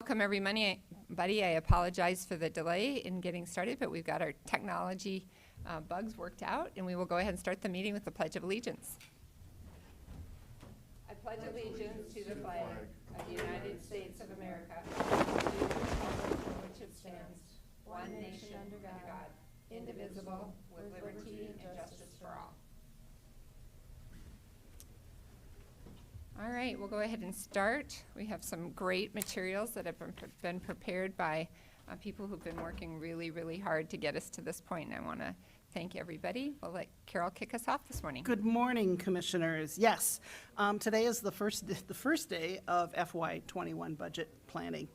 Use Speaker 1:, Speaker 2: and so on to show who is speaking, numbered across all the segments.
Speaker 1: welcome everybody. I apologize for the delay in getting started, but we've got our technology bugs worked out, and we will go ahead and start the meeting with the Pledge of Allegiance. I pledge allegiance to the flag of the United States of America, and to the republic for which it stands, one nation under God, indivisible, with liberty and justice for all. All right, we'll go ahead and start. We have some great materials that have been prepared by people who've been working really, really hard to get us to this point, and I want to thank everybody. We'll let Carol kick us off this morning.
Speaker 2: Good morning, Commissioners. Yes, today is the first day of FY21 budget planning.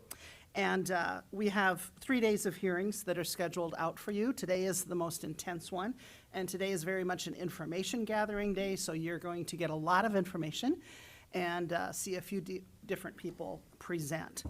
Speaker 2: And we have 3 days of hearings that are scheduled out for you. Today is the most intense one, and today is very much an information gathering day, so you're going to get a lot of information and see a few different people present.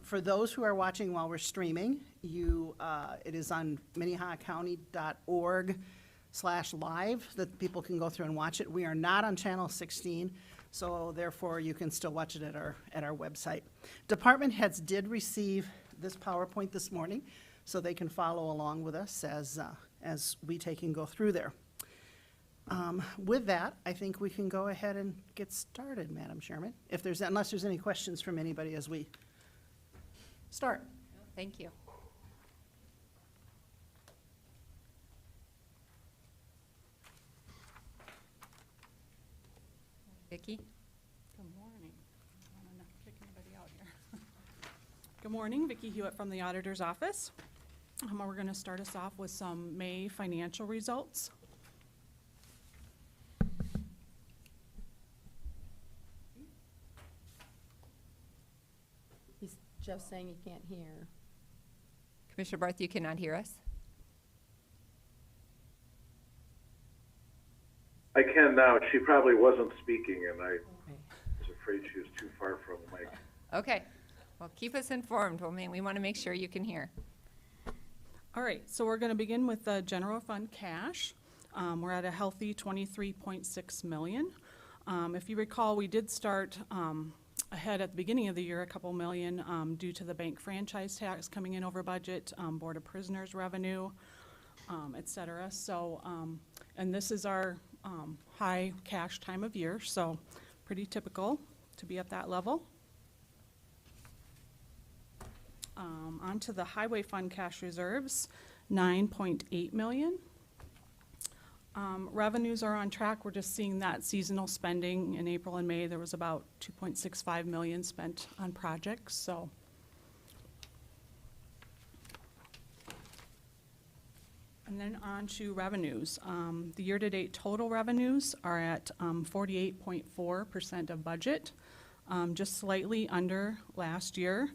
Speaker 2: For those who are watching while we're streaming, it is on minnehahacounty.org/live that people can go through and watch it. We are not on channel 16, so therefore you can still watch it at our website. Department heads did receive this PowerPoint this morning, so they can follow along with us as we take and go through there. With that, I think we can go ahead and get started, Madam Chairman, unless there's any questions from anybody as we start.
Speaker 1: Thank you. Vicki?
Speaker 3: Good morning. I want to not kick anybody out here. Good morning, Vicki Hewitt from the Auditor's Office. We're going to start us off with some May financial results.
Speaker 4: He's just saying he can't hear.
Speaker 1: Commissioner Barth, you cannot hear us?
Speaker 5: I can now. She probably wasn't speaking, and I
Speaker 4: Okay.
Speaker 5: was afraid she was too far from the mic.
Speaker 1: Okay. Well, keep us informed. We want to make sure you can hear.
Speaker 3: All right, so we're going to begin with the general fund cash. We're at a healthy $23.6 million. If you recall, we did start ahead at the beginning of the year, a couple million due to the bank franchise tax coming in over budget, Board of Prisoners revenue, et cetera. So, and this is our high cash time of year, so pretty typical to be at that level. Onto the highway fund cash reserves, $9.8 million. Revenues are on track. We're just seeing that seasonal spending in April and May. There was about $2.65 million spent on projects, so. And then on to revenues. The year-to-date total revenues are at 48.4% of budget, just slightly under last year.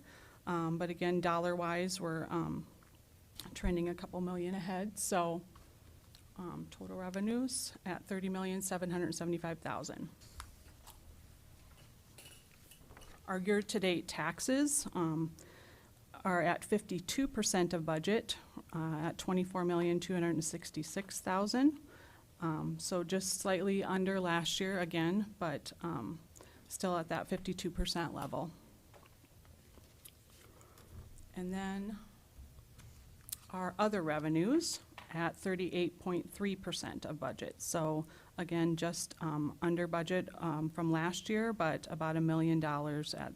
Speaker 3: But again, dollar-wise, we're trending a couple million ahead. So total revenues at $30,775,000. Our year-to-date taxes are at 52% of budget at $24,266,000. So just slightly under last year again, but still at that 52% level. And then our other revenues at 38.3% of budget. So again, just under budget from last year, but about $1 million at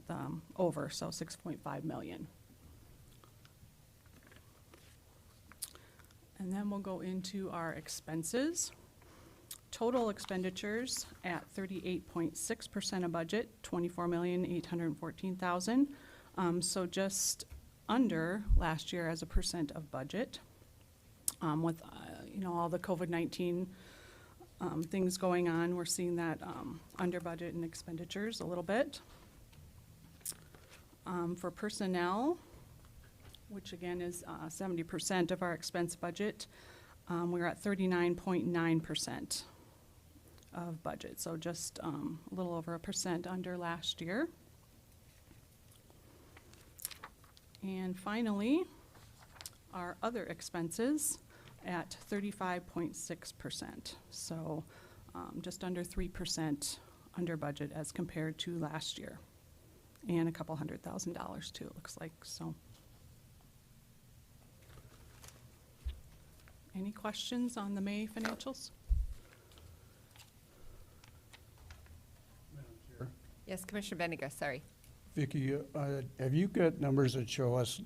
Speaker 3: over, so $6.5 million. And then we'll go into our expenses. Total expenditures at 38.6% of budget, $24,814,000. So just under last year as a percent of budget, with all the COVID-19 things going on. We're seeing that under budget and expenditures a little bit. For personnel, which again is 70% of our expense budget, we're at 39.9% of budget, so just a little over 1% under last year. And finally, our other expenses at 35.6%. So just under 3% under budget as compared to last year. and a couple $100,000 too, it looks like, so. Any questions on the May financials?
Speaker 1: Yes, Commissioner Bendigo, sorry.
Speaker 6: Vicki, have you got numbers that show us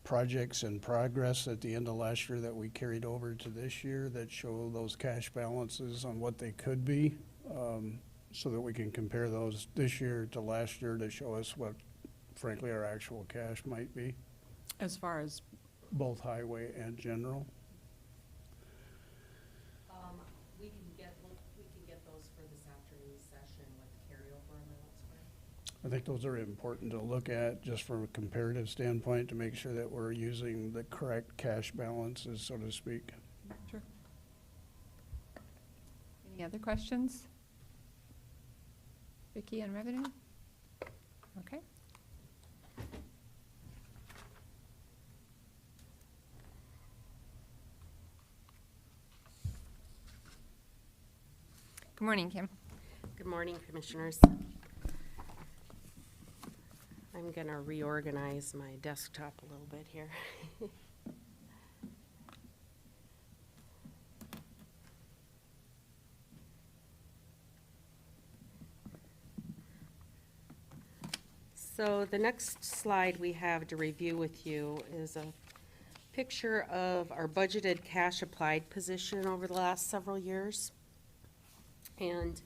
Speaker 6: projects in progress at the end of last year that we carried over to this year that show those cash balances on what they could be? So that we can compare those this year to last year to show us what frankly our actual cash might be,
Speaker 3: As far as,
Speaker 6: both highway and general?
Speaker 7: We can get those for this afternoon's session with carryover amounts for.
Speaker 6: I think those are important to look at just from a comparative standpoint to make sure that we're using the correct cash balances, so to speak.
Speaker 3: sure.
Speaker 1: Any other questions? Vicki on revenue? Okay. Good morning, Kim.
Speaker 7: Good morning, Commissioners. I'm gonna reorganize my desktop a little bit here. So the next slide we have to review with you is a picture of our budgeted cash applied position over the last several years. And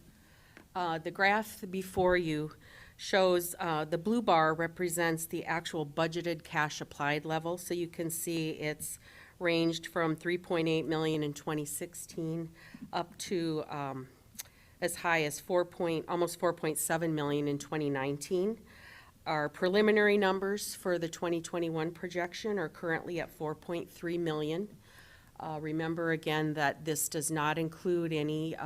Speaker 7: the graph before you shows the blue bar represents the actual budgeted cash applied level. So you can see it's ranged from 3.8 million in 2016 up to as high as almost 4.7 million in 2019. Our preliminary numbers for the 2021 projection are currently at 4.3 million. Remember again that this does not include any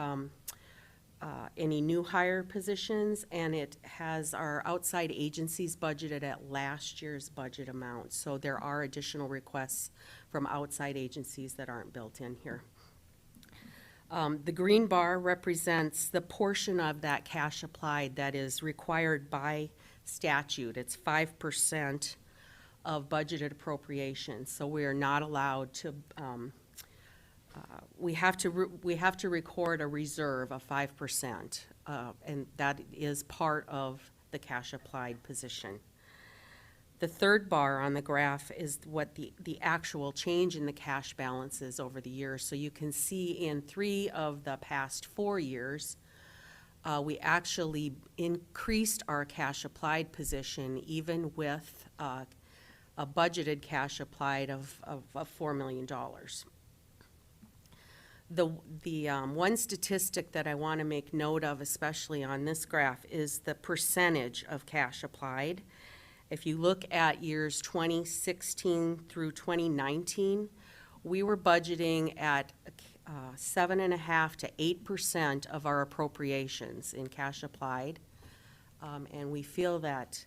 Speaker 7: new hire positions, and it has our outside agencies budgeted at last year's budget amount. So there are additional requests from outside agencies that aren't built in here. The green bar represents the portion of that cash applied that is required by statute. It's 5% of budgeted appropriations. So we are not allowed to, we have to record a reserve of 5%, and that is part of the cash applied position. The third bar on the graph is what the actual change in the cash balance is over the years. So you can see in 3 of the past 4 years, we actually increased our cash applied position even with a budgeted cash applied of $4 million. The one statistic that I want to make note of, especially on this graph, is the percentage of cash applied. If you look at years 2016 through 2019, we were budgeting at 7.5% to 8% of our appropriations in cash applied. And we feel that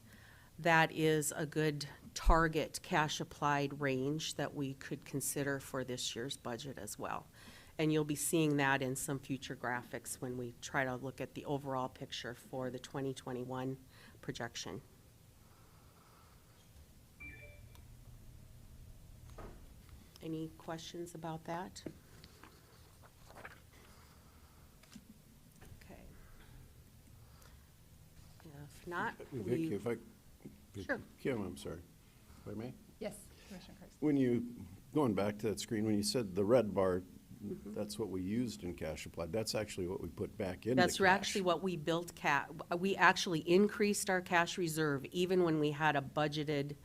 Speaker 7: that is a good target cash applied range that we could consider for this year's budget as well. And you'll be seeing that in some future graphics when we try to look at the overall picture for the 2021 projection. Any questions about that? Okay. If not,
Speaker 8: Vicki, if I,
Speaker 7: Sure.
Speaker 8: Kim, I'm sorry, if I may.
Speaker 1: Yes, Commissioner Carson.
Speaker 8: When you, going back to that screen, when you said the red bar, that's what we used in cash applied. That's actually what we put back into
Speaker 7: That's
Speaker 8: cash.
Speaker 7: actually what we built we actually increased our cash reserve even when we had a budgeted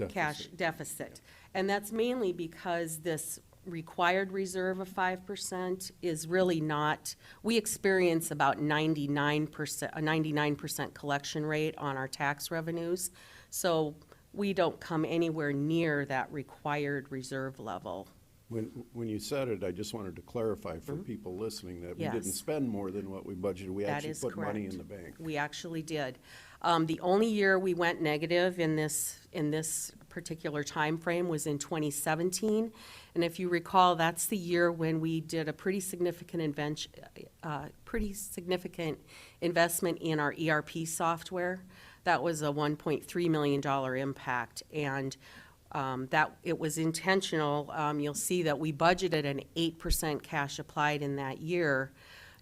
Speaker 7: cash deficit. And that's mainly because this required reserve of 5% is really not, we experience about 99%, a 99% collection rate on our tax revenues. So we don't come anywhere near that required reserve level.
Speaker 8: When you said it, I just wanted to clarify for people listening that we didn't
Speaker 7: Yes.
Speaker 8: spend more than what we budgeted. We
Speaker 7: That
Speaker 8: actually
Speaker 7: is
Speaker 8: put money
Speaker 7: correct.
Speaker 8: in the bank.
Speaker 7: We actually did. The only year we went negative in this particular time frame was in 2017. And if you recall, that's the year when we did a pretty significant investment in our ERP software. that was a $1.3 million impact. And that it was intentional. You'll see that we budgeted an 8% cash applied in that year,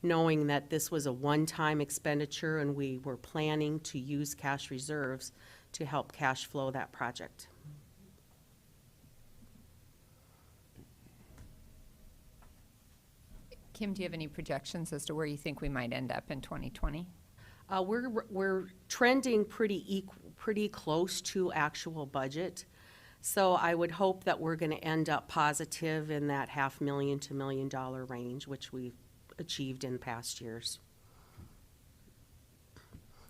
Speaker 7: knowing that this was a one-time expenditure and we were planning to use cash reserves to help cash flow that project.
Speaker 1: Kim, do you have any projections as to where you think we might end up in 2020?
Speaker 7: We're trending pretty close to actual budget. So I would hope that we're going to end up positive in that $500,000 to $1 million range, which we've achieved in past years.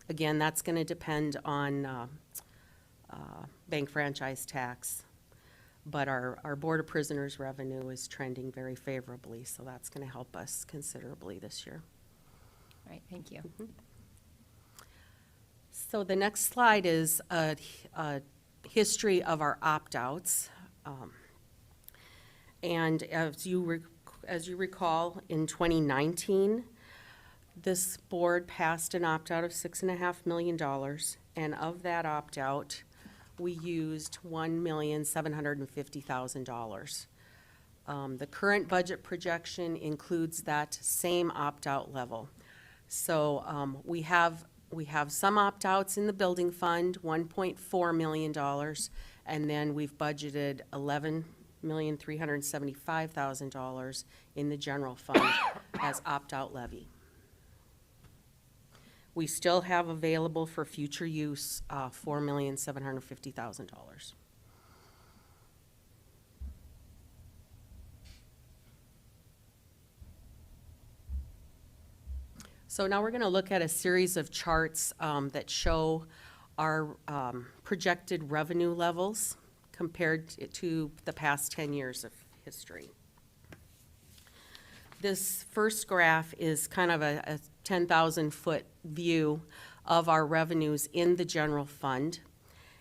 Speaker 7: Again, that's going to depend on bank franchise tax, but our Board of Prisoners revenue is trending very favorably, so that's going to help us considerably this year.
Speaker 1: All right, thank you.
Speaker 7: So the next slide is a history of our opt-outs. And as you recall, in 2019, this board passed an opt-out of $6.5 million, and of that opt-out, we used $1,750,000. The current budget projection includes that same opt-out level. So we have some opt-outs in the building fund, $1.4 million, and then we've budgeted $11,375,000 in the general fund as opt-out levy. We still have available for future use $4,750,000. So now we're going to look at a series of charts that show our projected revenue levels compared to the past 10 years of history. This first graph is kind of a 10,000-foot view of our revenues in the general fund.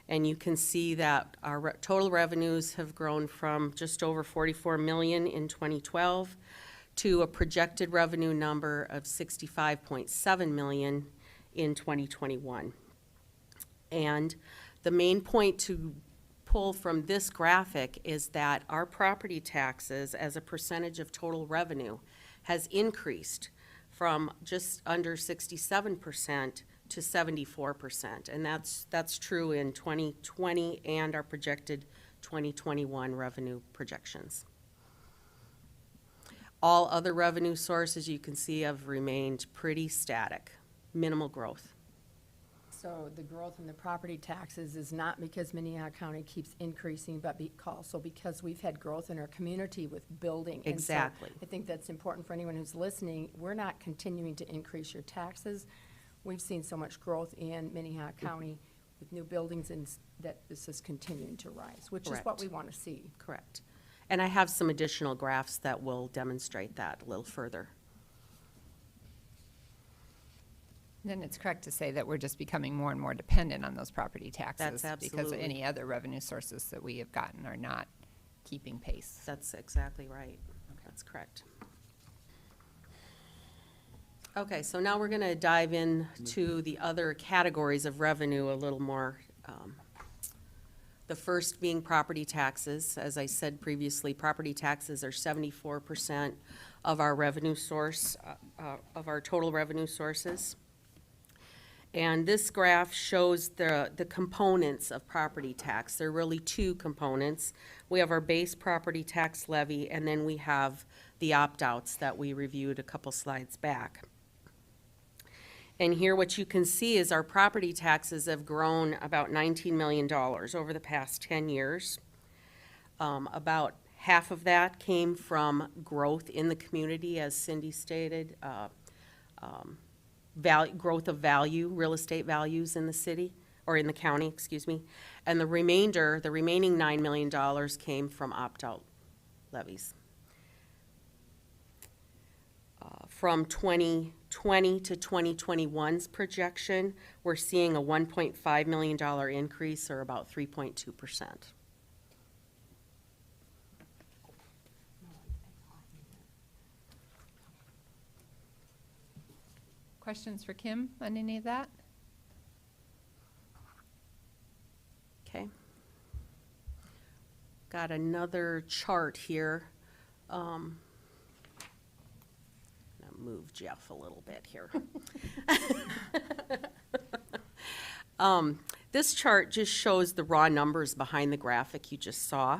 Speaker 7: And you can see that our total revenues have grown from just over $44 million in 2012 to a projected revenue number of $65.7 million in 2021. And the main point to pull from this graphic is that our property taxes as a percentage of total revenue has increased from just under 67% to 74%. And that's true in 2020 and our projected 2021 revenue projections. All other revenue sources you can see have remained pretty static, minimal growth.
Speaker 4: So the growth in the property taxes is not because Minnehaha County keeps increasing, but also because we've had growth in our community with building. And so
Speaker 7: Exactly.
Speaker 4: I think that's important for anyone who's listening. We're not continuing to increase your taxes. We've seen so much growth in Minnehaha County with new buildings and that this is continuing to rise, which is what
Speaker 7: Correct.
Speaker 4: we want to see.
Speaker 7: Correct. And I have some additional graphs that will demonstrate that a little further.
Speaker 1: Then it's correct to say that we're just becoming more and more dependent on those property taxes.
Speaker 7: That's
Speaker 1: Because
Speaker 7: absolutely.
Speaker 1: any other revenue sources that we have gotten are not keeping pace.
Speaker 7: That's exactly right. That's correct. Okay, so now we're going to dive into the other categories of revenue a little more. The first being property taxes. As I said previously, property taxes are 74% of our revenue source, of our total revenue sources. And this graph shows the components of property tax. There are really two components. We have our base property tax levy, and then we have the opt-outs that we reviewed a couple slides back. And here what you can see is our property taxes have grown about $19 million over the past 10 years. About half of that came from growth in the community, as Cindy stated, growth of value, real estate values in the city, or in the county, excuse me. And the remaining $9 million came from opt-out levies. From 2020 to 2021's projection, we're seeing a $1.5 million increase, or about 3.2%.
Speaker 1: Questions for Kim on any of that?
Speaker 7: got another chart here. I'll move Jeff a little bit here. This chart just shows the raw numbers behind the graphic you just saw.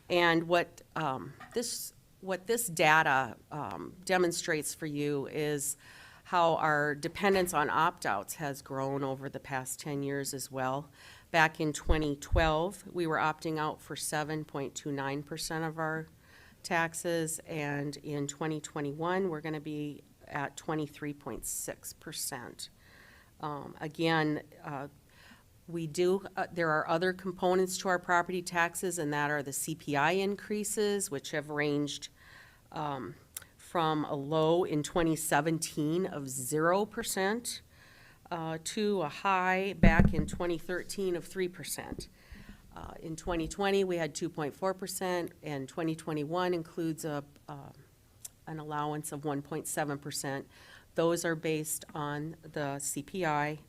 Speaker 7: And what this data demonstrates for you is how our dependence on opt-outs has grown over the past 10 years as well. Back in 2012, we were opting out for 7.29% of our taxes, and in 2021, we're going to be at 23.6%. Again, there are other components to our property taxes, and that are the CPI increases, which have ranged from a low in 2017 of 0% to a high back in 2013 of 3%. In 2020, we had 2.4%, and 2021 includes an allowance of 1.7%. Those are based on the CPI,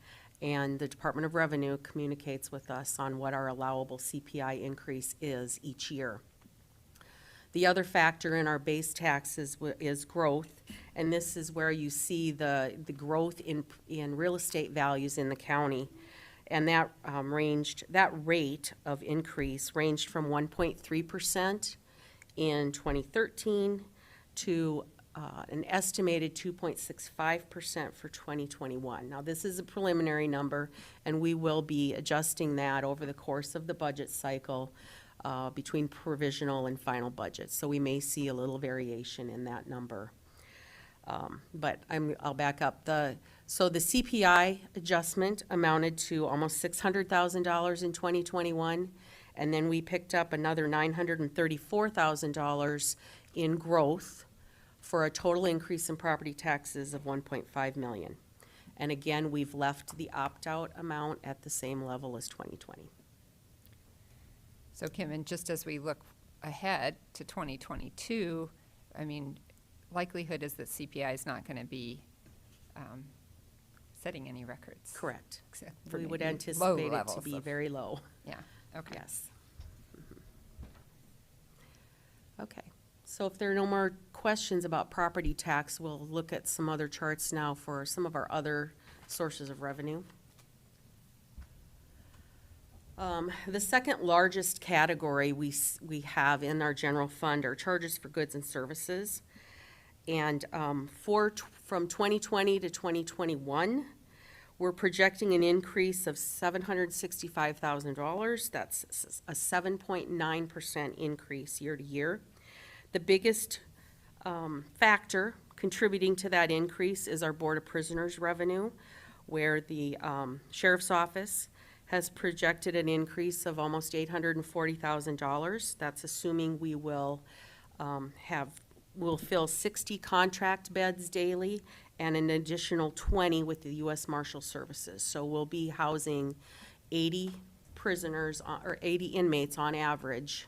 Speaker 7: and the Department of Revenue communicates with us on what our allowable CPI increase is each year. The other factor in our base taxes is growth, and this is where you see the growth in real estate values in the county. And that rate of increase ranged from 1.3% in 2013 to an estimated 2.65% for 2021. Now, this is a preliminary number, and we will be adjusting that over the course of the budget cycle between provisional and final budgets. So we may see a little variation in that number. But I'll back up. So the CPI adjustment amounted to almost $600,000 in 2021, and then we picked up another $934,000 in growth for a total increase in property taxes of $1.5 million. And again, we've left the opt-out amount at the same level as 2020.
Speaker 1: So Kim, and just as we look ahead to 2022, I mean, likelihood is that CPI is not going to be setting any records.
Speaker 7: Correct.
Speaker 1: Except for
Speaker 7: We would
Speaker 1: maybe
Speaker 7: anticipate
Speaker 1: low
Speaker 7: it to
Speaker 1: levels
Speaker 7: be
Speaker 1: of-
Speaker 7: very low.
Speaker 1: Yeah, okay.
Speaker 7: Yes. Okay, so if there are no more questions about property tax, we'll look at some other charts now for some of our other sources of revenue. The second largest category we have in our general fund are charges for goods and services. And from 2020 to 2021, we're projecting an increase of $765,000. That's a 7.9% increase year to year. The biggest factor contributing to that increase is our Board of Prisoners revenue, where the Sheriff's Office has projected an increase of almost $840,000. That's assuming we will we'll fill 60 contract beds daily and an additional 20 with the U.S. Marshal Services. So we'll be housing 80 prisoners, or 80 inmates on average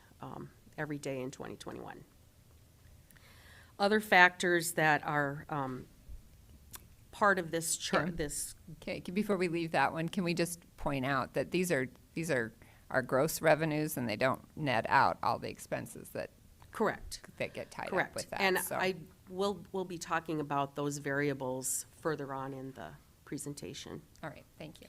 Speaker 7: every day in 2021. Other factors that are part of this chart,
Speaker 1: Kim? Okay, before we leave that one, can we just point out that these are our gross revenues, and they don't net out all the expenses that
Speaker 7: correct.
Speaker 1: that get tied up
Speaker 7: Correct.
Speaker 1: with that.
Speaker 7: And
Speaker 1: so.
Speaker 7: we'll be talking about those variables further on in the presentation.
Speaker 1: All right, thank you.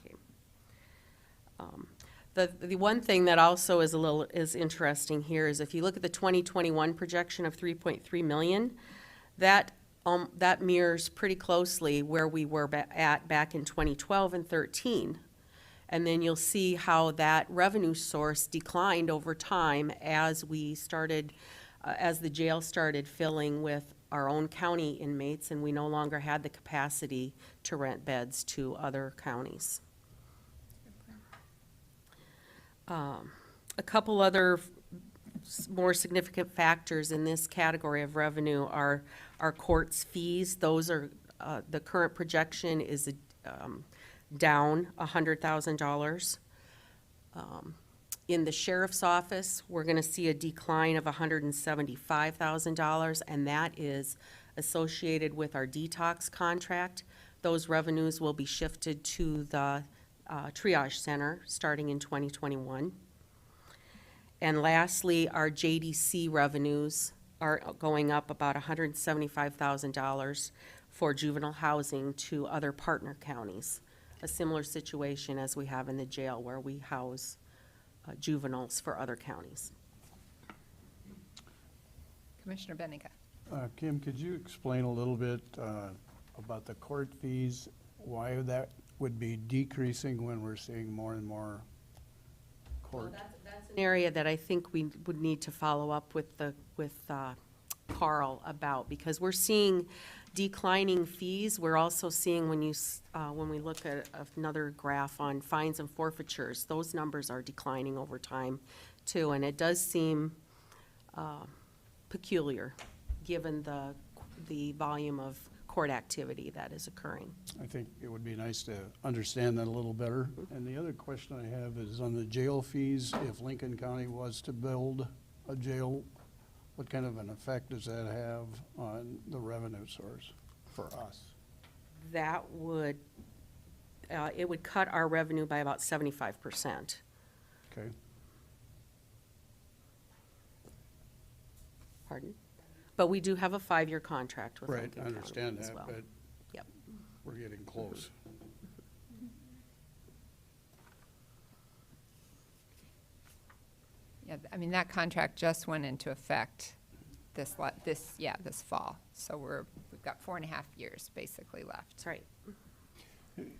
Speaker 7: The one thing that also is interesting here is if you look at the 2021 projection of 3.3 million, that mirrors pretty closely where we were at back in 2012 and 13. And then you'll see how that revenue source declined over time as we started, as the jail started filling with our own county inmates, and we no longer had the capacity to rent beds to other counties. A couple other more significant factors in this category of revenue are our courts fees. Those are, the current projection is down $100,000. In the sheriff's office, we're going to see a decline of $175,000, and that is associated with our detox contract. Those revenues will be shifted to the triage center starting in 2021. And lastly, our JDC revenues are going up about $175,000 for juvenile housing to other partner counties. A similar situation as we have in the jail where we house juveniles for other counties.
Speaker 1: Commissioner Benega.
Speaker 6: Kim, could you explain a little bit about the court fees, why that would be decreasing when we're seeing more and more court?
Speaker 7: That's an area that I think we would need to follow up with Carl about, because we're seeing declining fees. We're also seeing when we look at another graph on fines and forfeitures, those numbers are declining over time too, and it does seem peculiar, given the volume of court activity that is occurring.
Speaker 6: I think it would be nice to understand that a little better. And the other question I have is on the jail fees. If Lincoln County was to build a jail, what kind of an effect does that have on the revenue source for us?
Speaker 7: That would, it would cut our revenue by about 75%.
Speaker 6: Okay.
Speaker 7: Pardon? But we do have a 5-year contract with
Speaker 6: Right,
Speaker 7: Lincoln
Speaker 6: I
Speaker 7: County
Speaker 6: understand
Speaker 7: as
Speaker 6: that,
Speaker 7: well.
Speaker 6: but
Speaker 7: Yep.
Speaker 6: we're getting close.
Speaker 1: Yeah, I mean, that contract just went into effect this fall. So we've got 4.5 years basically left.
Speaker 7: That's right.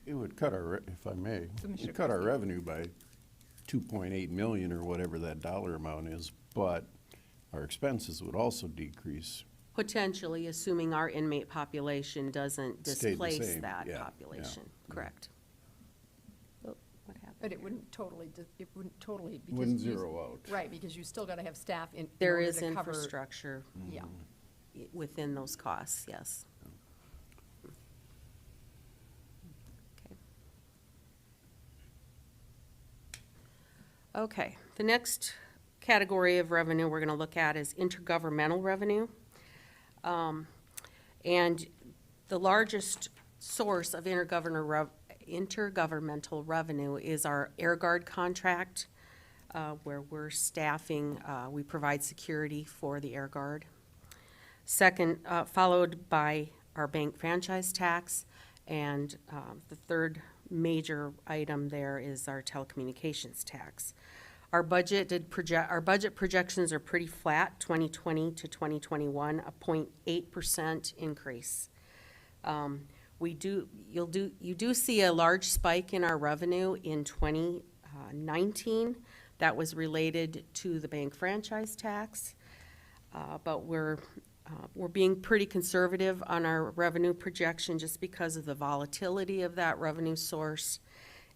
Speaker 8: It would cut our, if I may,
Speaker 1: Commissioner
Speaker 8: it'd cut our
Speaker 1: Christie.
Speaker 8: revenue by 2.8 million or whatever that dollar amount is, but our expenses would also decrease.
Speaker 7: Potentially, assuming our inmate population doesn't
Speaker 8: Stayed the
Speaker 7: displace
Speaker 8: same,
Speaker 7: that
Speaker 8: yeah,
Speaker 7: population.
Speaker 8: yeah.
Speaker 7: Correct. Oh, what happened?
Speaker 9: But it wouldn't totally, because
Speaker 8: Wouldn't
Speaker 9: you-
Speaker 8: zero out.
Speaker 9: Right, because you still gotta have staff in
Speaker 7: There
Speaker 9: order
Speaker 7: is
Speaker 9: to cover.
Speaker 7: infrastructure
Speaker 9: Yeah.
Speaker 7: within those costs, yes. Okay, the next category of revenue we're gonna look at is intergovernmental revenue. And the largest source of intergovernmental revenue is our Air Guard contract, where we're staffing, we provide security for the Air Guard. Second, followed by our bank franchise tax, and the third major item there is our telecommunications tax. Our budget projections are pretty flat, 2020 to 2021, a 0.8% increase. You do see a large spike in our revenue in 2019 that was related to the bank franchise tax, but we're being pretty conservative on our revenue projection just because of the volatility of that revenue source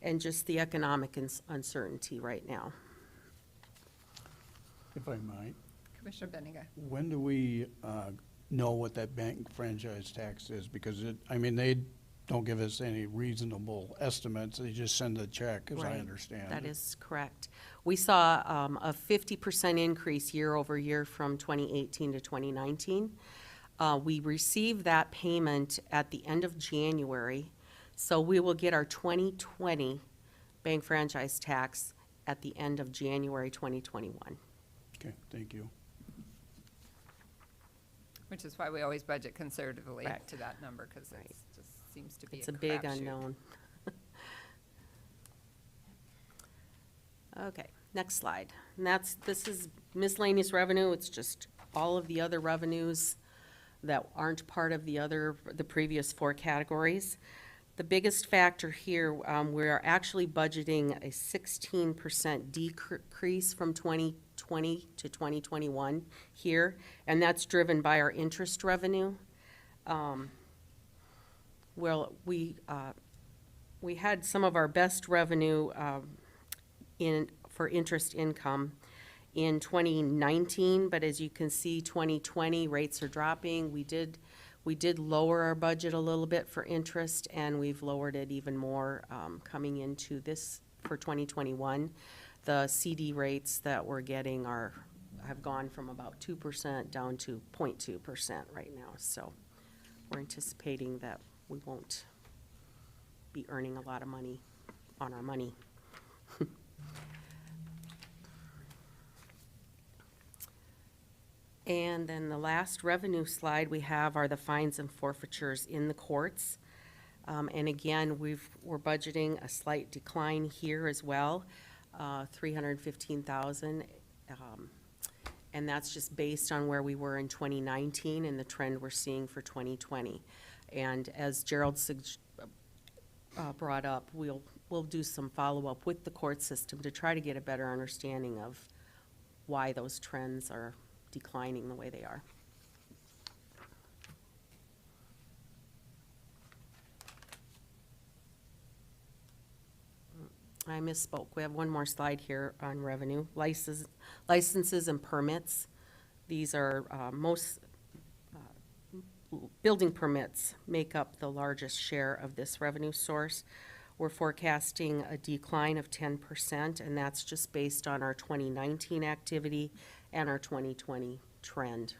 Speaker 7: and just the economic uncertainty right now.
Speaker 6: If I might,
Speaker 1: Commissioner Benega.
Speaker 6: when do we know what that bank franchise tax is? Because they don't give us any reasonable estimates. They just send a check, as I
Speaker 7: Right.
Speaker 6: understand.
Speaker 7: That is correct. We saw a 50% increase year over year from 2018 to 2019. We received that payment at the end of January, so we will get our 2020 bank franchise tax at the end of January 2021.
Speaker 6: Okay, thank you.
Speaker 1: Which is why we always budget conservatively
Speaker 7: Correct.
Speaker 1: to that number, because
Speaker 7: Right.
Speaker 1: it just seems to be
Speaker 7: It's a big
Speaker 1: crapshoot.
Speaker 7: unknown. Okay, next slide. And this is miscellaneous revenue. It's just all of the other revenues that aren't part of the previous 4 categories. The biggest factor here, we are actually budgeting a 16% decrease from 2020 to 2021 here, and that's driven by our interest revenue. Well, we had some of our best revenue for interest income in 2019, but as you can see, 2020 rates are dropping. We did lower our budget a little bit for interest, and we've lowered it even more coming into this for 2021. The CD rates that we're getting have gone from about 2% down to 0.2% right now. So we're anticipating that we won't be earning a lot of money on our money. And then the last revenue slide we have are the fines and forfeitures in the courts. And again, we're budgeting a slight decline here as well, 315,000. And that's just based on where we were in 2019 and the trend we're seeing for 2020. And as Gerald brought up, we'll do some follow-up with the court system to try to get a better understanding of why those trends are declining the way they are. I misspoke. We have one more slide here on revenue. Licenses and permits. These are building permits make up the largest share of this revenue source. We're forecasting a decline of 10%, and that's just based on our 2019 activity and our 2020 trend.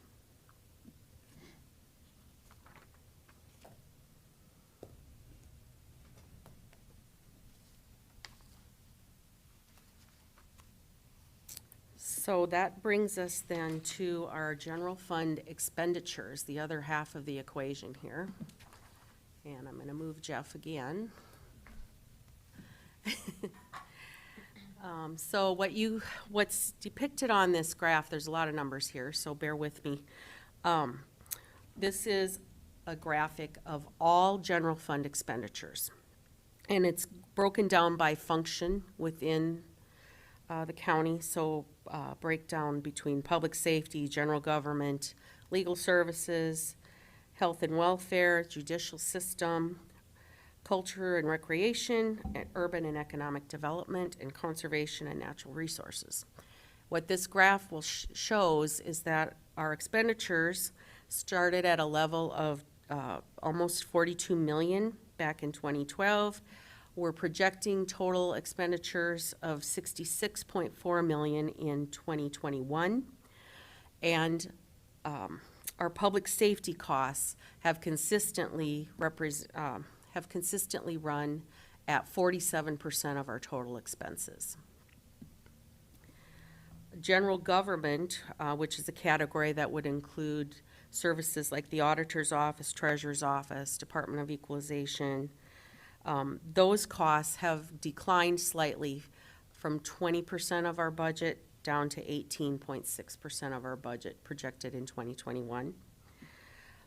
Speaker 7: So that brings us then to our general fund expenditures, the other half of the equation here. And I'm gonna move Jeff again. So what's depicted on this graph, there's a lot of numbers here, so bear with me. This is a graphic of all general fund expenditures. And it's broken down by function within the county, so breakdown between public safety, general government, legal services, health and welfare, judicial system, culture and recreation, and urban and economic development, and conservation and natural resources. What this graph will shows is that our expenditures started at a level of almost 42 million back in 2012. We're projecting total expenditures of 66.4 million in 2021. And our public safety costs have consistently run at 47% of our total expenses. General government, which is a category that would include services like the auditor's office, treasurer's office, Department of Equalization, those costs have declined slightly from 20% of our budget down to 18.6% of our budget projected in 2021.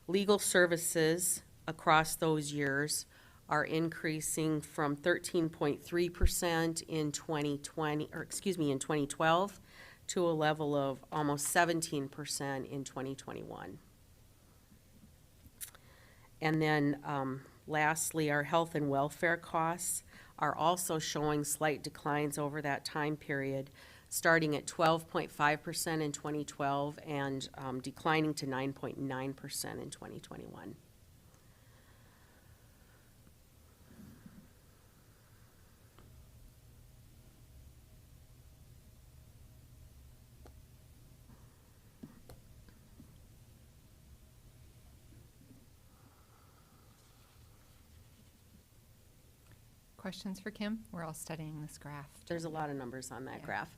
Speaker 7: Legal services across those years are increasing from 13.3% in 2012 to a level of almost 17% in 2021. And then lastly, our health and welfare costs are also showing slight declines over that time period, starting at 12.5% in 2012 and declining to 9.9% in 2021.
Speaker 1: Questions for Kim? We're all studying this graph.
Speaker 7: There's a lot of numbers on that
Speaker 1: Yeah.
Speaker 7: graph.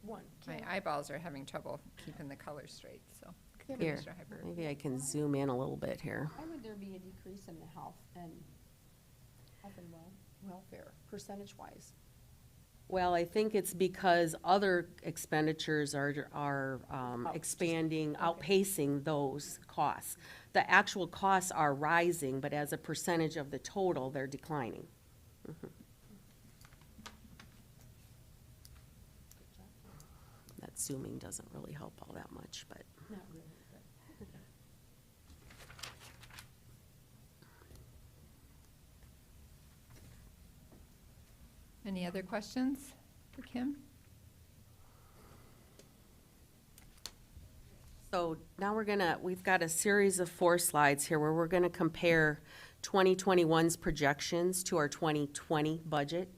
Speaker 4: One.
Speaker 1: My eyeballs are having trouble keeping the colors straight, so.
Speaker 7: Here,
Speaker 1: Mr. Hyber.
Speaker 7: maybe I can zoom in a little bit here.
Speaker 4: Why would there be a decrease in the health and welfare, percentage-wise?
Speaker 7: Well, I think it's because other expenditures are expanding, outpacing those costs. The actual costs are rising, but as a percentage of the total, they're declining. Mhm. That zooming doesn't really help all that much, but.
Speaker 4: Not really, but.
Speaker 1: Any other questions for Kim?
Speaker 7: So now we've got a series of 4 slides here where we're gonna compare 2021's projections to our 2020 budget.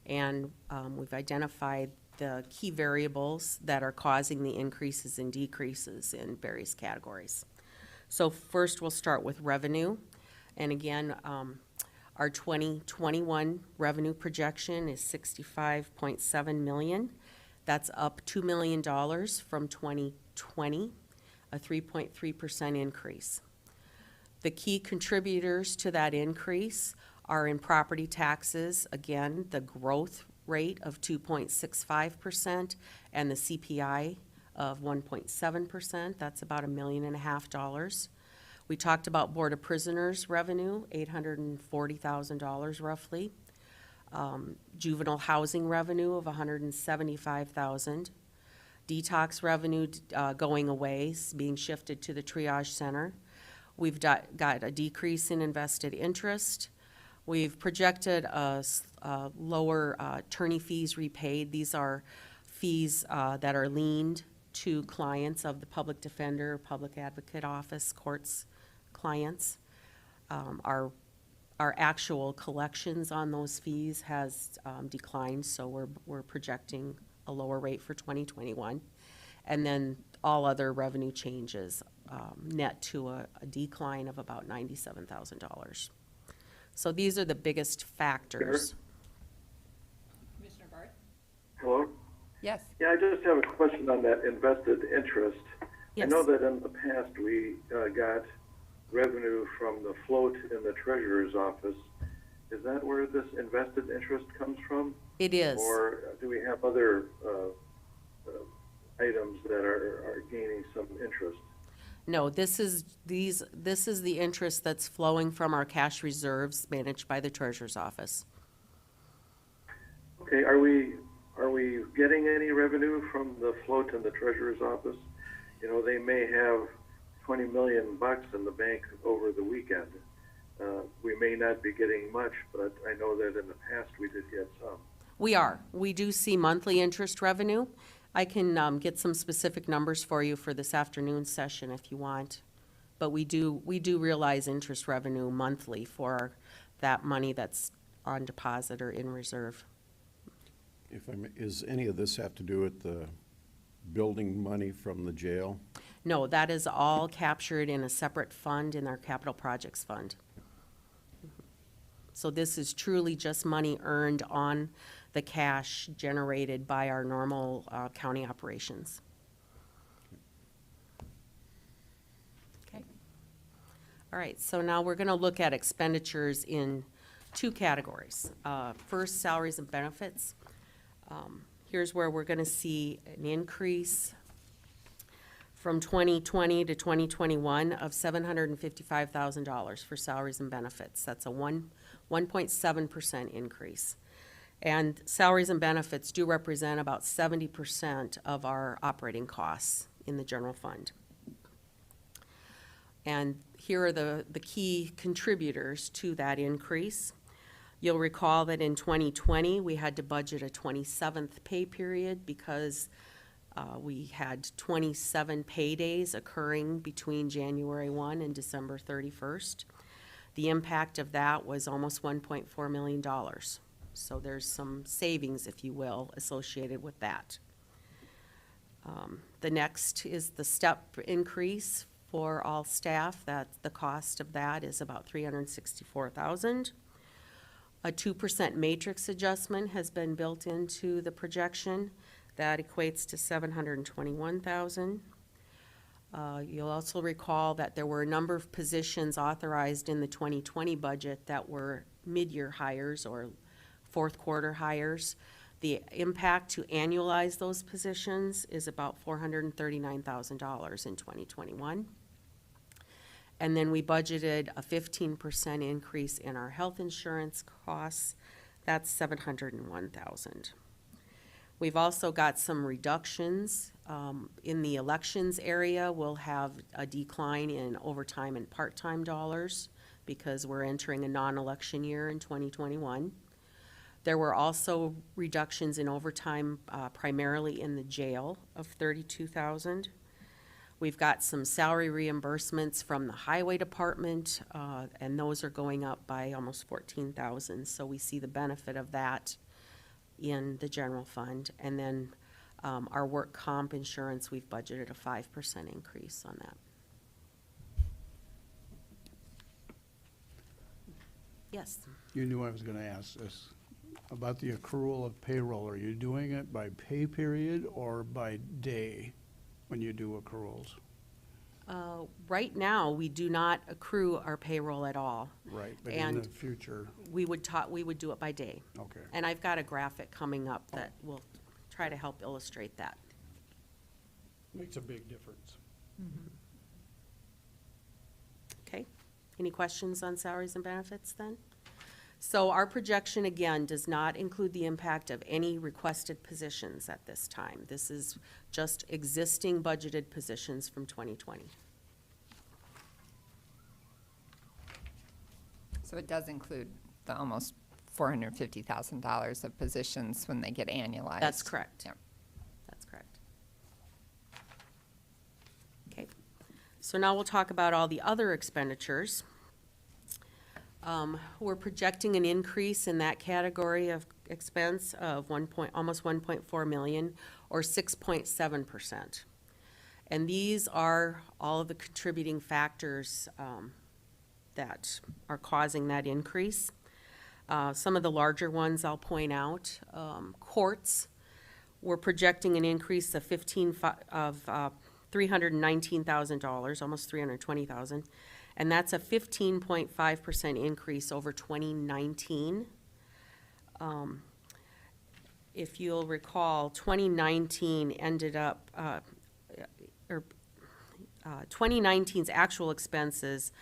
Speaker 7: And we've identified the key variables that are causing the increases and decreases in various categories. So first, we'll start with revenue. And again, our 2021 revenue projection is 65.7 million. That's up $2 million from 2020. a 3.3% increase. The key contributors to that increase are in property taxes, again, the growth rate of 2.65% and the CPI of 1.7%. That's about $1.5 million. We talked about Board of Prisoners revenue, $840,000 roughly. Juvenile housing revenue of $175,000. Detox revenue going away, being shifted to the triage center. We've got a decrease in invested interest. We've projected a lower attorney fees repaid. These are fees that are liened to clients of the public defender, public advocate office, courts clients. Our actual collections on those fees has declined, so we're projecting a lower rate for 2021. And then all other revenue changes net to a decline of about $97,000. So these are the biggest factors.
Speaker 1: Commissioner Barth?
Speaker 5: Hello?
Speaker 1: Yes.
Speaker 5: Yeah, I just have a question on that invested interest.
Speaker 7: Yes.
Speaker 5: I know that in the past we got revenue from the float in the treasurer's office. Is that where this invested interest comes from?
Speaker 7: It is.
Speaker 5: Or do we have other items that are gaining some interest?
Speaker 7: No, this is the interest that's flowing from our cash reserves managed by the treasurer's office.
Speaker 5: Okay, are we getting any revenue from the float in the treasurer's office? You know, they may have $20 million in the bank over the weekend. We may not be getting much, but I know that in the past we did get some.
Speaker 7: We do see monthly interest revenue. I can get some specific numbers for you for this afternoon session if you want. But we do realize interest revenue monthly for that money that's on deposit or in reserve.
Speaker 8: Is any of this have to do with the building money from the jail?
Speaker 7: No, that is all captured in a separate fund in our capital projects fund. So this is truly just money earned on the cash generated by our normal county operations. Okay. All right, so now we're going to look at expenditures in two categories. First, salaries and benefits. Here's where we're going to see an increase from 2020 to 2021 of $755,000 for salaries and benefits. That's a 1.7% increase. And salaries and benefits do represent about 70% of our operating costs in the general fund. And here are the key contributors to that increase. You'll recall that in 2020, we had to budget a 27th pay period because we had 27 paydays occurring between January 1 and December 31st. The impact of that was almost $1.4 million. So there's some savings, if you will, associated with that. The next is the step increase for all staff. The cost of that is about $364,000. A 2% matrix adjustment has been built into the projection. That equates to $721,000. You'll also recall that there were a number of positions authorized in the 2020 budget that were mid-year hires or fourth quarter hires. The impact to annualize those positions is about $439,000 in 2021. And then we budgeted a 15% increase in our health insurance costs. That's $701,000. We've also got some reductions in the elections area. We'll have a decline in overtime and part-time dollars because we're entering a non-election year in 2021. There were also reductions in overtime, primarily in the jail, of $32,000. We've got some salary reimbursements from the highway department, and those are going up by almost $14,000. So we see the benefit of that in the general fund. And then our work comp insurance, we've budgeted a 5% increase on that. Yes.
Speaker 6: You knew I was gonna ask this. About the accrual of payroll, are you doing it by pay period or by day when you do accruals?
Speaker 7: Right now, we do not accrue our payroll at all.
Speaker 6: Right, but in
Speaker 7: And
Speaker 6: the future,
Speaker 7: we would do it by day.
Speaker 6: okay.
Speaker 7: And I've got a graphic coming up that will try to help illustrate that.
Speaker 6: Makes a big difference.
Speaker 7: Okay? Any questions on salaries and benefits then? So our projection, again, does not include the impact of any requested positions at this time. This is just existing budgeted positions from 2020.
Speaker 1: So it does include the almost $450,000 of positions when they get annualized.
Speaker 7: That's correct.
Speaker 1: Yep.
Speaker 7: That's correct. Okay, so now we'll talk about all the other expenditures. We're projecting an increase in that category of expense of almost 1.4 million, or 6.7%. And these are all of the contributing factors that are causing that increase. Some of the larger ones I'll point out. Courts, we're projecting an increase of $319,000, almost $320,000, and that's a 15.5% increase over 2019. If you'll recall, 2019 ended up, 2019's actual expenses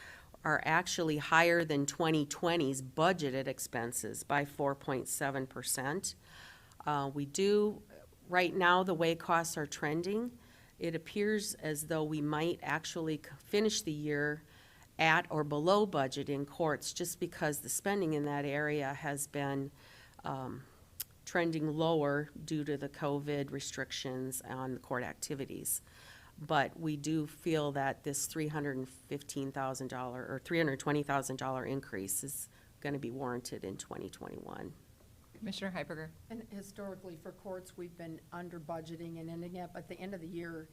Speaker 7: are actually higher than 2020's budgeted expenses by 4.7%. We do, right now, the way costs are trending, it appears as though we might actually finish the year at or below budget in courts, just because the spending in that area has been trending lower due to the COVID restrictions on the court activities. But we do feel that this $315,000 or $320,000 increase is going to be warranted in 2021.
Speaker 1: Commissioner Heiberger?
Speaker 9: And historically, for courts, we've been under budgeting and ending up at the end of the year.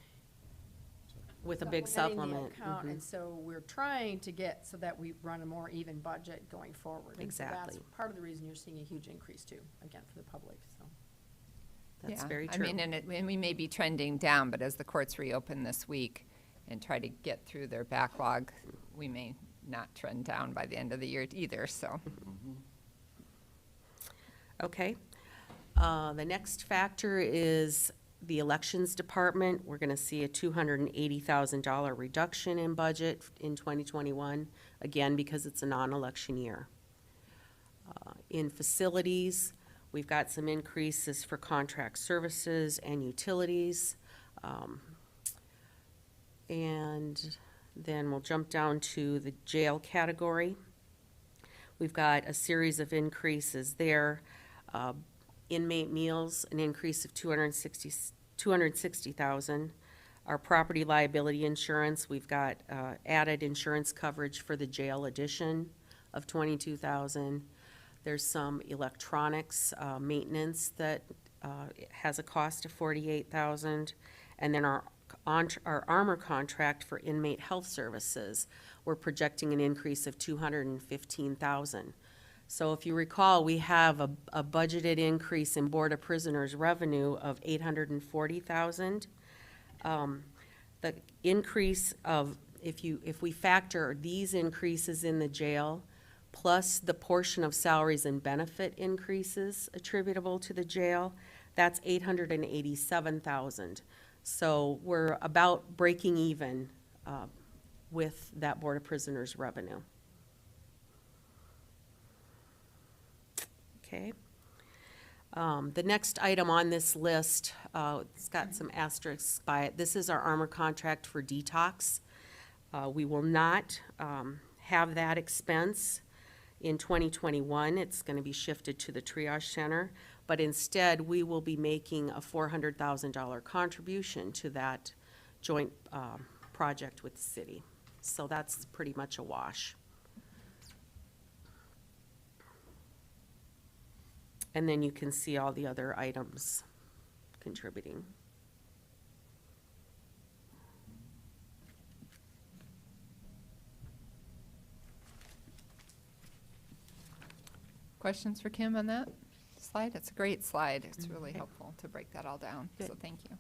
Speaker 7: With a big
Speaker 9: supplementing the
Speaker 7: supplement.
Speaker 9: account,
Speaker 7: Mhm.
Speaker 9: And so we're trying to get so that we run a more even budget going forward. And so
Speaker 7: Exactly.
Speaker 9: that's part of the reason you're seeing a huge increase too, again, for the public, so.
Speaker 7: That's
Speaker 1: Yeah,
Speaker 7: very true.
Speaker 1: I mean, and we may be trending down, but as the courts reopen this week and try to get through their backlog, we may not trend down by the end of the year either, so.
Speaker 7: Okay. The next factor is the elections department. We're gonna see a $280,000 reduction in budget in 2021, again, because it's a non-election year. In facilities, we've got some increases for contract services and utilities. And then we'll jump down to the jail category. We've got a series of increases there. Inmate meals, an increase of $260,000. Our property liability insurance, we've got added insurance coverage for the jail addition of $22,000. There's some electronics maintenance that has a cost of $48,000. And then our armor contract for inmate health services, we're projecting an increase of $215,000. So if you recall, we have a budgeted increase in Board of Prisoners revenue of $840,000. The increase of, if we factor these increases in the jail, plus the portion of salaries and benefit increases attributable to the jail, that's $887,000. So we're about breaking even with that Board of Prisoners revenue. Okay. The next item on this list, it's got some asterisks by it. This is our armor contract for detox. We will not have that expense in 2021. It's going to be shifted to the triage center, but instead we will be making a $400,000 contribution to that joint project with the city. So that's pretty much a wash. And then you can see all the other items contributing.
Speaker 1: Questions for Kim on that slide? It's a great slide. It's really helpful to break that all down, so
Speaker 7: Good.
Speaker 1: thank you.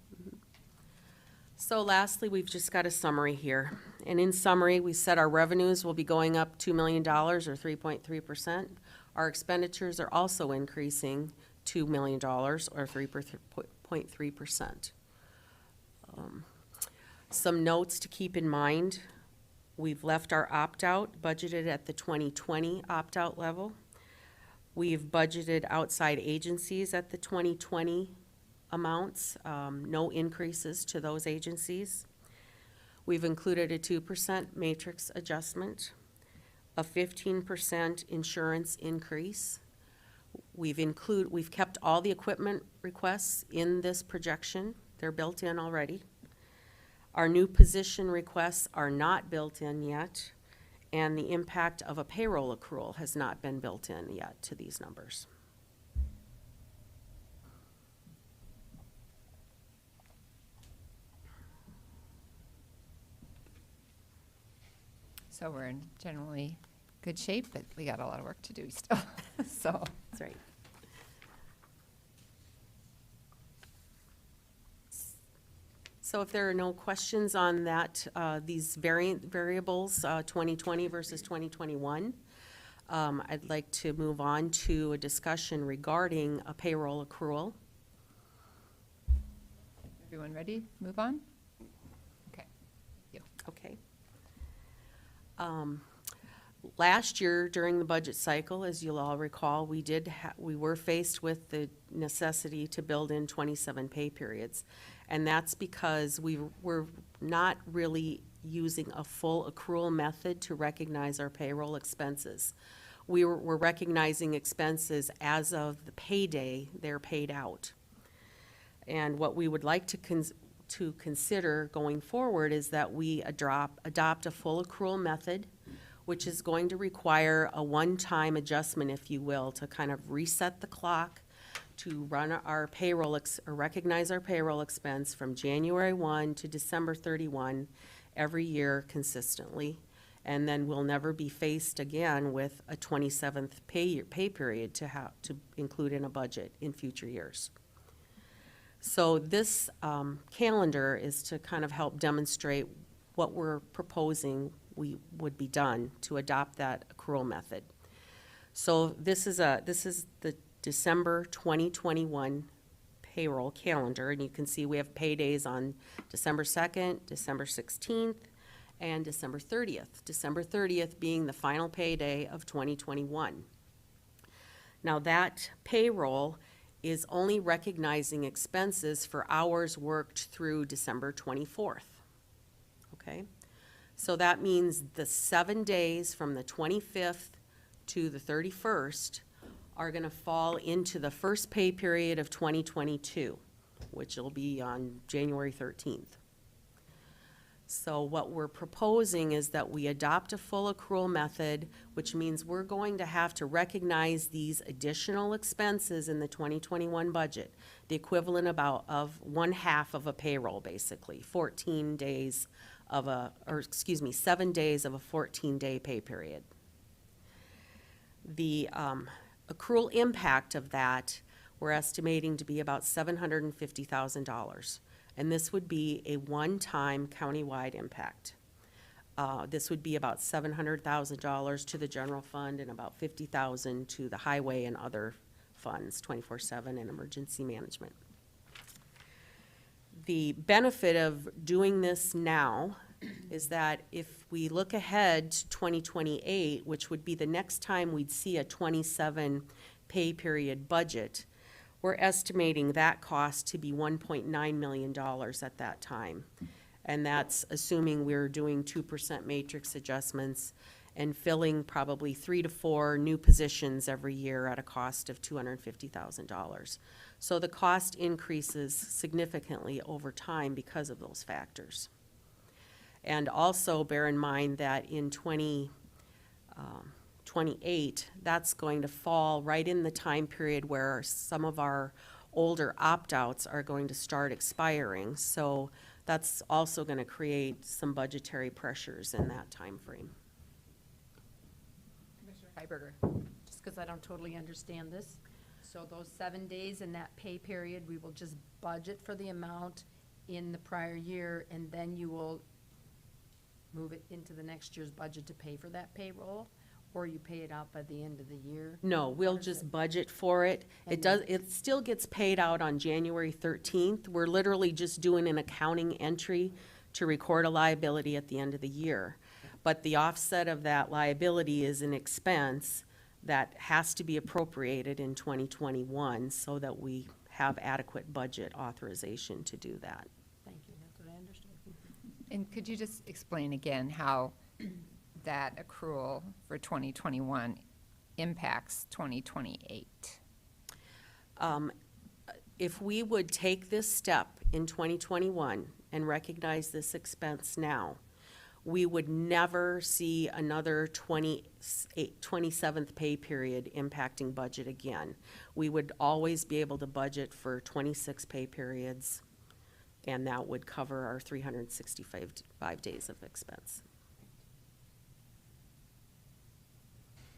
Speaker 7: So lastly, we've just got a summary here. And in summary, we said our revenues will be going up $2 million or 3.3%. Our expenditures are also increasing $2 million or 3.3%. Some notes to keep in mind. We've left our opt-out budgeted at the 2020 opt-out level. We've budgeted outside agencies at the 2020 amounts, no increases to those agencies. We've included a 2% matrix adjustment, a 15% insurance increase. We've kept all the equipment requests in this projection. They're built in already. Our new position requests are not built in yet, and the impact of a payroll accrual has not been built in yet to these numbers.
Speaker 1: So we're in generally good shape, but we got a lot of work to do still. So,
Speaker 7: That's right. So if there are no questions on that, these variables, 2020 versus 2021, I'd like to move on to a discussion regarding a payroll accrual.
Speaker 1: everyone ready? Move on? Okay. Thank you.
Speaker 7: Okay. Last year, during the budget cycle, as you'll all recall, we were faced with the necessity to build in 27 pay periods. And that's because we were not really using a full accrual method to recognize our payroll expenses. We're recognizing expenses as of the payday they're paid out. And what we would like to consider going forward is that we adopt a full accrual method, which is going to require a one-time adjustment, if you will, to kind of reset the clock to run our payroll, or recognize our payroll expense from January 1 to December 31 every year consistently. And then we'll never be faced again with a 27th pay period to include in a budget in future years. So this calendar is to kind of help demonstrate what we're proposing we would be done to adopt that accrual method. So this is the December 2021 payroll calendar, and you can see we have paydays on December 2nd, December 16th, and December 30th. December 30th being the final payday of 2021. Now that payroll is only recognizing expenses for hours worked through December 24th. Okay? So that means the 7 days from the 25th to the 31st are going to fall into the first pay period of 2022, which will be on January 13th. So what we're proposing is that we adopt a full accrual method, which means we're going to have to recognize these additional expenses in the 2021 budget, the equivalent of 1/2 of a payroll, basically, 14 days of 7 days of a 14-day pay period. The accrual impact of that, we're estimating to be about $750,000. And this would be a one-time countywide impact. This would be about $700,000 to the general fund and about $50,000 to the highway and other funds, 24/7 and emergency management. The benefit of doing this now is that if we look ahead to 2028, which would be the next time we'd see a 27 pay period budget, we're estimating that cost to be $1.9 million at that time. And that's assuming we're doing 2% matrix adjustments and filling probably 3 to 4 new positions every year at a cost of $250,000. So the cost increases significantly over time because of those factors. And also bear in mind that in 2028, that's going to fall right in the time period where some of our older opt-outs are going to start expiring. So that's also going to create some budgetary pressures in that time frame.
Speaker 9: Commissioner Heiberger, just because I don't totally understand this. So those 7 days in that pay period, we will just budget for the amount in the prior year, and then you will move it into the next year's budget to pay for that payroll? Or you pay it out by the end of the year?
Speaker 7: No, we'll
Speaker 9: How does
Speaker 7: just
Speaker 9: it-
Speaker 7: budget for it. It
Speaker 9: And
Speaker 7: does,
Speaker 9: then-
Speaker 7: it still gets paid out on January 13th. We're literally just doing an accounting entry to record a liability at the end of the year. But the offset of that liability is an expense that has to be appropriated in 2021 so that we have adequate budget authorization to do that.
Speaker 9: Thank you, that's what I understood.
Speaker 1: And could you just explain again how that accrual for 2021 impacts 2028?
Speaker 7: If we would take this step in 2021 and recognize this expense now, we would never see another 27th pay period impacting budget again. We would always be able to budget for 26 pay periods, and that would cover our 365 days of expense.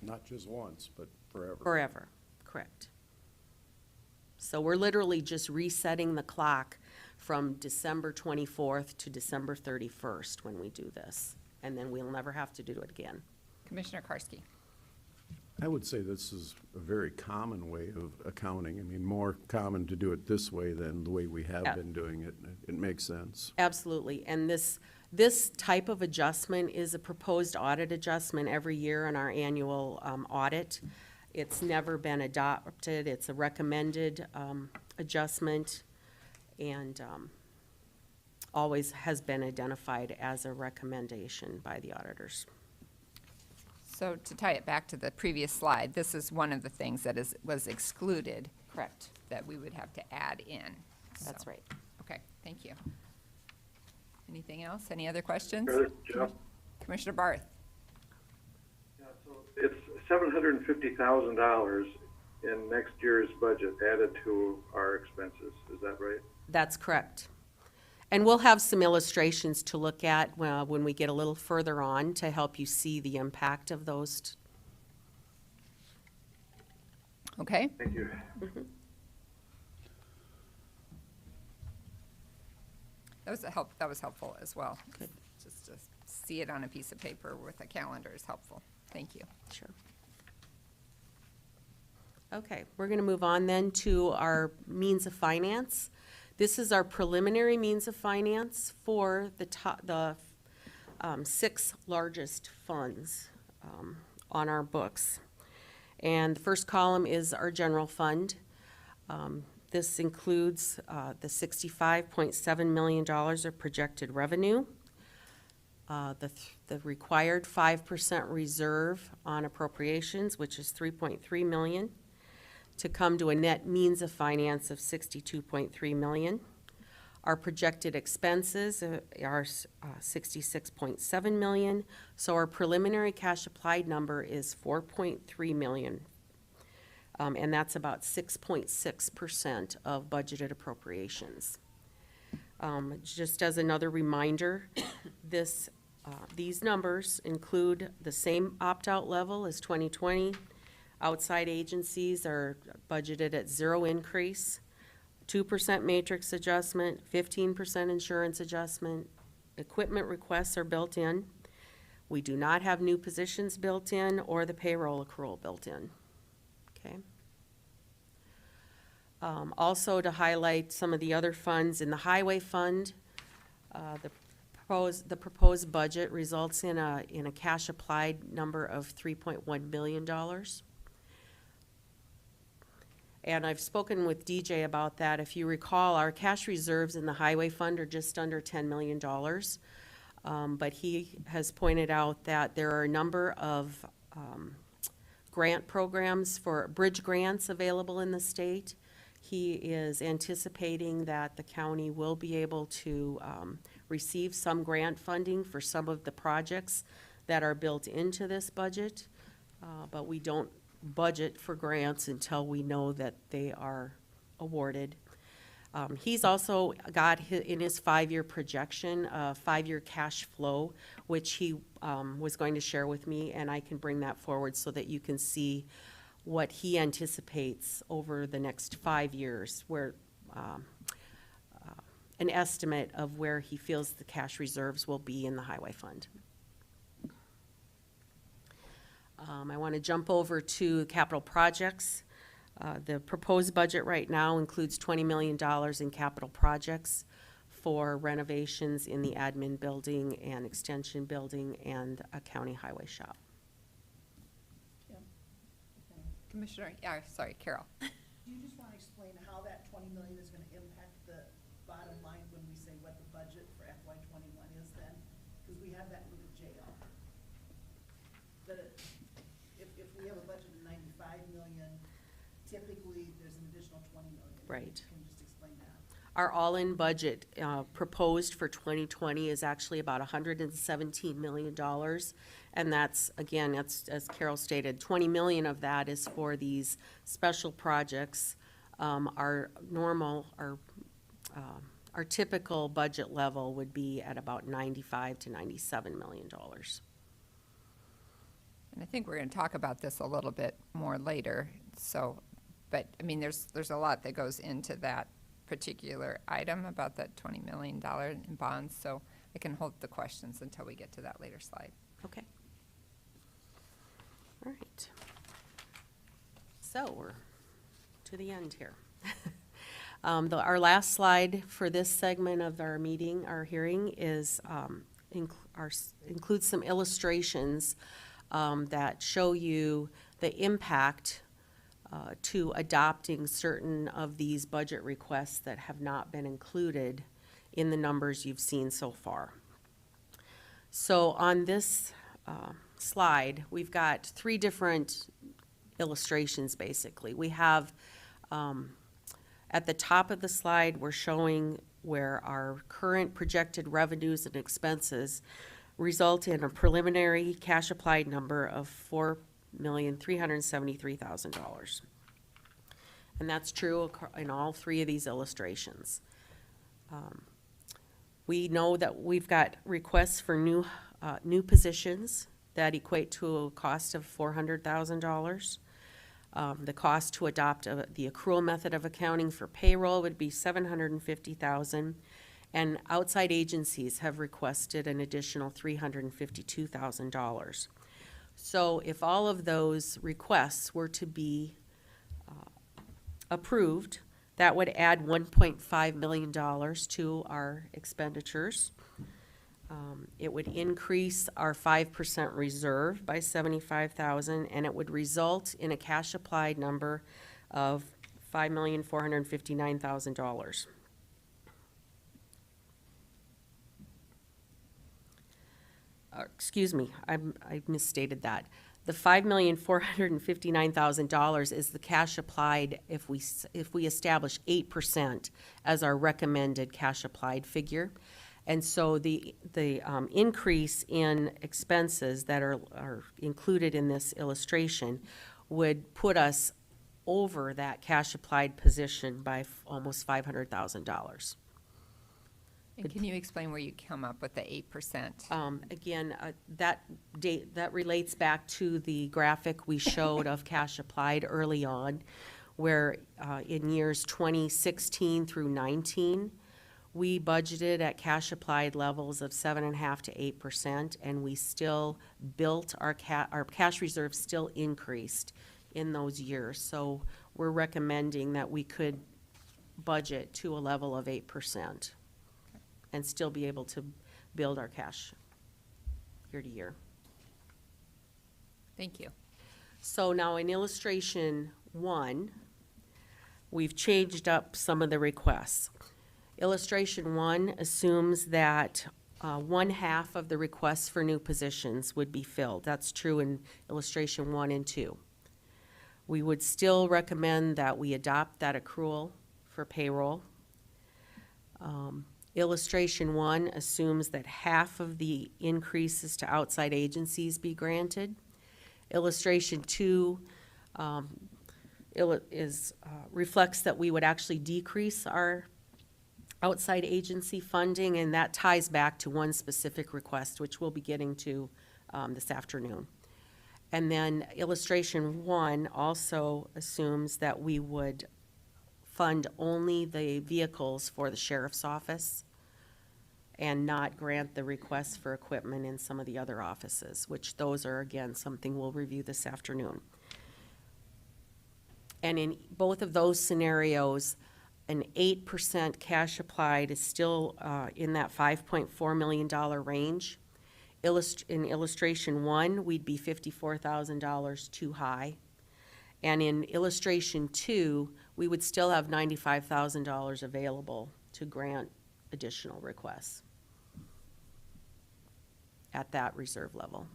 Speaker 8: Not just once, but forever.
Speaker 7: Forever, correct. So we're literally just resetting the clock from December 24th to December 31st when we do this, and then we'll never have to do it again.
Speaker 1: Commissioner Karski.
Speaker 8: I would say this is a very common way of accounting. I mean, more common to do it this way than the way we have
Speaker 7: Yeah.
Speaker 8: been doing it. It makes sense.
Speaker 7: Absolutely, and this type of adjustment is a proposed audit adjustment every year in our annual audit. It's never been adopted, it's a recommended adjustment, and always has been identified as a recommendation by the auditors.
Speaker 1: So to tie it back to the previous slide, this is one of the things that was excluded
Speaker 7: Correct.
Speaker 1: that we would have to add in.
Speaker 7: That's
Speaker 1: So,
Speaker 7: right.
Speaker 1: Okay, thank you. Anything else? Any other questions?
Speaker 5: Sure, Jeff?
Speaker 1: Commissioner Barth?
Speaker 5: Yeah, so it's $750,000 in next year's budget added to our expenses, is that right?
Speaker 7: That's correct. And we'll have some illustrations to look at when we get a little further on to help you see the impact of those.
Speaker 1: Okay,
Speaker 5: Thank you.
Speaker 1: that was helpful as well.
Speaker 7: Good.
Speaker 1: Just to see it on a piece of paper with a calendar is helpful. Thank you.
Speaker 7: Sure. Okay, we're going to move on then to our means of finance. This is our preliminary means of finance for the 6 largest funds on our books. And the first column is our general fund. This includes the $65.7 million of projected revenue, the required 5% reserve on appropriations, which is $3.3 million, to come to a net means of finance of $62.3 million. Our projected expenses are $66.7 million, so our preliminary cash applied number is $4.3 million. And that's about 6.6% of budgeted appropriations. Just as another reminder, these numbers include the same opt-out level as 2020. Outside agencies are budgeted at 0 increase, 2% matrix adjustment, 15% insurance adjustment. Equipment requests are built in. We do not have new positions built in or the payroll accrual built in. Okay. Also to highlight some of the other funds in the highway fund, the proposed budget results in a cash applied number of $3.1 billion. And I've spoken with DJ about that. If you recall, our cash reserves in the highway fund are just under $10 million. But he has pointed out that there are a number of grant programs for bridge grants available in the state. He is anticipating that the county will be able to receive some grant funding for some of the projects that are built into this budget, but we don't budget for grants until we know that they are awarded. He's also got in his 5-year projection, 5-year cash flow, which he was going to share with me, and I can bring that forward so that you can see what he anticipates over the next 5 years, where an estimate of where he feels the cash reserves will be in the highway fund. I want to jump over to capital projects. The proposed budget right now includes $20 million in capital projects for renovations in the admin building and extension building and a county highway shop.
Speaker 1: Commissioner, yeah, sorry, Carol.
Speaker 2: Do you just want to explain how that 20 million is going to impact the bottom line when we say what the budget for FY '21 is then? Because we have that with the jail. If we have a budget of 95 million, typically there's an additional 20 million.
Speaker 7: Right.
Speaker 2: Can you just explain that?
Speaker 7: Our all-in budget proposed for 2020 is actually about $117 million. And that's, again, that's, as Carol stated, 20 million of that is for these special projects. Our typical budget level would be at about $95 to $97 million.
Speaker 1: And I think we're going to talk about this a little bit more later. So, but I mean, there's a lot that goes into that particular item about that $20 million in bonds. So I can hold the questions until we get to that later slide.
Speaker 7: Okay. All right. So we're to the end here. Our last slide for this segment of our meeting, our hearing, is includes some illustrations that show you the impact to adopting certain of these budget requests that have not been included in the numbers you've seen so far. So on this slide, we've got three different illustrations, basically. We have, at the top of the slide, we're showing where our current projected revenues and expenses result in a preliminary cash applied number of $4,373,000. And that's true in all three of these illustrations. We know that we've got requests for new positions that equate to a cost of $400,000. The cost to adopt the accrual method of accounting for payroll would be $750,000, and outside agencies have requested an additional $352,000. So if all of those requests were to be approved, that would add $1.5 million to our expenditures. It would increase our 5% reserve by $75,000, and it would result in a cash applied number of $5,459,000. Excuse me, I misstated that. The $5,459,000 is the cash applied if we establish 8% as our recommended cash applied figure. And so the increase in expenses that are included in this illustration would put us over that cash applied position by almost $500,000.
Speaker 1: And can you explain where you come up with the 8%?
Speaker 7: Again, that relates back to the graphic we showed of cash applied early on, where in years 2016 through 19, we budgeted at cash applied levels of 7.5% to 8%, and we still built our cash reserve still increased in those years. So we're recommending that we could budget to a level of 8%. And still be able to build our cash year to year.
Speaker 1: Thank you.
Speaker 7: So now in illustration 1, we've changed up some of the requests. Illustration 1 assumes that 1/2 of the requests for new positions would be filled. That's true in illustration 1 and 2. We would still recommend that we adopt that accrual for payroll. Illustration 1 assumes that half of the increases to outside agencies be granted. Illustration 2 reflects that we would actually decrease our outside agency funding, and that ties back to one specific request, which we'll be getting to this afternoon. And then illustration 1 also assumes that we would fund only the vehicles for the sheriff's office and not grant the requests for equipment in some of the other offices, which those are, again, something we'll review this afternoon. And in both of those scenarios, an 8% cash applied is still in that $5.4 million range. In illustration one, we'd be $54,000 too high. And in illustration two, we would still have $95,000 available to grant additional requests at that reserve level.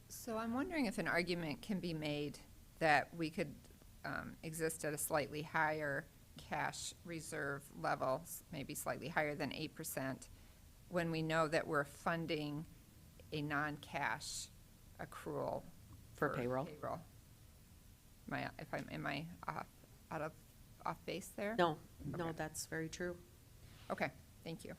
Speaker 1: So I'm wondering if an argument can be made that we could exist at a slightly higher cash reserve level, maybe slightly higher than 8%, when we know that we're funding a non-cash accrual
Speaker 7: For payroll?
Speaker 1: Am I off base there?
Speaker 7: No, no,
Speaker 1: Okay.
Speaker 7: that's very true.
Speaker 1: Okay, thank you.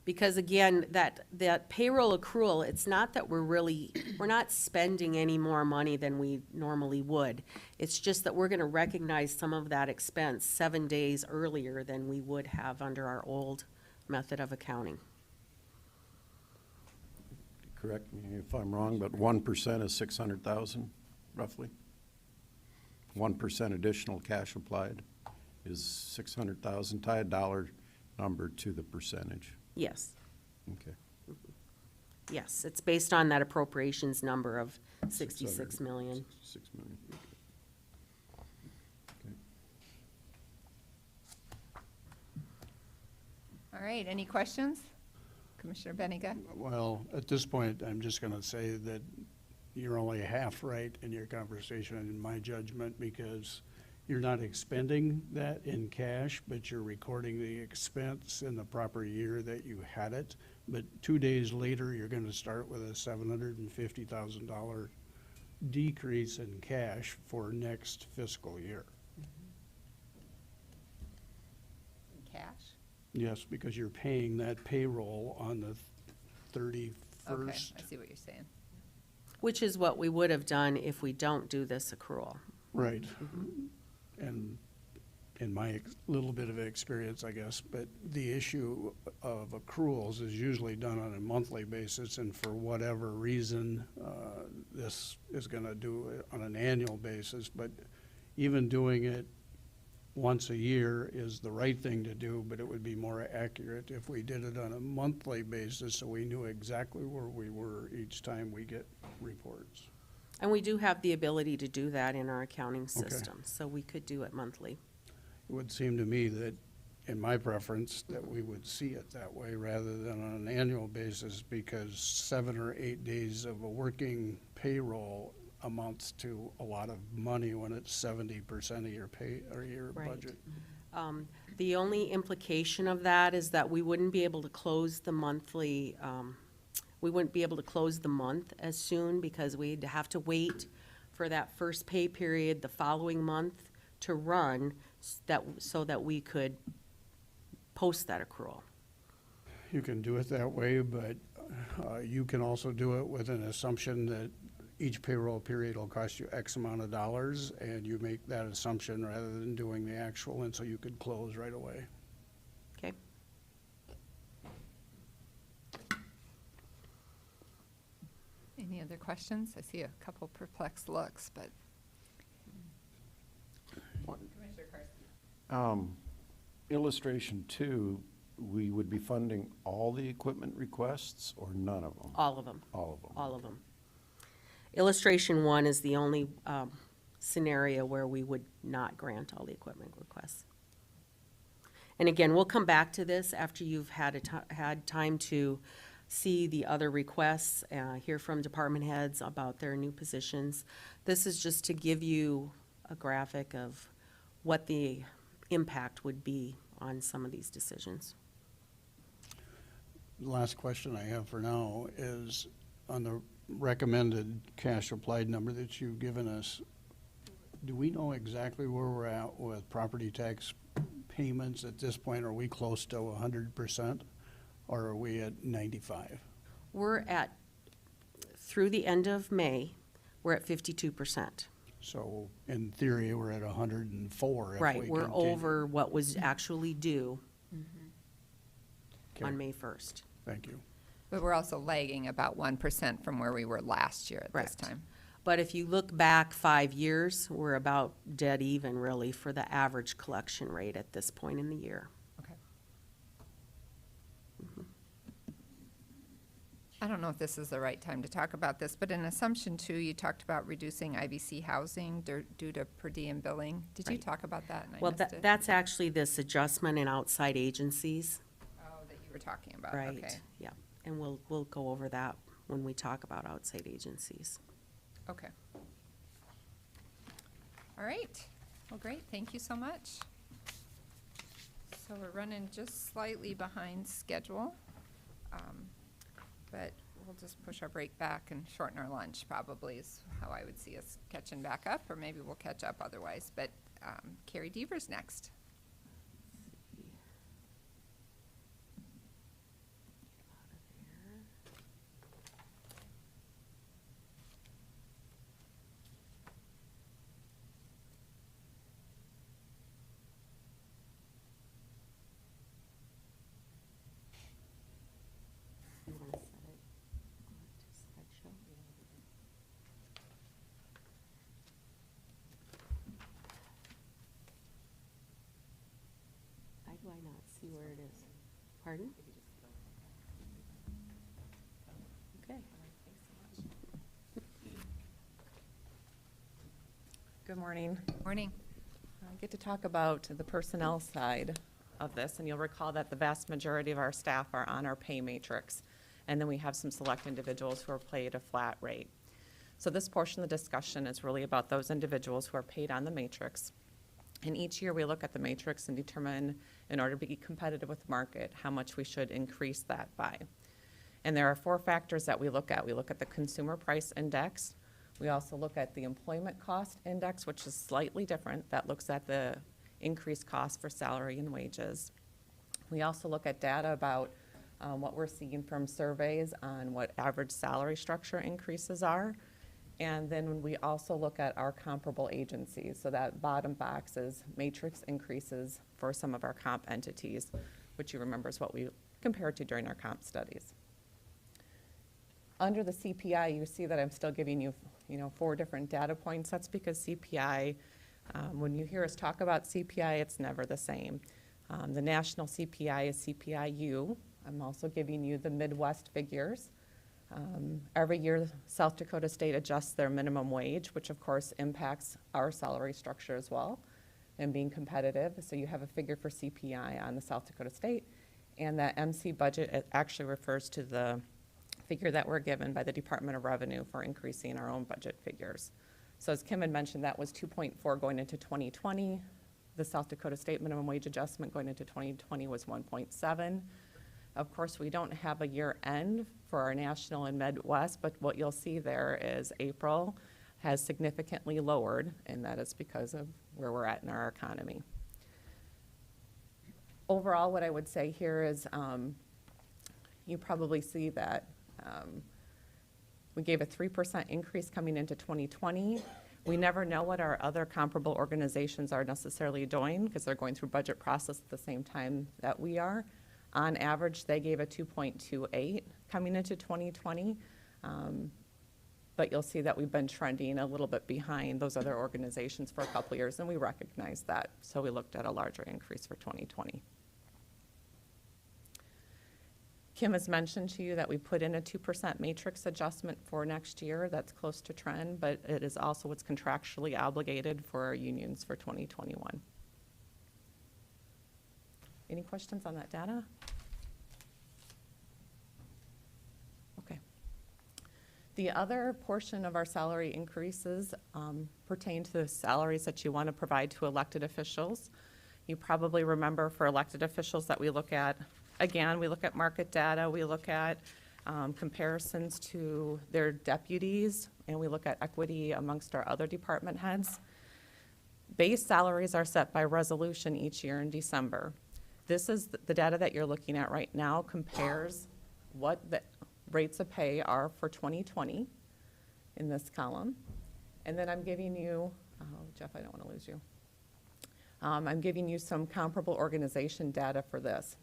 Speaker 7: Because again, that payroll accrual, it's not that we're not spending any more money than we normally would. It's just that we're gonna recognize some of that expense 7 days earlier than we would have under our old method of accounting.
Speaker 8: Correct me if I'm wrong, but 1% is 600,000, roughly? 1% additional cash applied is 600,000. Tie a dollar number to the percentage.
Speaker 7: Yes,
Speaker 8: Okay.
Speaker 7: yes, it's based on that appropriations number of 66 million.
Speaker 8: 6 million. Okay.
Speaker 1: All right, any questions? Commissioner Benega?
Speaker 6: Well, at this point, I'm just gonna say that you're only half right in your conversation, in my judgment, because you're not expending that in cash, but you're recording the expense in the proper year that you had it. But 2 days later, you're gonna start with a $750,000 decrease in cash for next fiscal year.
Speaker 1: Cash?
Speaker 6: Yes, because you're paying that payroll on the 31st.
Speaker 1: Okay, I see what you're saying.
Speaker 7: Which is what we would have done if we don't do this accrual.
Speaker 6: Right. And in my little bit of experience, I guess, but the issue of accruals is usually done on a monthly basis, and for whatever reason, this is gonna do it on an annual basis, but even doing it once a year is the right thing to do, but it would be more accurate if we did it on a monthly basis, so we knew exactly where we were each time we get reports.
Speaker 7: And we do have the ability to do that in our accounting system, so we could do it monthly.
Speaker 6: It would seem to me that, in my preference, that we would see it that way rather than on an annual basis, because 7 or 8 days of a working payroll amounts to a lot of money when it's 70% of your pay or your
Speaker 7: Right.
Speaker 6: budget.
Speaker 7: The only implication of that is that we wouldn't be able to close the monthly, we wouldn't be able to close the month as soon because we'd have to wait for that first pay period the following month to run so that we could post that accrual.
Speaker 6: You can do it that way, but you can also do it with an assumption that each payroll period will cost you X amount of dollars, and you make that assumption rather than doing the actual, and so you could close right away.
Speaker 7: Okay?
Speaker 1: Any other questions? I see a couple perplexed looks, but. Commissioner Karski.
Speaker 8: Illustration 2, we would be funding all the equipment requests or none of them?
Speaker 7: All of them.
Speaker 8: All of them.
Speaker 7: All of them. Illustration 1 is the only scenario where we would not grant all the equipment requests. And again, we'll come back to this after you've had time to see the other requests, hear from department heads about their new positions. This is just to give you a graphic of what the impact would be on some of these decisions.
Speaker 6: The last question I have for now is on the recommended cash applied number that you've given us. Do we know exactly where we're at with property tax payments at this point? Are we close to 100%, or are we at 95?
Speaker 7: We're at, through the end of May, we're at 52%.
Speaker 6: So in theory, we're at 104 if we
Speaker 7: Right, we're
Speaker 6: continue.
Speaker 7: over what was actually due on
Speaker 6: Okay,
Speaker 7: May 1st.
Speaker 6: thank you.
Speaker 1: But we're also lagging about 1% from where we were last year at this
Speaker 7: Correct.
Speaker 1: time.
Speaker 7: But if you look back 5 years, we're about dead even, really, for the average collection rate at this point in the year.
Speaker 1: Okay. I don't know if this is the right time to talk about this, but in assumption two, you talked about reducing IBC housing due to per diem billing. Did you
Speaker 7: Right.
Speaker 1: talk about that and I
Speaker 7: Well,
Speaker 1: missed it?
Speaker 7: that's actually this adjustment in outside agencies.
Speaker 1: Oh, that you were talking about,
Speaker 7: Right,
Speaker 1: okay.
Speaker 7: yeah, and we'll go over that when we talk about outside agencies.
Speaker 1: Okay. All right. Well, great. Thank you so much. So we're running just slightly behind schedule. But we'll just push our break back and shorten our lunch probably is how I would see us catching back up, or maybe we'll catch up otherwise. But Carrie Deaver's next.
Speaker 7: You wanna set it to slideshow? Why do I not see where it is? Pardon? Okay.
Speaker 10: Good morning.
Speaker 1: Morning.
Speaker 10: I get to talk about the personnel side of this, and you'll recall that the vast majority of our staff are on our pay matrix, and then we have some select individuals who are paid a flat rate. So this portion of the discussion is really about those individuals who are paid on the matrix. And each year, we look at the matrix and determine, in order to be competitive with the market, how much we should increase that by. And there are 4 factors that we look at. We look at the consumer price index. We also look at the employment cost index, which is slightly different. That looks at the increased cost for salary and wages. We also look at data about what we're seeing from surveys on what average salary structure increases are. And then we also look at our comparable agencies. So that bottom box is matrix increases for some of our comp entities, which you remember is what we compared to during our comp studies. Under the CPI, you see that I'm still giving you, 4 different data points. That's because CPI, when you hear us talk about CPI, it's never the same. The national CPI is CPI-U. I'm also giving you the Midwest figures. Every year, South Dakota State adjusts their minimum wage, which of course impacts our salary structure as well, and being competitive. So you have a figure for CPI on the South Dakota State, and that MC budget, it actually refers to the figure that we're given by the Department of Revenue for increasing our own budget figures. So as Kim had mentioned, that was 2.4 going into 2020. The South Dakota State minimum wage adjustment going into 2020 was 1.7. Of course, we don't have a year end for our national and Midwest, but what you'll see there is April has significantly lowered, and that is because of where we're at in our economy. Overall, what I would say here is you probably see that we gave a 3% increase coming into 2020. We never know what our other comparable organizations are necessarily doing because they're going through budget process at the same time that we are. On average, they gave a 2.28 coming into 2020. But you'll see that we've been trending a little bit behind those other organizations for a couple years, and we recognize that. So we looked at a larger increase for 2020. Kim has mentioned to you that we put in a 2% matrix adjustment for next year. That's close to trend, but it is also what's contractually obligated for our unions for 2021. Any questions on that data? Okay. The other portion of our salary increases pertain to the salaries that you want to provide to elected officials. You probably remember for elected officials that we look at, again, we look at market data, we look at comparisons to their deputies, and we look at equity amongst our other department heads. Base salaries are set by resolution each year in December. This is the data that you're looking at right now compares what the rates of pay are for 2020 in this column. And then I'm giving you, oh, Jeff, I don't want to lose you. I'm giving you some comparable organization data for this.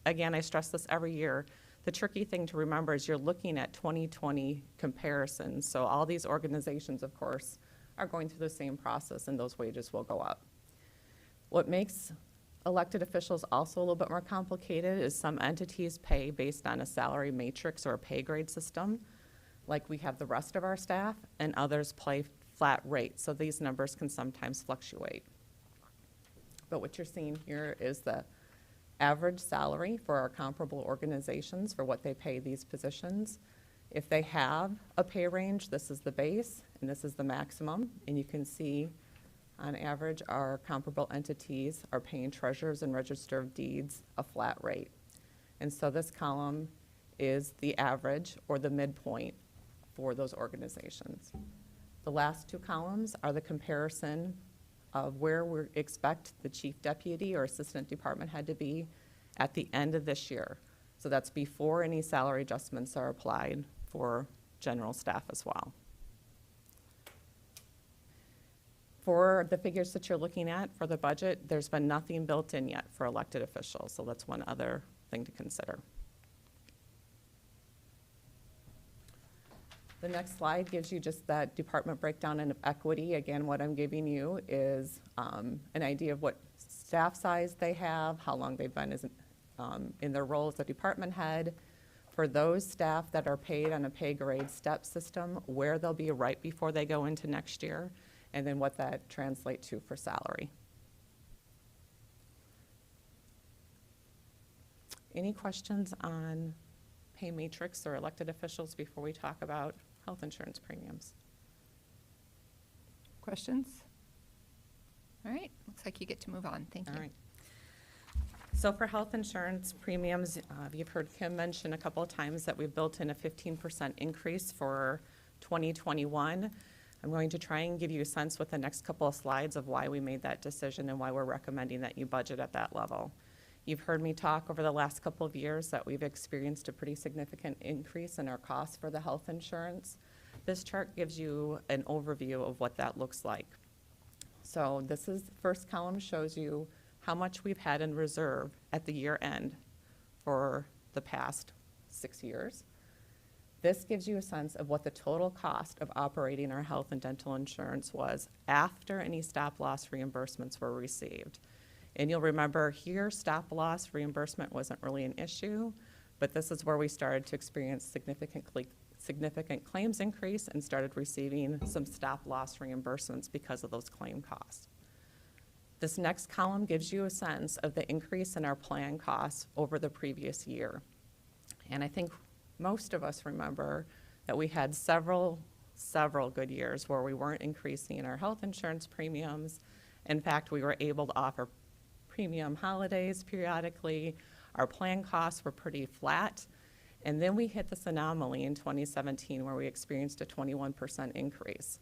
Speaker 10: Again, I stress this every year. The tricky thing to remember is you're looking at 2020 comparisons. So all these organizations, of course, are going through the same process, and those wages will go up. What makes elected officials also a little bit more complicated is some entities pay based on a salary matrix or a pay grade system, like we have the rest of our staff, and others pay flat rates. So these numbers can sometimes fluctuate. But what you're seeing here is the average salary for our comparable organizations for what they pay these positions. If they have a pay range, this is the base and this is the maximum. And you can see on average our comparable entities are paying treasurers and register of deeds a flat rate. And so this column is the average or the midpoint for those organizations. The last two columns are the comparison of where we expect the chief deputy or assistant department head to be at the end of this year. So that's before any salary adjustments are applied for general staff as well. For the figures that you're looking at for the budget, there's been nothing built in yet for elected officials, so that's one other thing to consider. The next slide gives you just that department breakdown and equity. Again, what I'm giving you is an idea of what staff size they have, how long they've been in their role as a department head. For those staff that are paid on a pay grade step system, where they'll be right before they go into next year, and then what that translates to for salary. Any questions on pay matrix or elected officials before we talk about health insurance premiums?
Speaker 1: Questions? All right, looks like you get to move on. Thank you.
Speaker 10: All right. So for health insurance premiums, you've heard Kim mention a couple of times that we've built in a 15% increase for 2021. I'm going to try and give you a sense with the next couple of slides of why we made that decision and why we're recommending that you budget at that level. You've heard me talk over the last couple of years that we've experienced a pretty significant increase in our costs for the health insurance. This chart gives you an overview of what that looks like. So this is, first column shows you how much we've had in reserve at the year end for the past 6 years. This gives you a sense of what the total cost of operating our health and dental insurance was after any stop loss reimbursements were received. And you'll remember here, stop loss reimbursement wasn't really an issue, but this is where we started to experience significant claims increase and started receiving some stop loss reimbursements because of those claim costs. This next column gives you a sense of the increase in our plan costs over the previous year. And I think most of us remember that we had several good years where we weren't increasing our health insurance premiums. In fact, we were able to offer premium holidays periodically. Our plan costs were pretty flat. And then we hit this anomaly in 2017 where we experienced a 21% increase.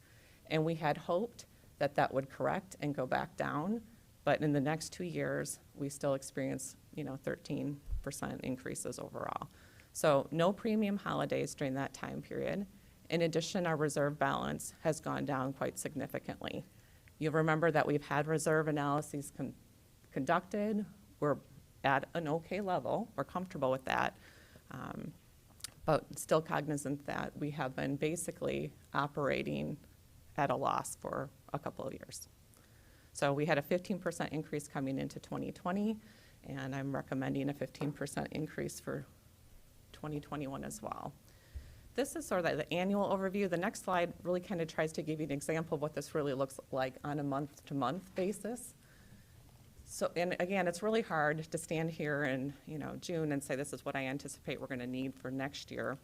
Speaker 10: And we had hoped that that would correct and go back down. But in the next 2 years, we still experienced, 13% increases overall. So no premium holidays during that time period. In addition, our reserve balance has gone down quite significantly. You'll remember that we've had reserve analyses conducted. We're at an okay level. We're comfortable with that. But still cognizant that we have been basically operating at a loss for a couple of years. So we had a 15% increase coming into 2020, and I'm recommending a 15% increase for 2021 as well. This is sort of the annual overview. The next slide really kind of tries to give you an example of what this really looks like on a month-to-month basis. So, and again, it's really hard to stand here in June and say this is what I anticipate we're going to need for next year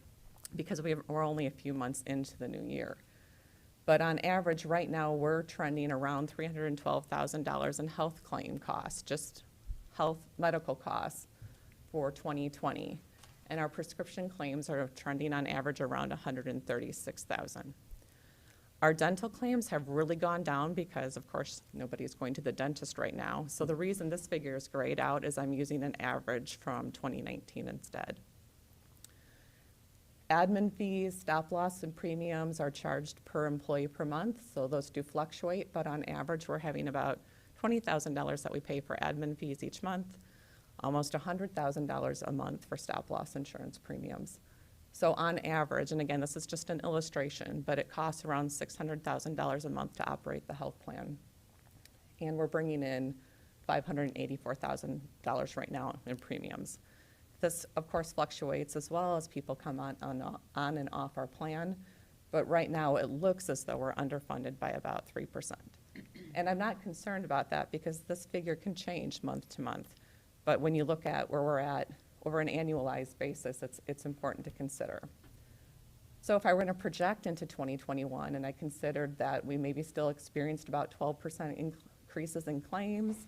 Speaker 10: because we're only a few months into the new year. But on average, right now, we're trending around $312,000 in health claim costs, just health medical costs for 2020. And our prescription claims are trending on average around $136,000. Our dental claims have really gone down because, of course, nobody's going to the dentist right now. So the reason this figure is grayed out is I'm using an average from 2019 instead. Admin fees, stop loss, and premiums are charged per employee per month, so those do fluctuate, but on average, we're having about $20,000 that we pay for admin fees each month, almost $100,000 a month for stop loss insurance premiums. So on average, and again, this is just an illustration, but it costs around $600,000 a month to operate the health plan. And we're bringing in $584,000 right now in premiums. This, of course, fluctuates as well as people come on and off our plan, but right now it looks as though we're underfunded by about 3%. And I'm not concerned about that because this figure can change month to month. But when you look at where we're at over an annualized basis, it's important to consider. So if I were going to project into 2021, and I considered that we maybe still experienced about 12% increases in claims,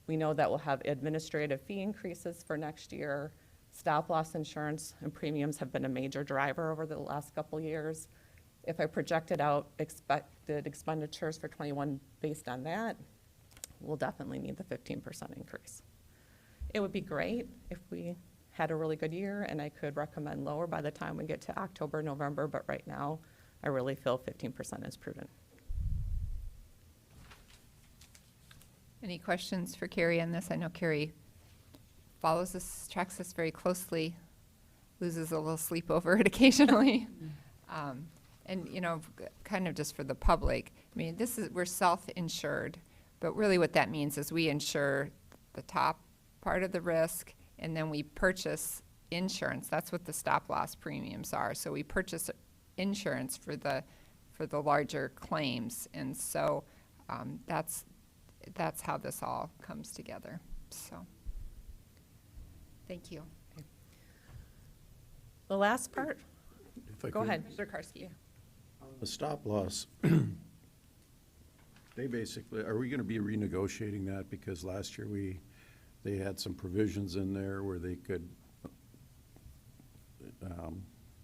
Speaker 10: we know that we'll have administrative fee increases for next year. Stop loss insurance and premiums have been a major driver over the last couple years. If I projected out expected expenditures for 21 based on that, we'll definitely need the 15% increase. It would be great if we had a really good year and I could recommend lower by the time we get to October, November, but right now I really feel 15% is prudent.
Speaker 1: Any questions for Carrie on this? I know Carrie follows this, tracks this very closely, loses a little sleep over it occasionally. And, you know, kind of just for the public, I mean, we're self-insured, but really what that means is we insure the top part of the risk, and then we purchase insurance. That's what the stop loss premiums are. So we purchase insurance for the larger claims, and so that's how this all comes together. So, thank you.
Speaker 10: The last part,
Speaker 8: If I
Speaker 10: go
Speaker 8: could.
Speaker 10: ahead, Mr. Karski.
Speaker 8: The stop loss, they basically, are we gonna be renegotiating that? Because last year they had some provisions in there where they could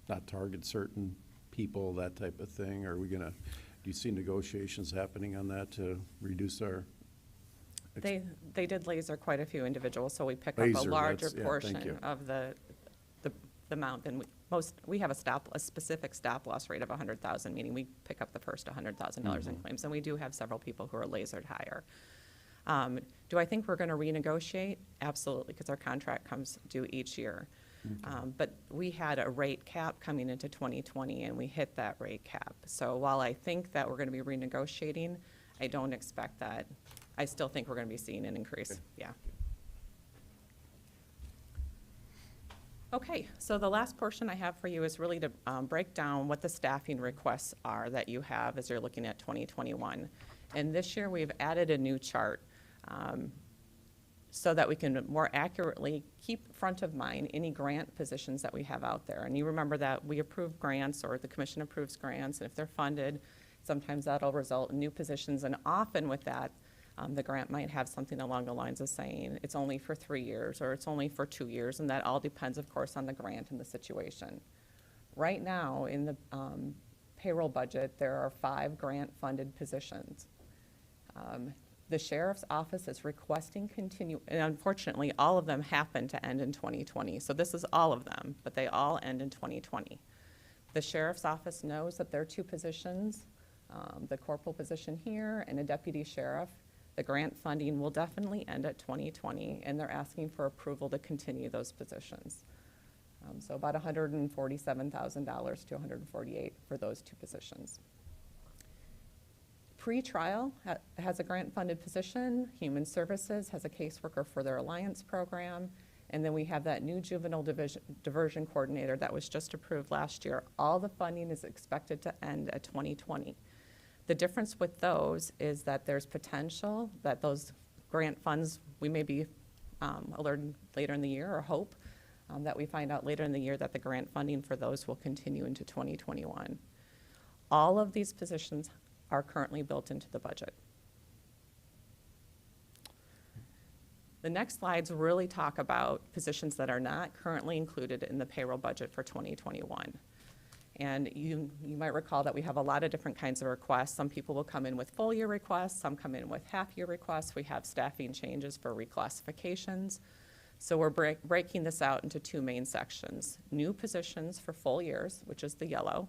Speaker 8: not target certain people, that type of thing. Are we gonna, do you see negotiations happening on that to reduce our?
Speaker 10: They did laser quite a few individuals, so we pick up
Speaker 8: Laser,
Speaker 10: a larger
Speaker 8: that's- yeah, thank
Speaker 10: portion
Speaker 8: you.
Speaker 10: of the amount than we have a specific stop loss rate of 100,000, meaning we pick up the first $100,000 in claims, and we do have several people who are lasered higher. Do I think we're going to renegotiate? Absolutely, because our contract comes due each year. But we had a rate cap coming into 2020, and we hit that rate cap. So while I think that we're going to be renegotiating, I don't expect that. I still think we're going to be seeing an increase.
Speaker 8: Okay.
Speaker 10: Yeah. Okay, so the last portion I have for you is really to break down what the staffing requests are that you have as you're looking at 2021. And this year we've added a new chart so that we can more accurately keep front of mind any grant positions that we have out there. And you remember that we approve grants, or the commission approves grants, and if they're funded, sometimes that'll result in new positions, and often with that, the grant might have something along the lines of saying it's only for 3 years or it's only for 2 years, and that all depends, of course, on the grant and the situation. Right now, in the payroll budget, there are 5 grant-funded positions. The sheriff's office is requesting and unfortunately, all of them happen to end in 2020. So this is all of them, but they all end in 2020. The sheriff's office knows that there are 2 positions, the corporal position here and a deputy sheriff. The grant funding will definitely end at 2020, and they're asking for approval to continue those positions. So about $147,000 to $148,000 for those 2 positions. Pre-trial has a grant-funded position. Human Services has a caseworker for their Alliance program. And then we have that new juvenile diversion coordinator that was just approved last year. All the funding is expected to end at 2020. The difference with those is that there's potential that those grant funds, we may be alerted later in the year, or hope that we find out later in the year that the grant funding for those will continue into 2021. All of these positions are currently built into the budget. The next slides really talk about positions that are not currently included in the payroll budget for 2021. And you might recall that we have a lot of different kinds of requests. Some people will come in with full year requests, some come in with half year requests. We have staffing changes for reclassifications. So we're breaking this out into two main sections. New positions for full years, which is the yellow,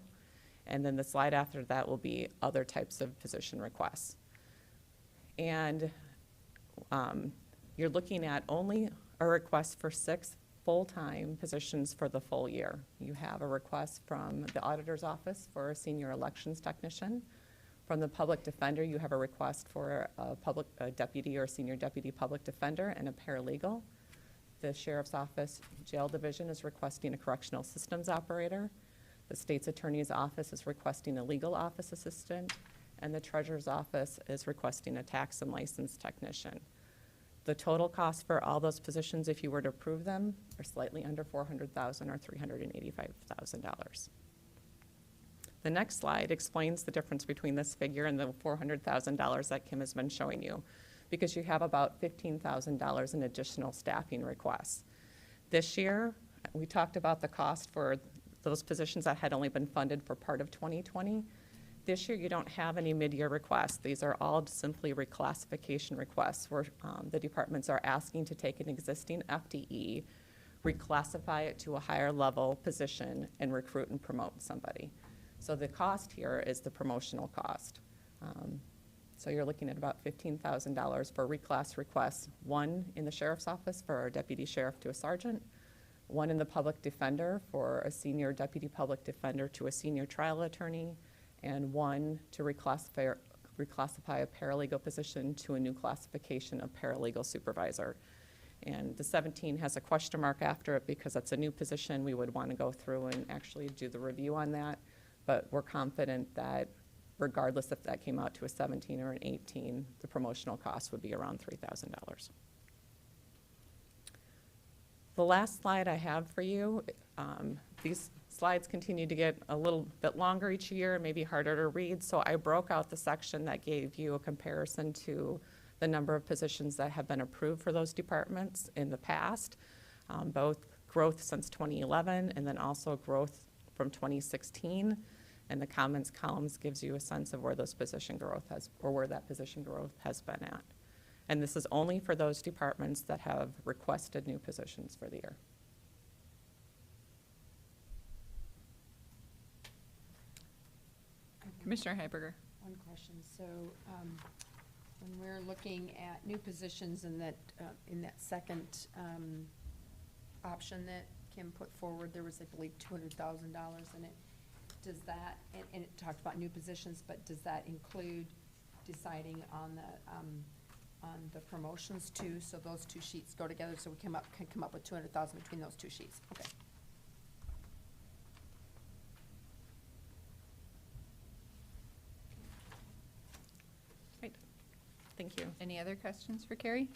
Speaker 10: and then the slide after that will be other types of position requests. And you're looking at only a request for 6 full-time positions for the full year. You have a request from the auditor's office for a senior elections technician. From the public defender, you have a request for a deputy or senior deputy public defender and a paralegal. The sheriff's office jail division is requesting a correctional systems operator. The state's attorney's office is requesting a legal office assistant, and the treasurer's office is requesting a tax and license technician. The total cost for all those positions, if you were to approve them, are slightly under $400,000 or $385,000. The next slide explains the difference between this figure and the $400,000 that Kim has been showing you, because you have about $15,000 in additional staffing requests. This year, we talked about the cost for those positions that had only been funded for part of 2020. This year, you don't have any mid-year requests. These are all simply reclassification requests where the departments are asking to take an existing FTE, reclassify it to a higher level position, and recruit and promote somebody. So the cost here is the promotional cost. So you're looking at about $15,000 for reclass requests, one in the sheriff's office for a deputy sheriff to a sergeant, one in the public defender for a senior deputy public defender to a senior trial attorney, and one to reclassify a paralegal position to a new classification of paralegal supervisor. And the 17 has a question mark after it because that's a new position. We would want to go through and actually do the review on that. But we're confident that regardless if that came out to a 17 or an 18, the promotional cost would be around $3,000. The last slide I have for you, these slides continue to get a little bit longer each year, maybe harder to read, so I broke out the section that gave you a comparison to the number of positions that have been approved for those departments in the past, both growth since 2011 and then also growth from 2016. And the comments columns gives you a sense of where those position growth has, or where that position growth has been at. And this is only for those departments that have requested new positions for the year.
Speaker 1: Commissioner Heiberger.
Speaker 4: One question. So, when we're looking at new positions in that second, option that Kim put forward, there was, I believe, $200,000 in it. Does that, and it talked about new positions, but does that include deciding on the promotions too? So those two sheets go together, so we can come up with $200,000 between those two sheets. Okay.
Speaker 10: Great. Thank you.
Speaker 1: Any other questions for Carrie?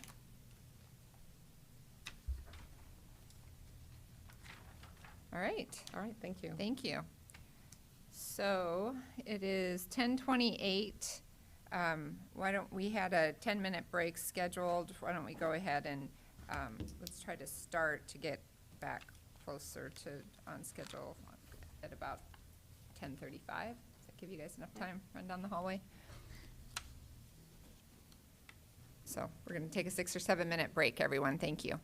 Speaker 1: All right.
Speaker 10: All right, thank you.
Speaker 1: Thank you. So it is 10:28. Why don't, we had a 10-minute break scheduled. Why don't we go ahead and let's try to start to get back closer to on schedule at about 10:35. Does that give you guys enough time? Run down the hallway. So we're going to take a 6 or 7 minute break, everyone. Thank you.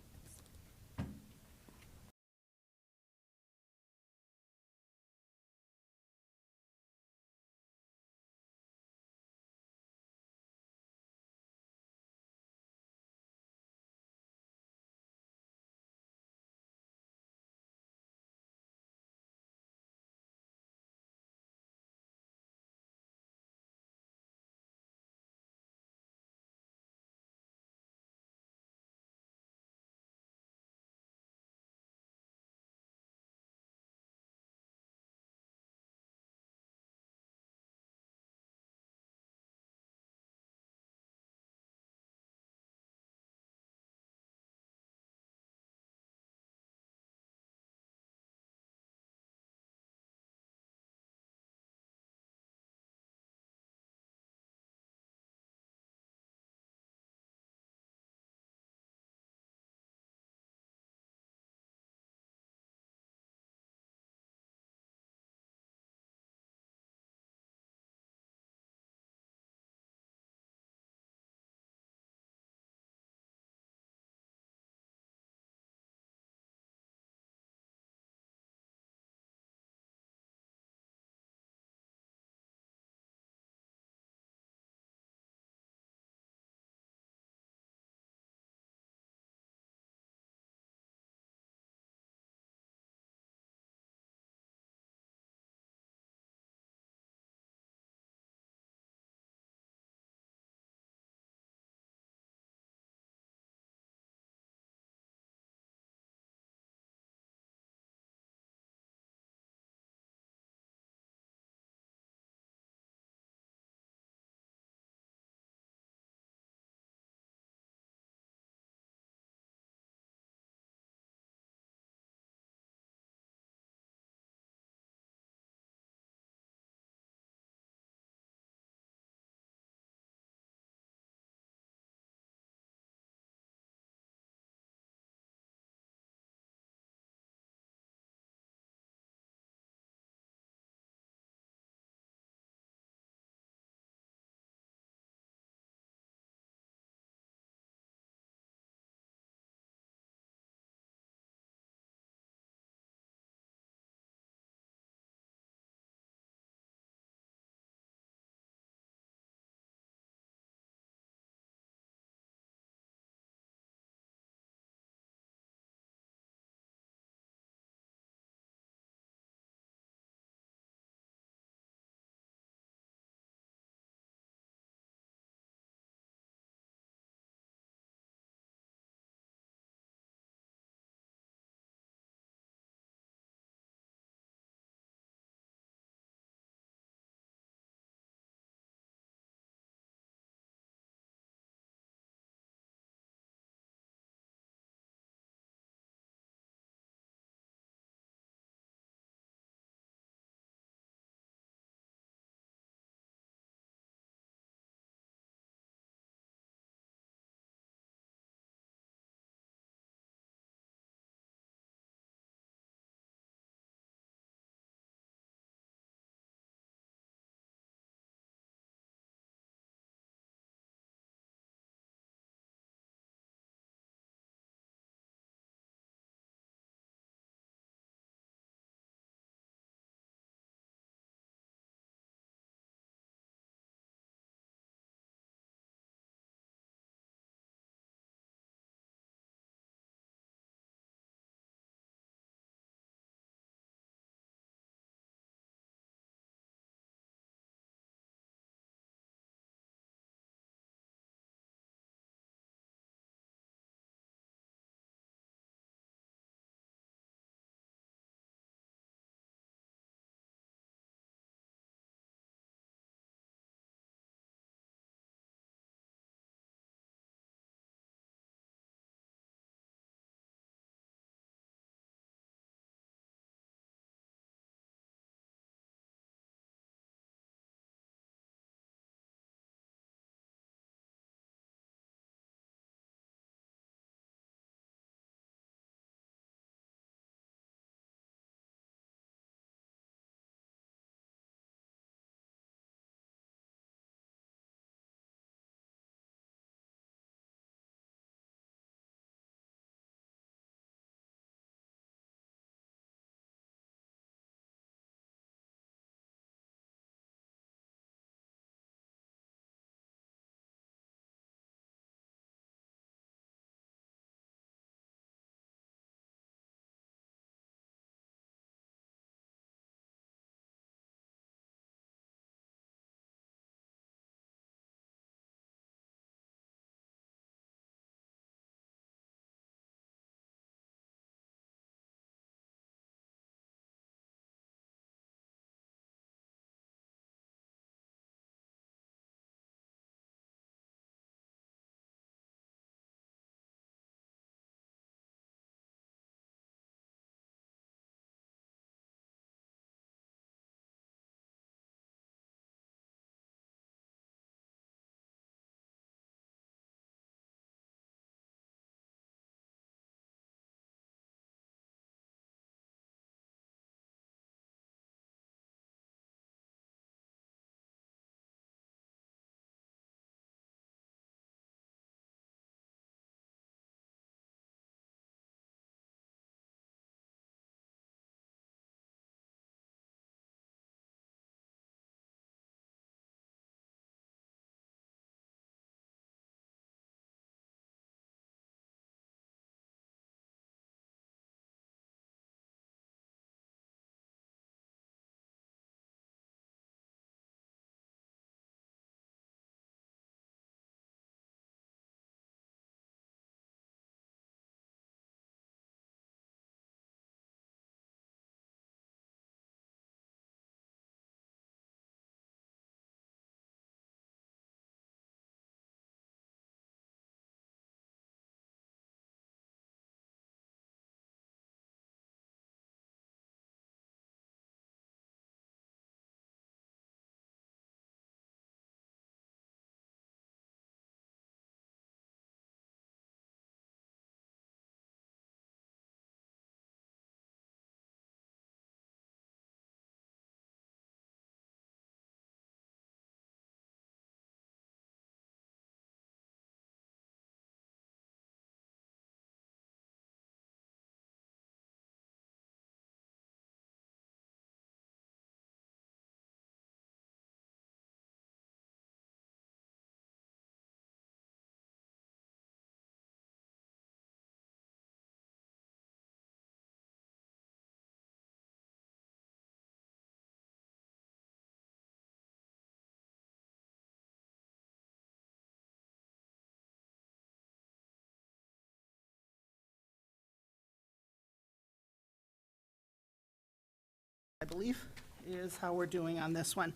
Speaker 2: I believe, is how we're doing on this one.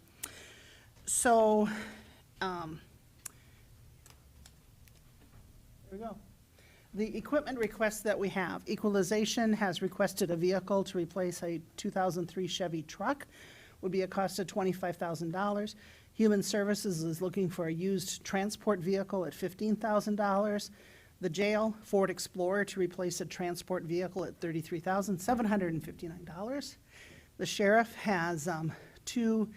Speaker 2: So, here we go. The equipment requests that we have, Equalization has requested a vehicle to replace a 2003 Chevy truck, would be a cost of $25,000. Human Services is looking for a used transport vehicle at $15,000. The jail, Ford Explorer to replace a transport vehicle at $33,759. The sheriff has 2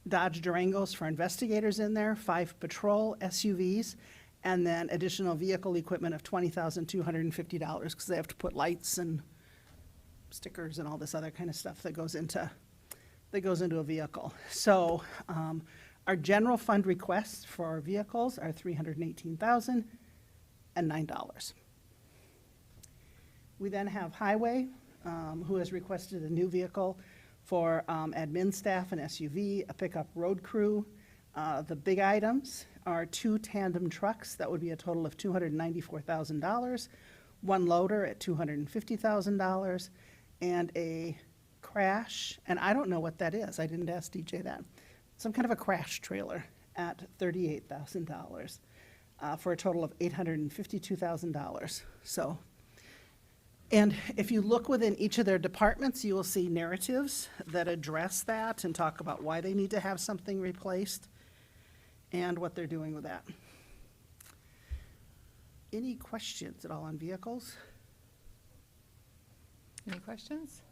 Speaker 2: Dodge Durangos for investigators in there, 5 patrol SUVs, and then additional vehicle equipment of $20,250 because they have to put lights and stickers and all this other kind of stuff that goes into a vehicle. So our general fund requests for our vehicles are $318,009. We then have Highway, who has requested a new vehicle for admin staff, an SUV, a pickup road crew. The big items are 2 tandem trucks, that would be a total of $294,000, 1 loader at $250,000, and a crash, and I don't know what that is, I didn't ask DJ that, some kind of a crash trailer at $38,000, for a total of $852,000. So, and if you look within each of their departments, you will see narratives that address that and talk about why they need to have something replaced and what they're doing with that. Any questions at all on vehicles?
Speaker 1: Any questions?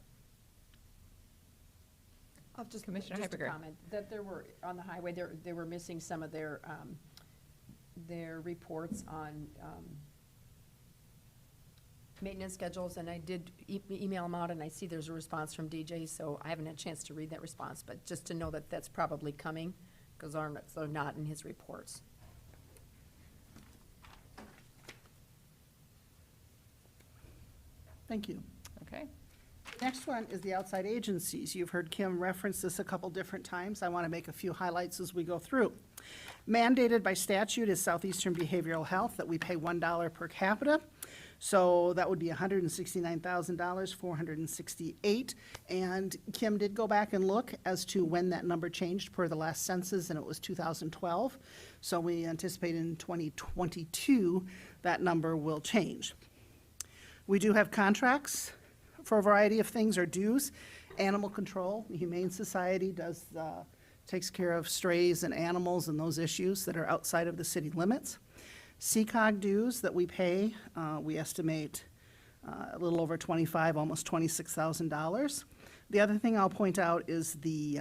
Speaker 4: I'll just,
Speaker 1: Commissioner
Speaker 4: just a
Speaker 1: Heiberger.
Speaker 4: comment, that there were, on the highway, they were missing some of their reports on, maintenance schedules, and I did email them out, and I see there's a response from DJ, so I haven't had a chance to read that response, but just to know that that's probably coming, because they're not in his reports.
Speaker 2: Thank you.
Speaker 1: Okay.
Speaker 2: Next one is the outside agencies. You've heard Kim reference this a couple different times. I want to make a few highlights as we go through. Mandated by statute is Southeastern Behavioral Health that we pay $1 per capita. So that would be $169,000, $468. And Kim did go back and look as to when that number changed per the last census, and it was 2012. So we anticipate in 2022 that number will change. We do have contracts for a variety of things, or dues. Animal control, the Humane Society takes care of strays and animals and those issues that are outside of the city limits. CCOG dues that we pay, we estimate a little over $25,000, almost $26,000. The other thing I'll point out is the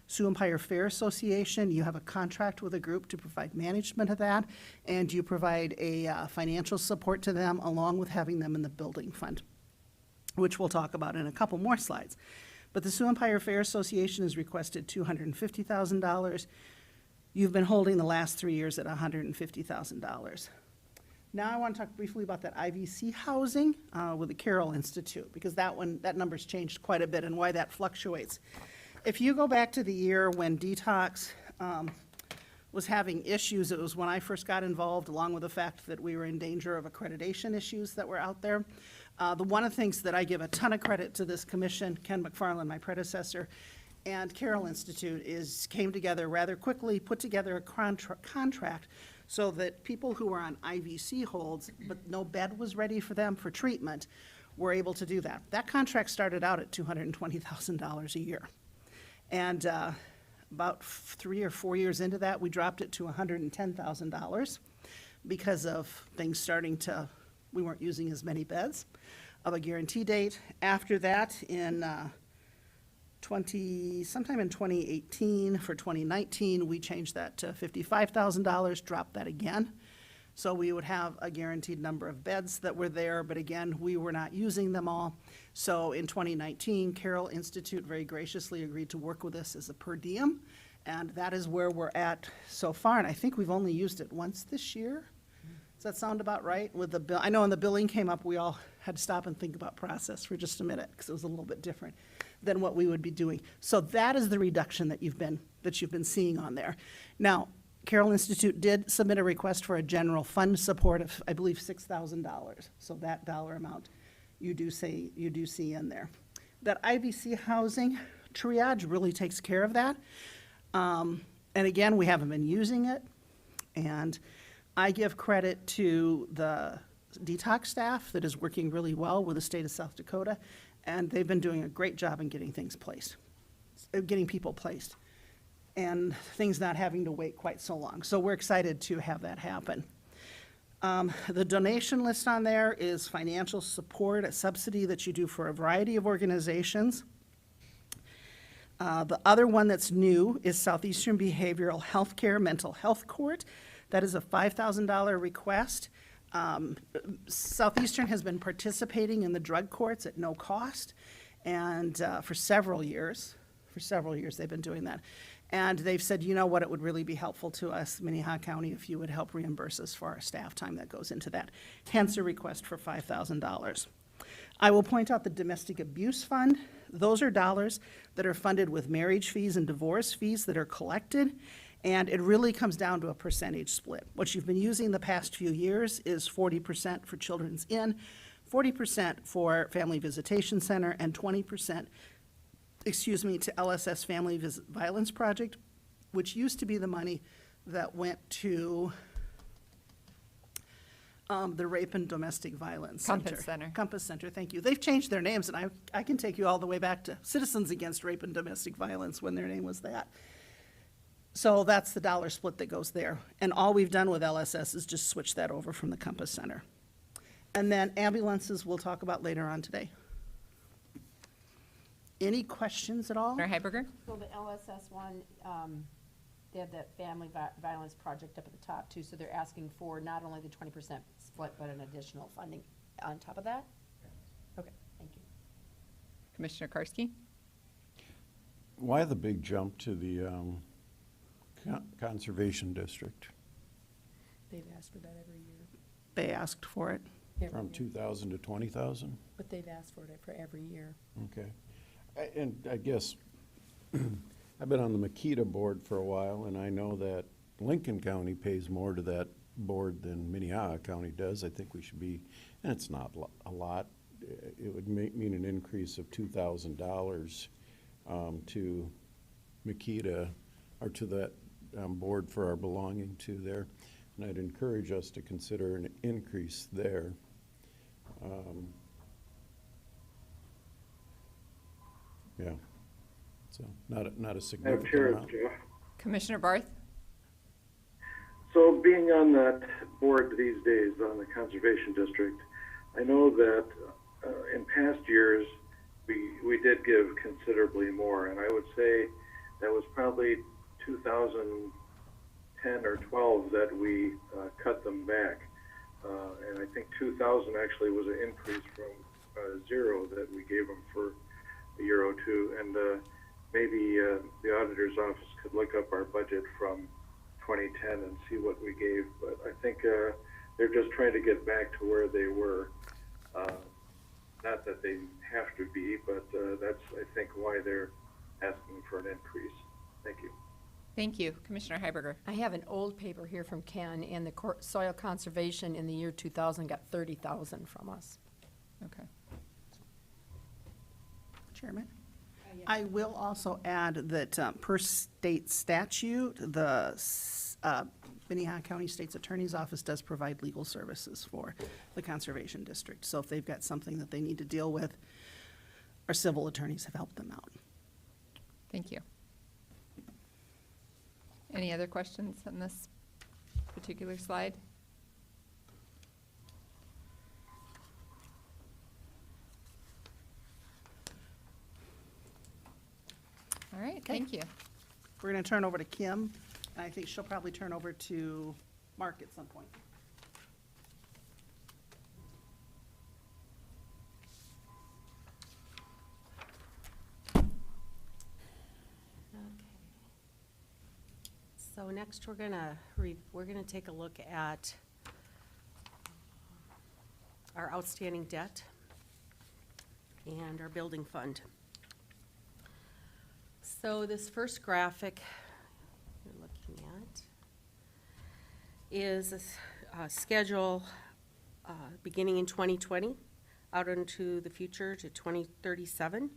Speaker 2: Sioux Empire Fair Association. You have a contract with a group to provide management of that, and you provide a financial support to them along with having them in the building fund, which we'll talk about in a couple more slides. But the Sioux Empire Fair Association has requested $250,000. You've been holding the last 3 years at $150,000. Now I want to talk briefly about that IVC housing with the Carroll Institute, because that number's changed quite a bit and why that fluctuates. If you go back to the year when Detox was having issues, it was when I first got involved, along with the fact that we were in danger of accreditation issues that were out there. One of the things that I give a ton of credit to this commission, Ken McFarland, my predecessor, and Carroll Institute came together rather quickly, put together a contract so that people who were on IVC holds, but no bed was ready for them for treatment, were able to do that. That contract started out at $220,000 a year. And about 3 or 4 years into that, we dropped it to $110,000 because of things we weren't using as many beds of a guarantee date. After that, sometime in 2018, for 2019, we changed that to $55,000, dropped that again. So we would have a guaranteed number of beds that were there, but again, we were not using them all. So in 2019, Carroll Institute very graciously agreed to work with us as a per diem, and that is where we're at so far, and I think we've only used it once this year. Does that sound about right? With the bill, I know when the billing came up, we all had to stop and think about process for just a minute, because it was a little bit different than what we would be doing. So that is the reduction that you've been seeing on there. Now, Carroll Institute did submit a request for a general fund support of, I believe, $6,000. So that dollar amount you do see in there. That IBC housing triage really takes care of that. And again, we haven't been using it. And I give credit to the detox staff that is working really well with the state of South Dakota. And they've been doing a great job in getting things placed, getting people placed, and things not having to wait quite so long. So we're excited to have that happen. The donation list on there is financial support, a subsidy that you do for a variety of organizations. The other one that's new is Southeastern Behavioral Healthcare Mental Health Court. That is a $5,000 request. Southeastern has been participating in the drug courts at no cost, and for several years they've been doing that. And they've said, you know what, it would really be helpful to us, Minnehaha County, if you would help reimburse us for our staff time that goes into that. Hence a request for $5,000. I will point out the Domestic Abuse Fund. Those are dollars that are funded with marriage fees and divorce fees that are collected, and it really comes down to a percentage split. What you've been using the past few years is 40% for Children's Inn, 40% for Family Visitation Center, and 20% to LSS Family Violence Project, which used to be the money that went to the Rape and Domestic Violence Center.
Speaker 1: Compass Center.
Speaker 2: Compass Center, thank you. They've changed their names, and I can take you all the way back to Citizens Against Rape and Domestic Violence when their name was that. So that's the dollar split that goes there. And all we've done with LSS is just switch that over from the Compass Center. And then ambulances we'll talk about later on today. Any questions at all?
Speaker 1: Commissioner Heiberger?
Speaker 4: So the LSS one, they have that family violence project up at the top too, so they're asking for not only the 20% split, but an additional funding on top of that? Okay, thank you.
Speaker 1: Commissioner Karski?
Speaker 8: Why the big jump to the Conservation District
Speaker 4: They've asked for that every year.
Speaker 2: They asked for it.
Speaker 4: Every
Speaker 8: from
Speaker 4: year.
Speaker 8: 2,000 to 20,000?
Speaker 4: But they've asked for it for every year.
Speaker 8: Okay. And I guess, I've been on the Makita board for a while, and I know that Lincoln County pays more to that board than Minnehaha County does. I think we should be, and it's not a lot. It would mean an increase of $2,000 to Makita, or to that board for our belonging to there. And I'd encourage us to consider an increase there. Yeah, so not a
Speaker 5: Madam
Speaker 8: significant
Speaker 5: Chair,
Speaker 8: amount.
Speaker 5: Jeff.
Speaker 1: Commissioner Barth?
Speaker 5: So being on that board these days on the Conservation District, I know that in past years, we did give considerably more, and I would say that was probably 2010 or 12 that we cut them back. And I think 2000 actually was an increase from zero that we gave them for a year or two. And maybe the auditor's office could look up our budget from 2010 and see what we gave. But I think they're just trying to get back to where they were. Not that they have to be, but that's, I think, why they're asking for an increase. Thank you.
Speaker 1: Thank you. Commissioner Heiberger?
Speaker 4: I have an old paper here from Ken, and the soil conservation in the year 2000 got 30,000 from us.
Speaker 1: Okay.
Speaker 2: Chairman? I will also add that per state statute, the Minnehaha County State's Attorney's Office does provide legal services for the Conservation District. So if they've got something that they need to deal with, our civil attorneys have helped them out.
Speaker 1: Thank you. Any other questions on this particular slide? All right, thank you.
Speaker 2: We're going to turn over to Kim, and I think she'll probably turn over to Mark at some point.
Speaker 7: So next, we're gonna take a look at our outstanding debt and our building fund. So this first graphic you're looking at is a schedule beginning in 2020 out into the future to 2037,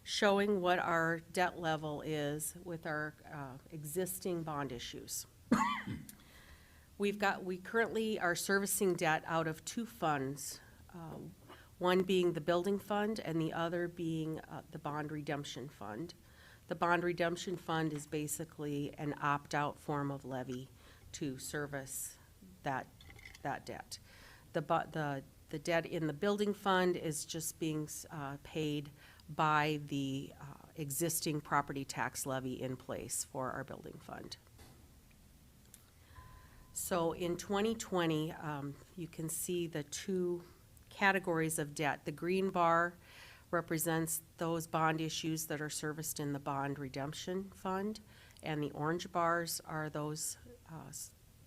Speaker 7: showing what our debt level is with our existing bond issues. We currently are servicing debt out of two funds, one being the building fund and the other being the bond redemption fund. The bond redemption fund is basically an opt-out form of levy to service that debt. The debt in the building fund is just being paid by the existing property tax levy in place for our building fund. So in 2020, you can see the two categories of debt. The green bar represents those bond issues that are serviced in the bond redemption fund, and the orange bars are those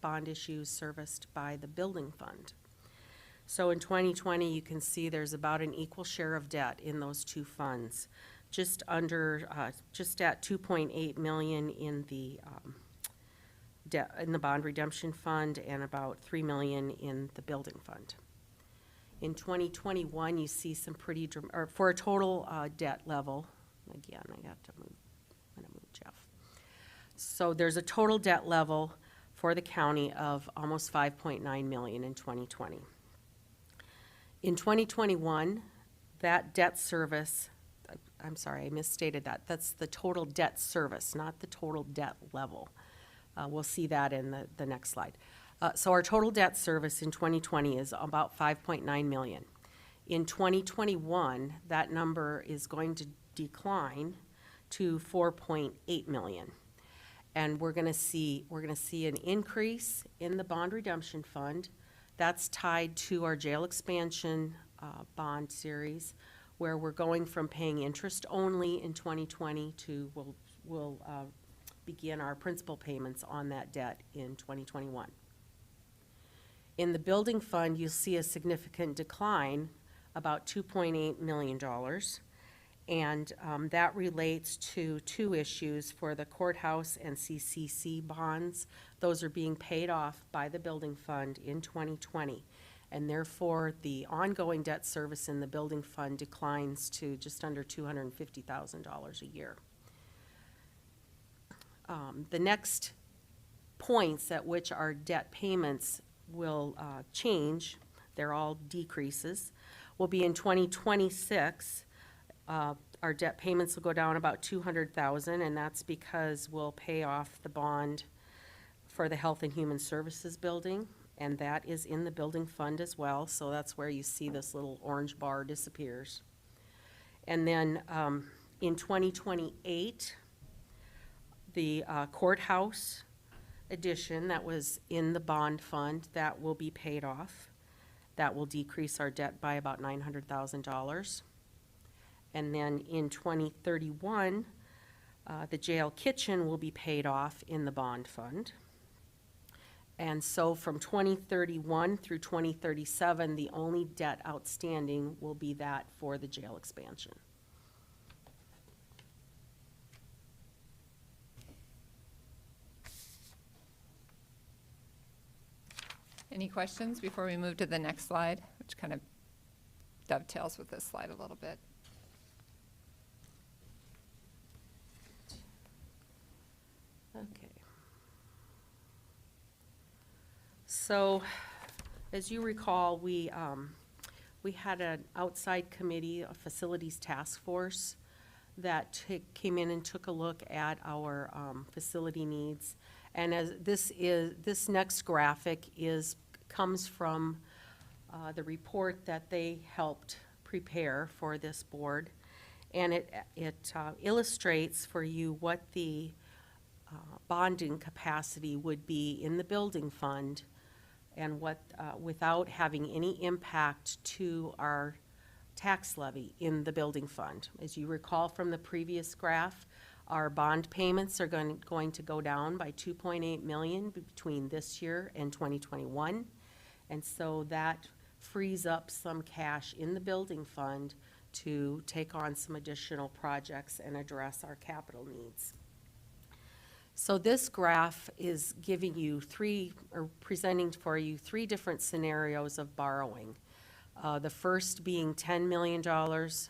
Speaker 7: bond issues serviced by the building fund. So in 2020, you can see there's about an equal share of debt in those two funds, just at 2.8 million in the bond redemption fund and about 3 million in the building fund. In 2021, you see some pretty, or for a total debt level, again, I'm gonna move Jeff. So there's a total debt level for the county of almost 5.9 million in 2020. In 2021, that debt service, I'm sorry, I misstated that. That's the total debt service, not the total debt level. We'll see that in the next slide. So our total debt service in 2020 is about 5.9 million. In 2021, that number is going to decline to 4.8 million. And we're gonna see an increase in the bond redemption fund. That's tied to our jail expansion bond series, where we're going from paying interest only in 2020 to we'll begin our principal payments on that debt in 2021. In the building fund, you'll see a significant decline, about $2.8 million. And that relates to two issues for the courthouse and CCC bonds. Those are being paid off by the building fund in 2020. And therefore, the ongoing debt service in the building fund declines to just under $250,000 a year. The next points at which our debt payments will change, they're all decreases, will be in 2026. Our debt payments will go down about $200,000, and that's because we'll pay off the bond for the Health and Human Services building, and that is in the building fund as well, so that's where you see this little orange bar disappears. And then in 2028, the courthouse addition that was in the bond fund, that will be paid off. That will decrease our debt by about $900,000. And then in 2031, the jail kitchen will be paid off in the bond fund. And so from 2031 through 2037, the only debt outstanding will be that for the jail expansion.
Speaker 1: Any questions before we move to the next slide, which kind of dovetails with this slide a little bit?
Speaker 7: Okay. So, as you recall, we had an outside committee, a facilities task force, that came in and took a look at our facility needs. And as this next graphic comes from the report that they helped prepare for this board, and it illustrates for you what the bonding capacity would be in the building fund, and what without having any impact to our tax levy in the building fund. As you recall from the previous graph, our bond payments are going to go down by 2.8 million between this year and 2021. And so that frees up some cash in the building fund to take on some additional projects and address our capital needs. So this graph is giving you presenting for you three different scenarios of borrowing. The first being $10 million, the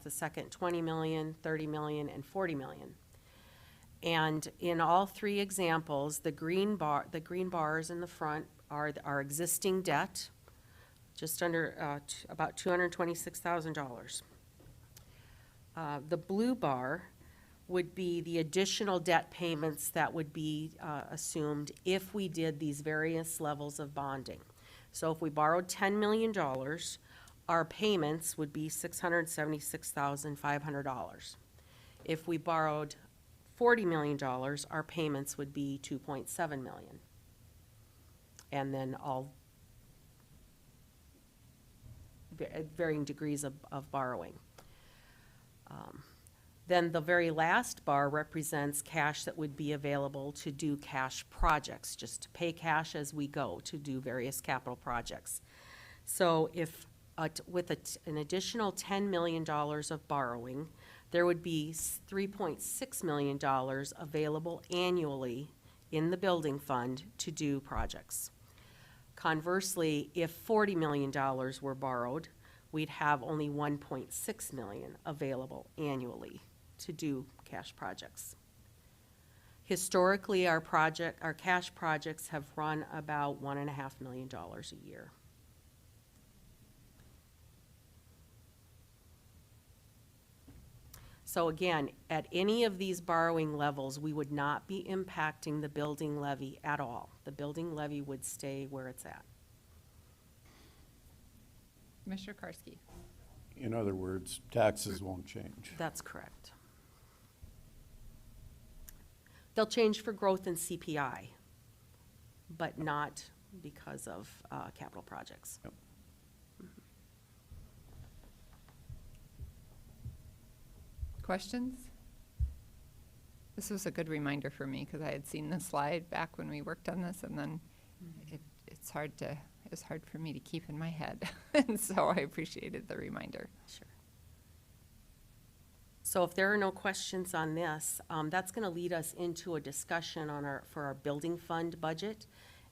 Speaker 7: second $20 million, $30 million, and $40 million. And in all three examples, the green bars in the front are our existing debt, just under, about $226,000. The blue bar would be the additional debt payments that would be assumed if we did these various levels of bonding. So if we borrowed $10 million, our payments would be $676,500. If we borrowed $40 million, our payments would be $2.7 million. And then all varying degrees of borrowing. Then the very last bar represents cash that would be available to do cash projects, just to pay cash as we go to do various capital projects. So if, with an additional $10 million of borrowing, there would be $3.6 million available annually in the building fund to do projects. Conversely, if $40 million were borrowed, we'd have only $1.6 million available annually to do cash projects. Historically, our cash projects have run about $1.5 million a year. So again, at any of these borrowing levels, we would not be impacting the building levy at all. The building levy would stay where it's at.
Speaker 1: Commissioner Karski.
Speaker 8: In other words, taxes won't change.
Speaker 7: That's correct. They'll change for growth in CPI, but not because of capital projects.
Speaker 8: Yep.
Speaker 1: Questions? This was a good reminder for me because I had seen the slide back when we worked on this, and then it's hard for me to keep in my head. And so I appreciated the reminder.
Speaker 7: Sure. So if there are no questions on this, that's going to lead us into a discussion on for our building fund budget.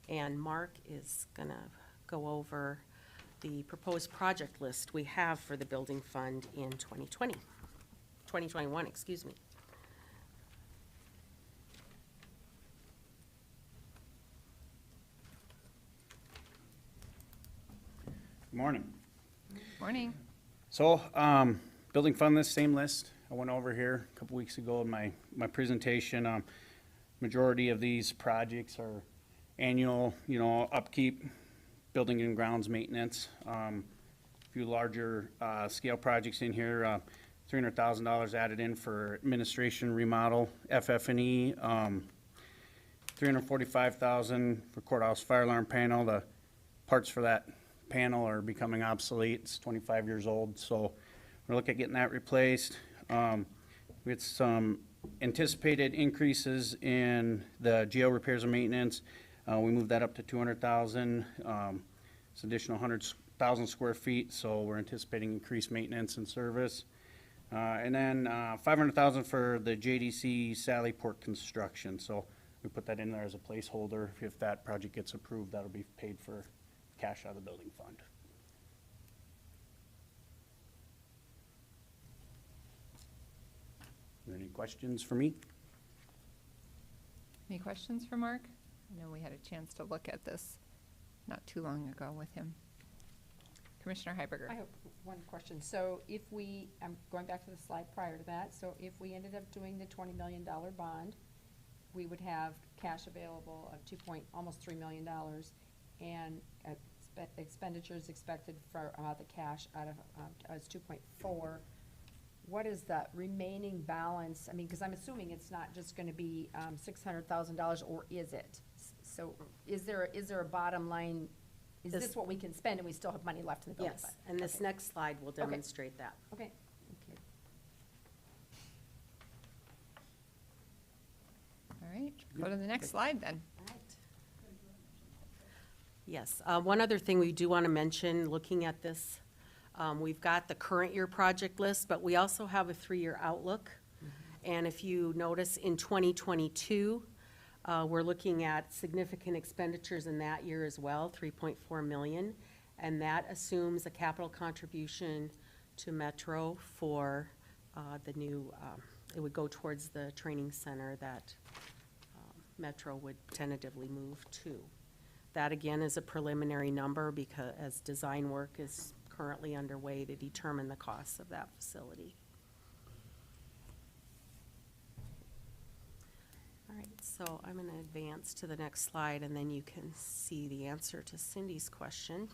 Speaker 7: And Mark is going to go over the proposed project list we have for the building fund in 2021, excuse me.
Speaker 11: Good morning.
Speaker 1: Morning.
Speaker 11: So, building fund list, same list. I went over here a couple weeks ago in my presentation. Majority of these projects are annual, upkeep, building and grounds maintenance. A few larger scale projects in here. $300,000 added in for administration remodel, FF&E. $345,000 for courthouse fire alarm panel. The parts for that panel are becoming obsolete. It's 25 years old, so we're looking at getting that replaced. We had some anticipated increases in the jail repairs and maintenance. We moved that up to $200,000. It's additional 100,000 square feet, so we're anticipating increased maintenance and service. And then $500,000 for the JDC Sally Port construction. So we put that in there as a placeholder. If that project gets approved, that'll be paid for cash out of the building fund. Are there any questions for me?
Speaker 1: Any questions for Mark? I know we had a chance to look at this not too long ago with him. Commissioner Heiberger.
Speaker 4: I have one question. So if I'm going back to the slide prior to that, so if we ended up doing the $20 million bond, we would have cash available of almost $3 million, and expenditures expected for the cash out of is 2.4. What is the remaining balance? I mean, because I'm assuming it's not just going to be $600,000, or is it? So is there a bottom line? Is this what we can spend and we still have money left in the building fund?
Speaker 7: Yes, and this next slide will demonstrate that.
Speaker 4: Okay, thank you.
Speaker 1: All right, go to the next slide then.
Speaker 7: Yes, one other thing we do want to mention, looking at this, we've got the current year project list, but we also have a 3-year outlook. And if you notice in 2022, we're looking at significant expenditures in that year as well, $3.4 million. And that assumes a capital contribution to Metro for the new, it would go towards the training center that Metro would tentatively move to. That again is a preliminary number because as design work is currently underway to determine the costs of that facility. All right, so I'm going to advance to the next slide and then you can see the answer to Cindy's question.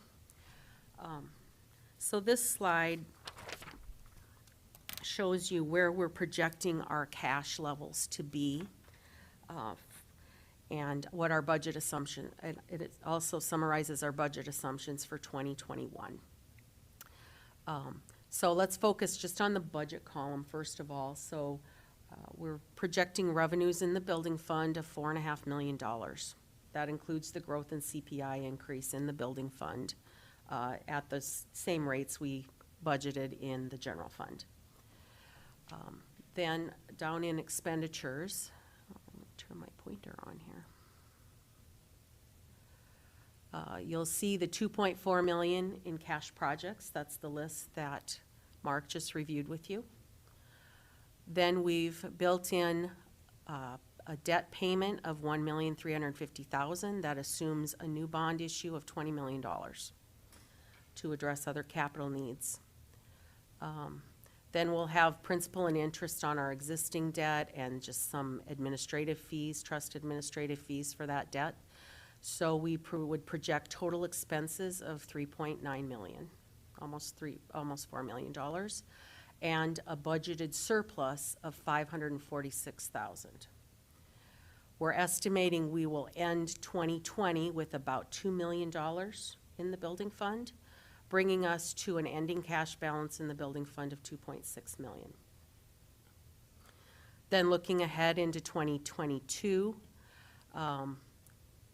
Speaker 7: So this slide shows you where we're projecting our cash levels to be and what our budget assumption, and it also summarizes our budget assumptions for 2021. So let's focus just on the budget column first of all. So we're projecting revenues in the building fund of $4.5 million. That includes the growth in CPI increase in the building fund at the same rates we budgeted in the general fund. Then down in expenditures, let me turn my pointer on here. You'll see the 2.4 million in cash projects. That's the list that Mark just reviewed with you. Then we've built in a debt payment of $1,350,000 that assumes a new bond issue of $20 million to address other capital needs. Then we'll have principal and interest on our existing debt and just some administrative fees, trust administrative fees for that debt. So we would project total expenses of $3.9 million, almost $4 million, and a budgeted surplus of $546,000. We're estimating we will end 2020 with about $2 million in the building fund, bringing us to an ending cash balance in the building fund of $2.6 million. Then looking ahead into 2022,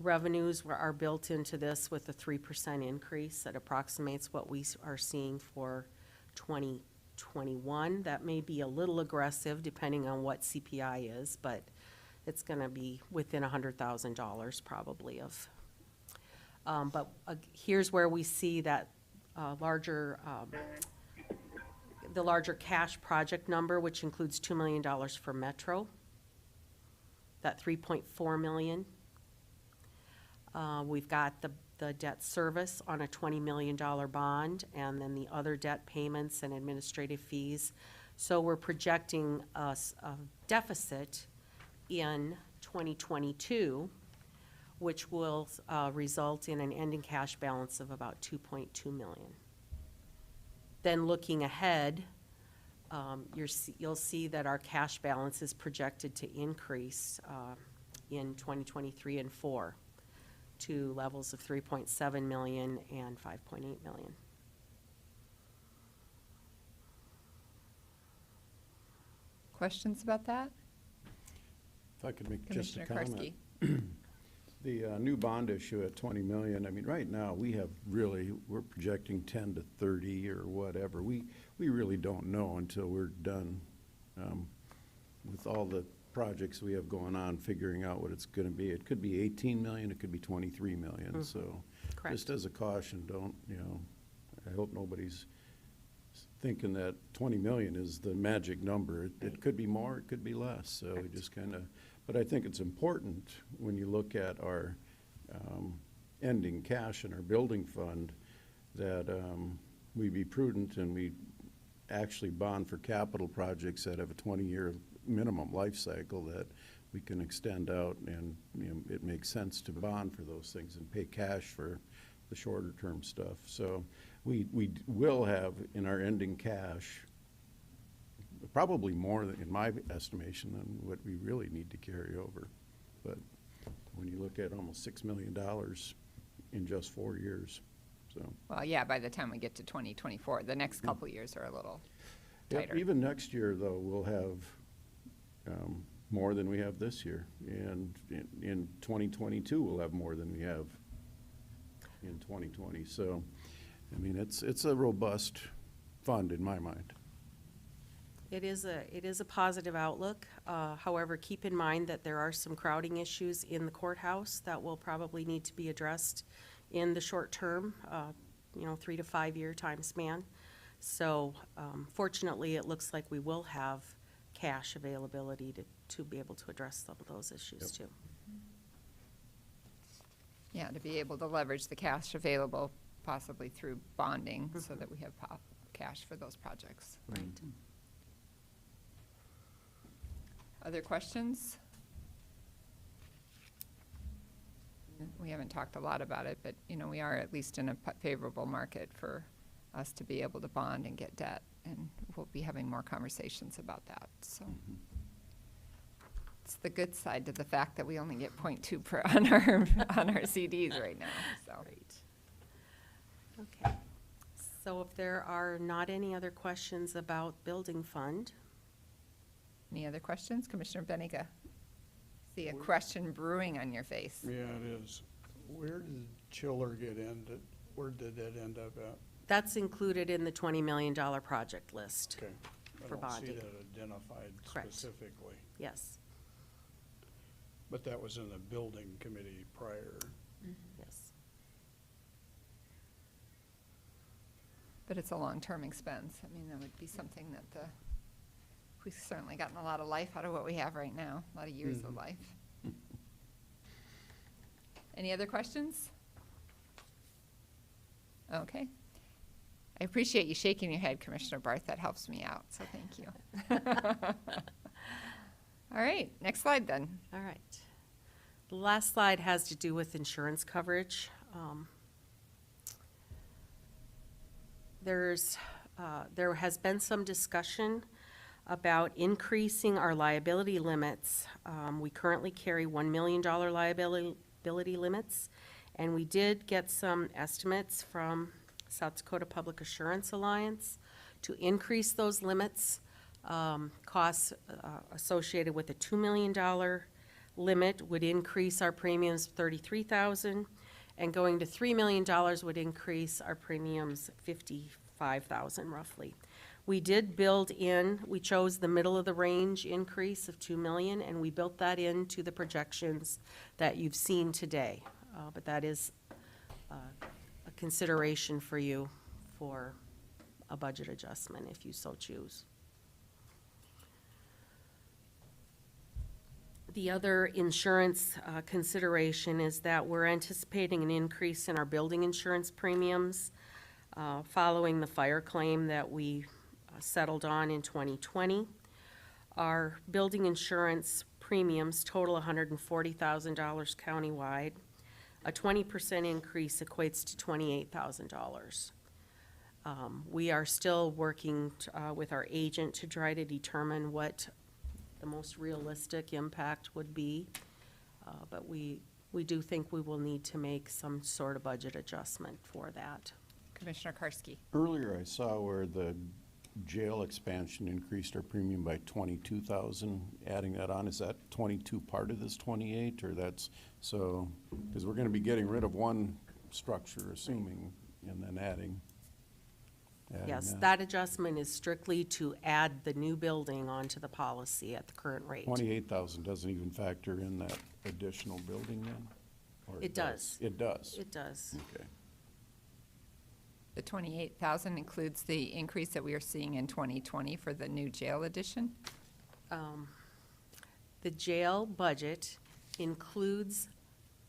Speaker 7: revenues are built into this with a 3% increase that approximates what we are seeing for 2021. That may be a little aggressive depending on what CPI is, but it's going to be within $100,000 probably of. But here's where we see that the larger cash project number, which includes $2 million for Metro, that $3.4 million. We've got the debt service on a $20 million bond, and then the other debt payments and administrative fees. So we're projecting a deficit in 2022, which will result in an ending cash balance of about $2.2 million. Then looking ahead, you'll see that our cash balance is projected to increase in 2023 and 4 to levels of 3.7 million and 5.8 million.
Speaker 1: Questions about that?
Speaker 8: If I could make just a
Speaker 1: Commissioner
Speaker 8: comment.
Speaker 1: Karski.
Speaker 8: The new bond issue at 20 million, I mean, right now, we're projecting 10 to 30 or whatever. We really don't know until we're done with all the projects we have going on, figuring out what it's gonna be. It could be 18 million, it could be 23 million, so.
Speaker 7: Correct.
Speaker 8: Just as a caution, I hope nobody's thinking that 20 million is the magic number. It could be more, it could be less, so we just kinda, but I think it's important when you look at our ending cash in our building fund that we be prudent and we actually bond for capital projects that have a 20-year minimum life cycle that we can extend out, and it makes sense to bond for those things and pay cash for the shorter term stuff. So we will have in our ending cash probably more, in my estimation, than what we really need to carry over. But when you look at almost $6 million in just 4 years, so.
Speaker 1: Well, yeah, by the time we get to 2024, the next couple years are a little
Speaker 8: Yep,
Speaker 1: tighter.
Speaker 8: even next year, though, we'll have more than we have this year. And in 2022, we'll have more than we have in 2020. So, I mean, it's a robust fund in my mind.
Speaker 7: It is a positive outlook. However, keep in mind that there are some crowding issues in the courthouse that will probably need to be addressed in the short term. 3 to 5 year time span. So fortunately, it looks like we will have cash availability to be able to address some of those issues too.
Speaker 1: Yeah, to be able to leverage the cash available possibly through bonding so that we have cash for those projects.
Speaker 7: Right.
Speaker 1: Other questions? We haven't talked a lot about it, but, we are at least in a favorable market for us to be able to bond and get debt, and we'll be having more conversations about that, so. It's the good side to the fact that we only get 0.2 on our CDs right now, so.
Speaker 7: Great. Okay. So if there are not any other questions about building fund,
Speaker 1: Any other questions? Commissioner Benega? See a question brewing on your face.
Speaker 6: Yeah, it is. Where did Chiller where did that end up at?
Speaker 7: that's included in the $20 million project list.
Speaker 6: Okay.
Speaker 7: For
Speaker 6: I don't see
Speaker 7: bonding.
Speaker 6: that identified
Speaker 7: Correct.
Speaker 6: specifically.
Speaker 7: Yes,
Speaker 6: But that was in the building committee prior.
Speaker 7: yes.
Speaker 1: But it's a long-term expense. I mean, that would be something that we've certainly gotten a lot of life out of what we have right now, a lot of years of life. Any other questions? Okay. I appreciate you shaking your head, Commissioner Barth. That helps me out, so thank you. All right, next slide then.
Speaker 7: All right. The last slide has to do with insurance coverage. There has been some discussion about increasing our liability limits. We currently carry $1 million liability limits, and we did get some estimates from South Dakota Public Assurance Alliance to increase those limits. Costs associated with a $2 million limit would increase our premiums $33,000, and going to $3 million would increase our premiums $55,000 roughly. We did we chose the middle of the range increase of $2 million, and we built that into the projections that you've seen today. But that is a consideration for you for a budget adjustment if you so choose. The other insurance consideration is that we're anticipating an increase in our building insurance premiums following the fire claim that we settled on in 2020. Our building insurance premiums total $140,000 countywide. A 20% increase equates to $28,000. We are still working with our agent to try to determine what the most realistic impact would be, but we do think we will need to make some sort of budget adjustment for that.
Speaker 1: Commissioner Karski.
Speaker 8: Earlier, I saw where the jail expansion increased our premium by 22,000. Adding that on, is that 22 part of this 28, or that's, so, because we're gonna be getting rid of one structure, assuming, and then adding
Speaker 7: Yes, that adjustment is strictly to add the new building onto the policy at the current rate.
Speaker 8: 28,000 doesn't even factor in that additional building then? Or
Speaker 7: It does.
Speaker 8: It does?
Speaker 7: It does.
Speaker 8: Okay.
Speaker 1: The 28,000 includes the increase that we are seeing in 2020 for the new jail addition?
Speaker 7: The jail budget includes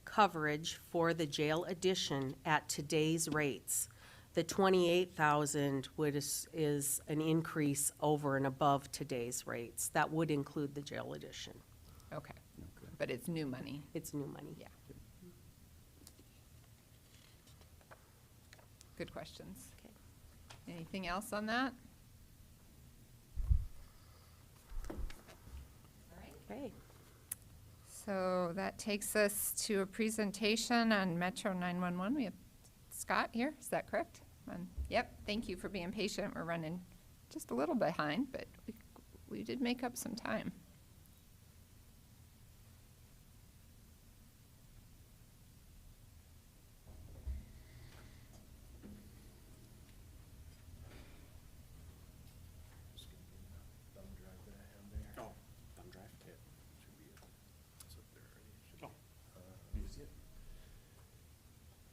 Speaker 7: coverage for the jail addition at today's rates. The 28,000 is an increase over and above today's rates. That would include the jail addition.
Speaker 1: Okay, but it's new money.
Speaker 7: It's new money.
Speaker 1: Yeah. Good questions.
Speaker 7: Okay.
Speaker 1: Anything else on that?
Speaker 7: Okay.
Speaker 1: So that takes us to a presentation on Metro 911. We have Scott here, is that correct? Yep, thank you for being patient. We're running just a little behind, but we did make up some time.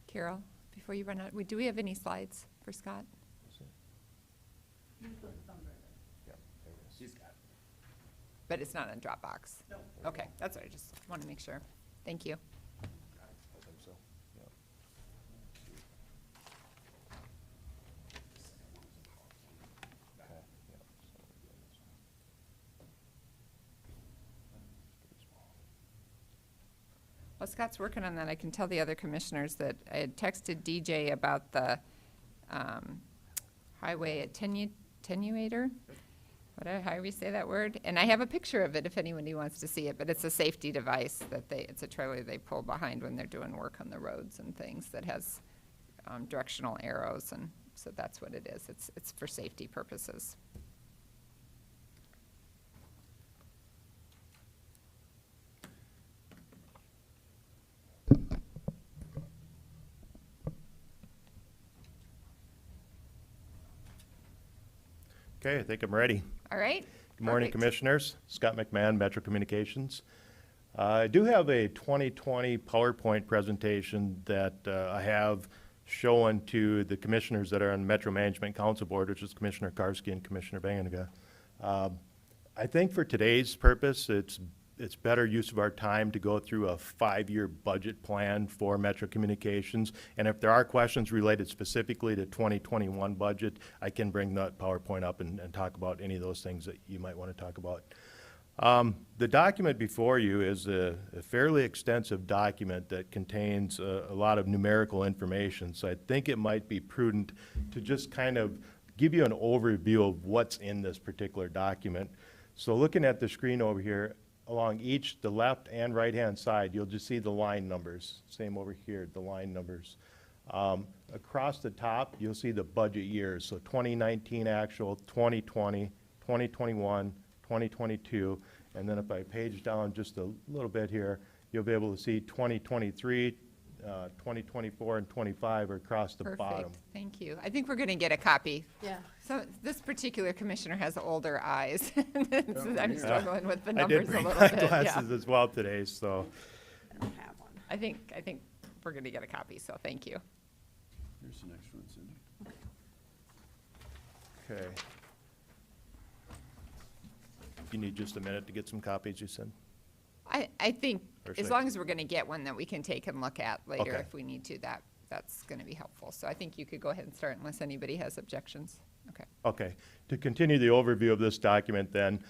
Speaker 1: Carol, before you run out, do we have any slides for Scott? But it's not on Dropbox? No. Okay, that's what I just want to make sure. Thank you. While Scott's working on that, I can tell the other commissioners that I had texted DJ about the highway attenuator, however you say that word, and I have a picture of it if anybody wants to see it, but it's a safety device that it's a trailer they pull behind when they're doing work on the roads and things that has directional arrows, and so that's what it is. It's for safety purposes.
Speaker 12: Okay, I think I'm ready.
Speaker 1: All right.
Speaker 12: Good morning,
Speaker 1: Perfect.
Speaker 12: Commissioners. Scott McMahon, Metro Communications. I do have a 2020 PowerPoint presentation that I have shown to the commissioners that are on the Metro Management Council Board, which is Commissioner Karski and Commissioner Banganaga. I think for today's purpose, it's better use of our time to go through a 5-year budget plan for Metro Communications. And if there are questions related specifically to 2021 budget, I can bring that PowerPoint up and talk about any of those things that you might want to talk about. The document before you is a fairly extensive document that contains a lot of numerical information. So I think it might be prudent to just kind of give you an overview of what's in this particular document. So looking at the screen over here, along the left and right-hand side, you'll just see the line numbers. Same over here, the line numbers. Across the top, you'll see the budget years. So 2019 actual, 2020, 2021, 2022. And then if I page down just a little bit here, you'll be able to see 2023, 2024, and 25 are across the bottom.
Speaker 1: Perfect, thank you. I think we're going to get a copy.
Speaker 9: Yeah.
Speaker 1: So this particular commissioner has older eyes. I'm struggling with the
Speaker 12: I did
Speaker 1: numbers a
Speaker 12: bring
Speaker 1: little
Speaker 12: my
Speaker 1: bit. Yeah.
Speaker 12: glasses as well today, so.
Speaker 2: I don't have one.
Speaker 1: I think we're going to get a copy, so thank you.
Speaker 8: Here's the next one, Cindy.
Speaker 12: Okay. You need just a minute to get some copies, you said?
Speaker 1: I think
Speaker 12: Or
Speaker 1: as
Speaker 12: should I-
Speaker 1: long as we're going to get one that we can take and look at later
Speaker 12: Okay.
Speaker 1: if we need to, that's going to be helpful. So I think you could go ahead and start unless anybody has objections. Okay.
Speaker 12: Okay. To continue the overview of this document then,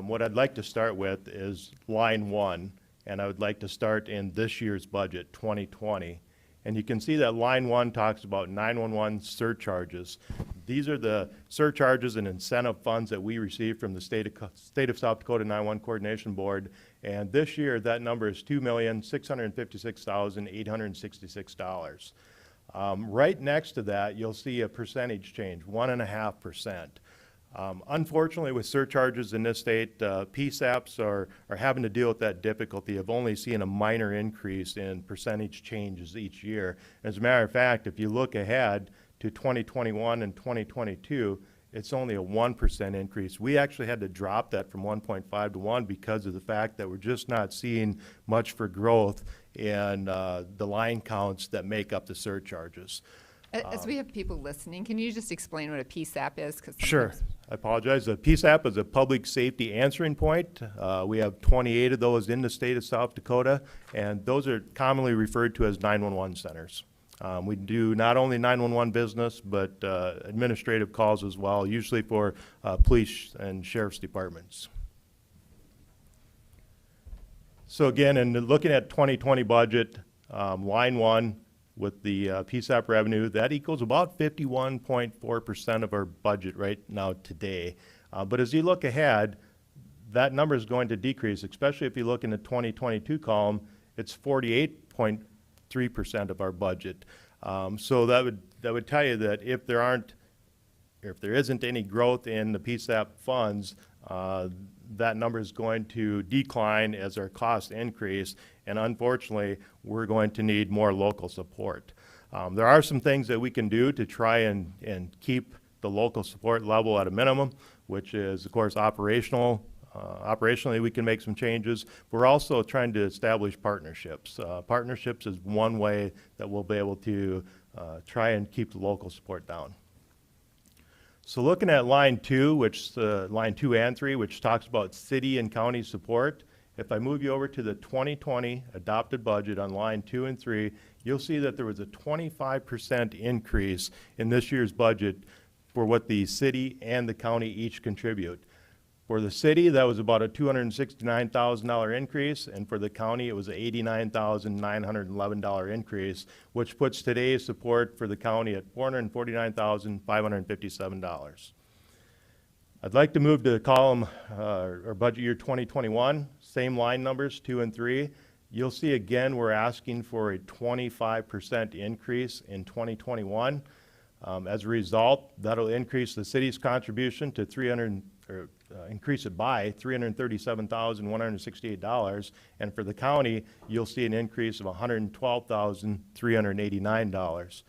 Speaker 12: what I'd like to start with is line 1, and I would like to start in this year's budget, 2020. And you can see that line 1 talks about 911 surcharges. These are the surcharges and incentive funds that we receive from the State of South Dakota 911 Coordination Board. And this year, that number is $2,656,866. Right next to that, you'll see a percentage change, 1.5%. Unfortunately, with surcharges in this state, PSAPs are having to deal with that difficulty of only seeing a minor increase in percentage changes each year. As a matter of fact, if you look ahead to 2021 and 2022, it's only a 1% increase. We actually had to drop that from 1.5 to 1 because of the fact that we're just not seeing much for growth in the line counts that make up the surcharges.
Speaker 1: As we have people listening, can you just explain what a PSAP is? 'Cause
Speaker 12: Sure.
Speaker 1: sometimes-
Speaker 12: I apologize. The PSAP is a public safety answering point. We have 28 of those in the state of South Dakota, and those are commonly referred to as 911 centers. We do not only 911 business, but administrative calls as well, usually for police and sheriff's departments. So again, in looking at 2020 budget, line 1, with the PSAP revenue, that equals about 51.4% of our budget right now today. But as you look ahead, that number is going to decrease, especially if you look in the 2022 column, it's 48.3% of our budget. So that would tell you that if there isn't any growth in the PSAP funds, that number is going to decline as our costs increase, and unfortunately, we're going to need more local support. There are some things that we can do to try and keep the local support level at a minimum, which is, of course, operational. Operationally, we can make some changes. We're also trying to establish partnerships. Partnerships is one way that we'll be able to try and keep the local support down. So looking at line 2, which line 2 and 3, which talks about city and county support, if I move you over to the 2020 adopted budget on line 2 and 3, you'll see that there was a 25% increase in this year's budget for what the city and the county each contribute. For the city, that was about a $269,000 increase, and for the county, it was an $89,911 increase, which puts today's support for the county at $449,557. I'd like to move to the column, or budget year 2021, same line numbers, 2 and 3. You'll see again, we're asking for a 25% increase in 2021. As a result, that'll increase the city's contribution to increase it by $337,168, and for the county, you'll see an increase of $112,389.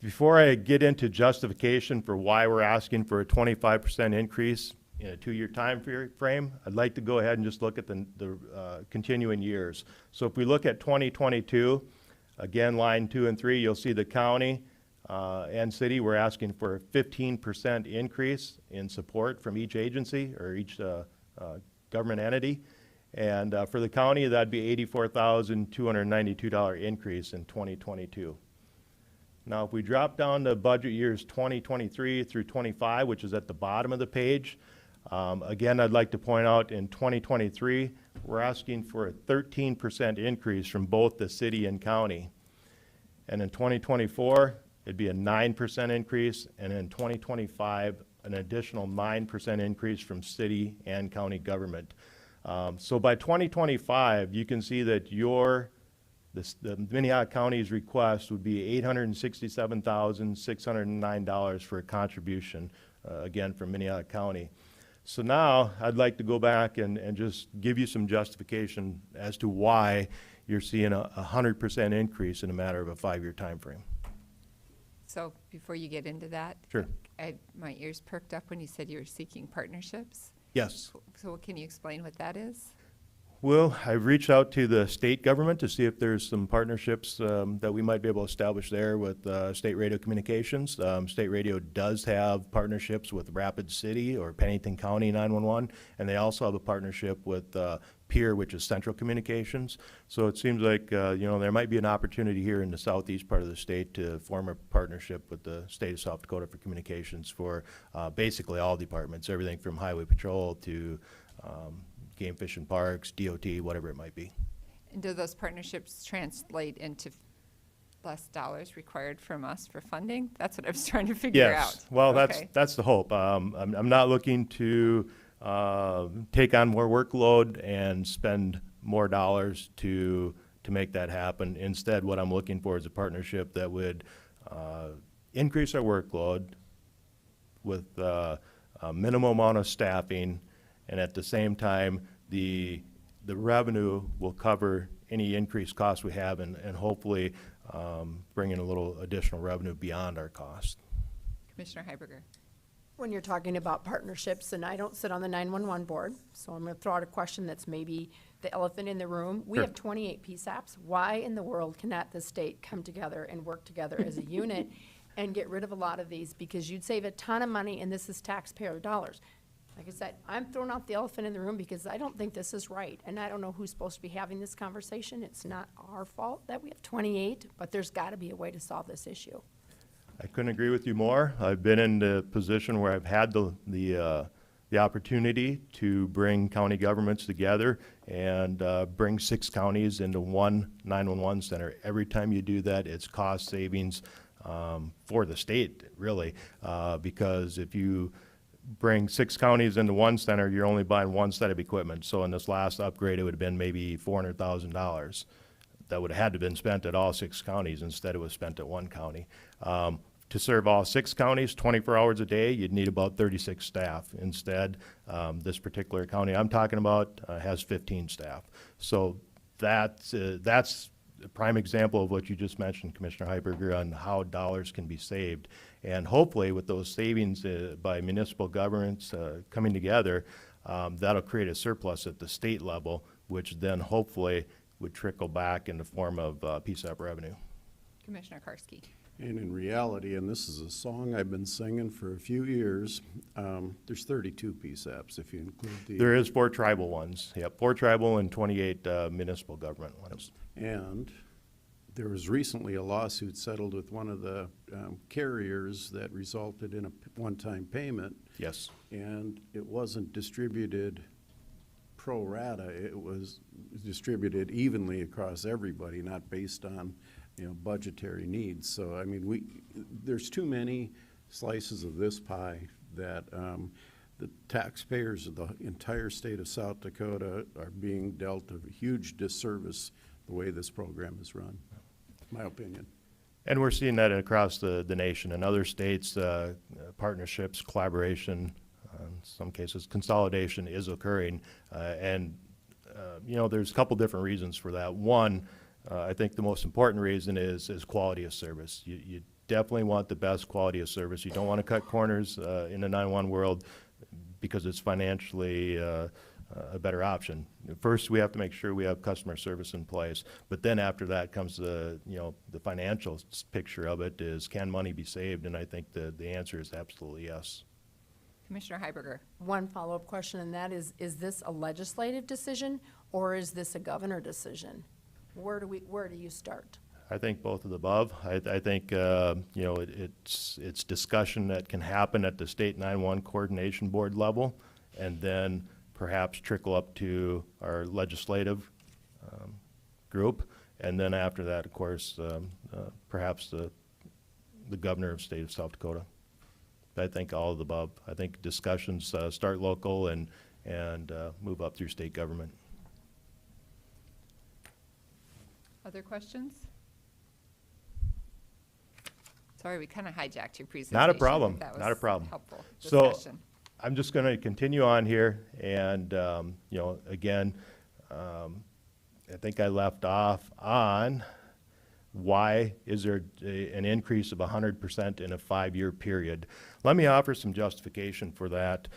Speaker 12: Before I get into justification for why we're asking for a 25% increase in a 2-year time frame, I'd like to go ahead and just look at the continuing years. So if we look at 2022, again, line 2 and 3, you'll see the county and city, we're asking for a 15% increase in support from each agency or each government entity. And for the county, that'd be $84,292 increase in 2022. Now, if we drop down to budget years 2023 through 25, which is at the bottom of the page, again, I'd like to point out in 2023, we're asking for a 13% increase from both the city and county. And in 2024, it'd be a 9% increase, and in 2025, an additional 9% increase from city and county government. So by 2025, you can see that the Minnehaha County's request would be $867,609 for a contribution, again, from Minnehaha County. So now I'd like to go back and just give you some justification as to why you're seeing a 100% increase in a matter of a 5-year time frame.
Speaker 1: So before you get into that.
Speaker 12: Sure.
Speaker 1: My ears perked up when you said you were seeking partnerships.
Speaker 12: Yes.
Speaker 1: So can you explain what that is?
Speaker 12: Well, I've reached out to the state government to see if there's some partnerships that we might be able to establish there with state radio communications. State radio does have partnerships with Rapid City or Pennington County 911, and they also have a partnership with PEER, which is Central Communications. So it seems like there might be an opportunity here in the southeast part of the state to form a partnership with the state of South Dakota for communications for basically all departments, everything from highway patrol to game fish and parks, DOT, whatever it might be.
Speaker 1: And do those partnerships translate into less dollars required from us for funding? That's what I was trying to figure out.
Speaker 12: Yes, well,
Speaker 1: Okay.
Speaker 12: that's the hope. I'm not looking to take on more workload and spend more dollars to make that happen. Instead, what I'm looking for is a partnership that would increase our workload with a minimum amount of staffing, and at the same time, the revenue will cover any increased costs we have and hopefully bring in a little additional revenue beyond our cost.
Speaker 1: Commissioner Heiberger.
Speaker 4: When you're talking about partnerships, and I don't sit on the 911 board, so I'm going to throw out a question that's maybe the elephant in the room. We
Speaker 12: Sure.
Speaker 4: have 28 PSAPs. Why in the world cannot the state come together and work together as a unit and get rid of a lot of these? Because you'd save a ton of money, and this is taxpayer dollars. Like I said, I'm throwing out the elephant in the room because I don't think this is right, and I don't know who's supposed to be having this conversation. It's not our fault that we have 28, but there's got to be a way to solve this issue.
Speaker 12: I couldn't agree with you more. I've been in the position where I've had the opportunity to bring county governments together and bring 6 counties into one 911 center. Every time you do that, it's cost savings for the state, really, because if you bring 6 counties into one center, you're only buying one set of equipment. So in this last upgrade, it would have been maybe $400,000. That would have had to have been spent at all 6 counties. Instead, it was spent at one county. To serve all 6 counties 24 hours a day, you'd need about 36 staff. Instead, this particular county I'm talking about has 15 staff. So that's a prime example of what you just mentioned, Commissioner Heiberger, on how dollars can be saved. And hopefully with those savings by municipal governments coming together, that'll create a surplus at the state level, which then hopefully would trickle back in the form of PSAP revenue.
Speaker 1: Commissioner Karski.
Speaker 8: And in reality, and this is a song I've been singing for a few years, there's 32 PSAPs if you include the.
Speaker 12: There is 4 tribal ones, yep, 4 tribal and 28 municipal government ones.
Speaker 8: And there was recently a lawsuit settled with one of the carriers that resulted in a one-time payment.
Speaker 12: Yes.
Speaker 8: And it wasn't distributed pro rata, it was distributed evenly across everybody, not based on, budgetary needs. So, I mean, there's too many slices of this pie that the taxpayers of the entire state of South Dakota are being dealt a huge disservice the way this program is run, my opinion.
Speaker 12: And we're seeing that across the nation. In other states, partnerships, collaboration, in some cases consolidation is occurring. There's a couple different reasons for that. One, I think the most important reason is quality of service. You definitely want the best quality of service. You don't want to cut corners in the 911 world because it's financially a better option. First, we have to make sure we have customer service in place, but then after that comes the financial picture of it is, can money be saved? And I think the answer is absolutely yes.
Speaker 1: Commissioner Heiberger.
Speaker 4: One follow-up question, and that is this a legislative decision or is this a governor decision? Where do you start?
Speaker 12: I think both of the above. I think, it's discussion that can happen at the state 911 coordination board level, and then perhaps trickle up to our legislative group, and then after that, of course, perhaps the governor of the state of South Dakota. I think all of the above. I think discussions start local and move up through state government.
Speaker 1: Other questions? Sorry, we kind of hijacked your presentation.
Speaker 12: Not a problem,
Speaker 1: That
Speaker 12: not a
Speaker 1: was
Speaker 12: problem.
Speaker 1: helpful
Speaker 12: So
Speaker 1: discussion.
Speaker 12: I'm just going to continue on here, and, again, I think I left off on why is there an increase of 100% in a 5-year period. Let me offer some justification for that.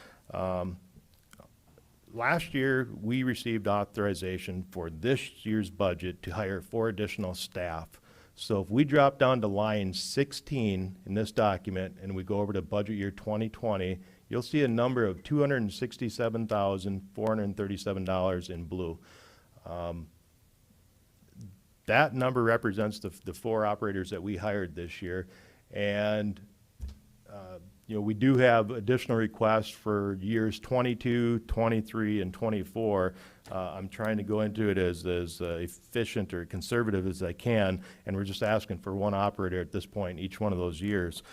Speaker 12: Last year, we received authorization for this year's budget to hire 4 additional staff. So if we drop down to line 16 in this document and we go over to budget year 2020, you'll see a number of $267,437 in blue. That number represents the 4 operators that we hired this year. And we do have additional requests for years 22, 23, and 24. I'm trying to go into it as efficient or conservative as I can, and we're just asking for 1 operator at this point in each one of those years.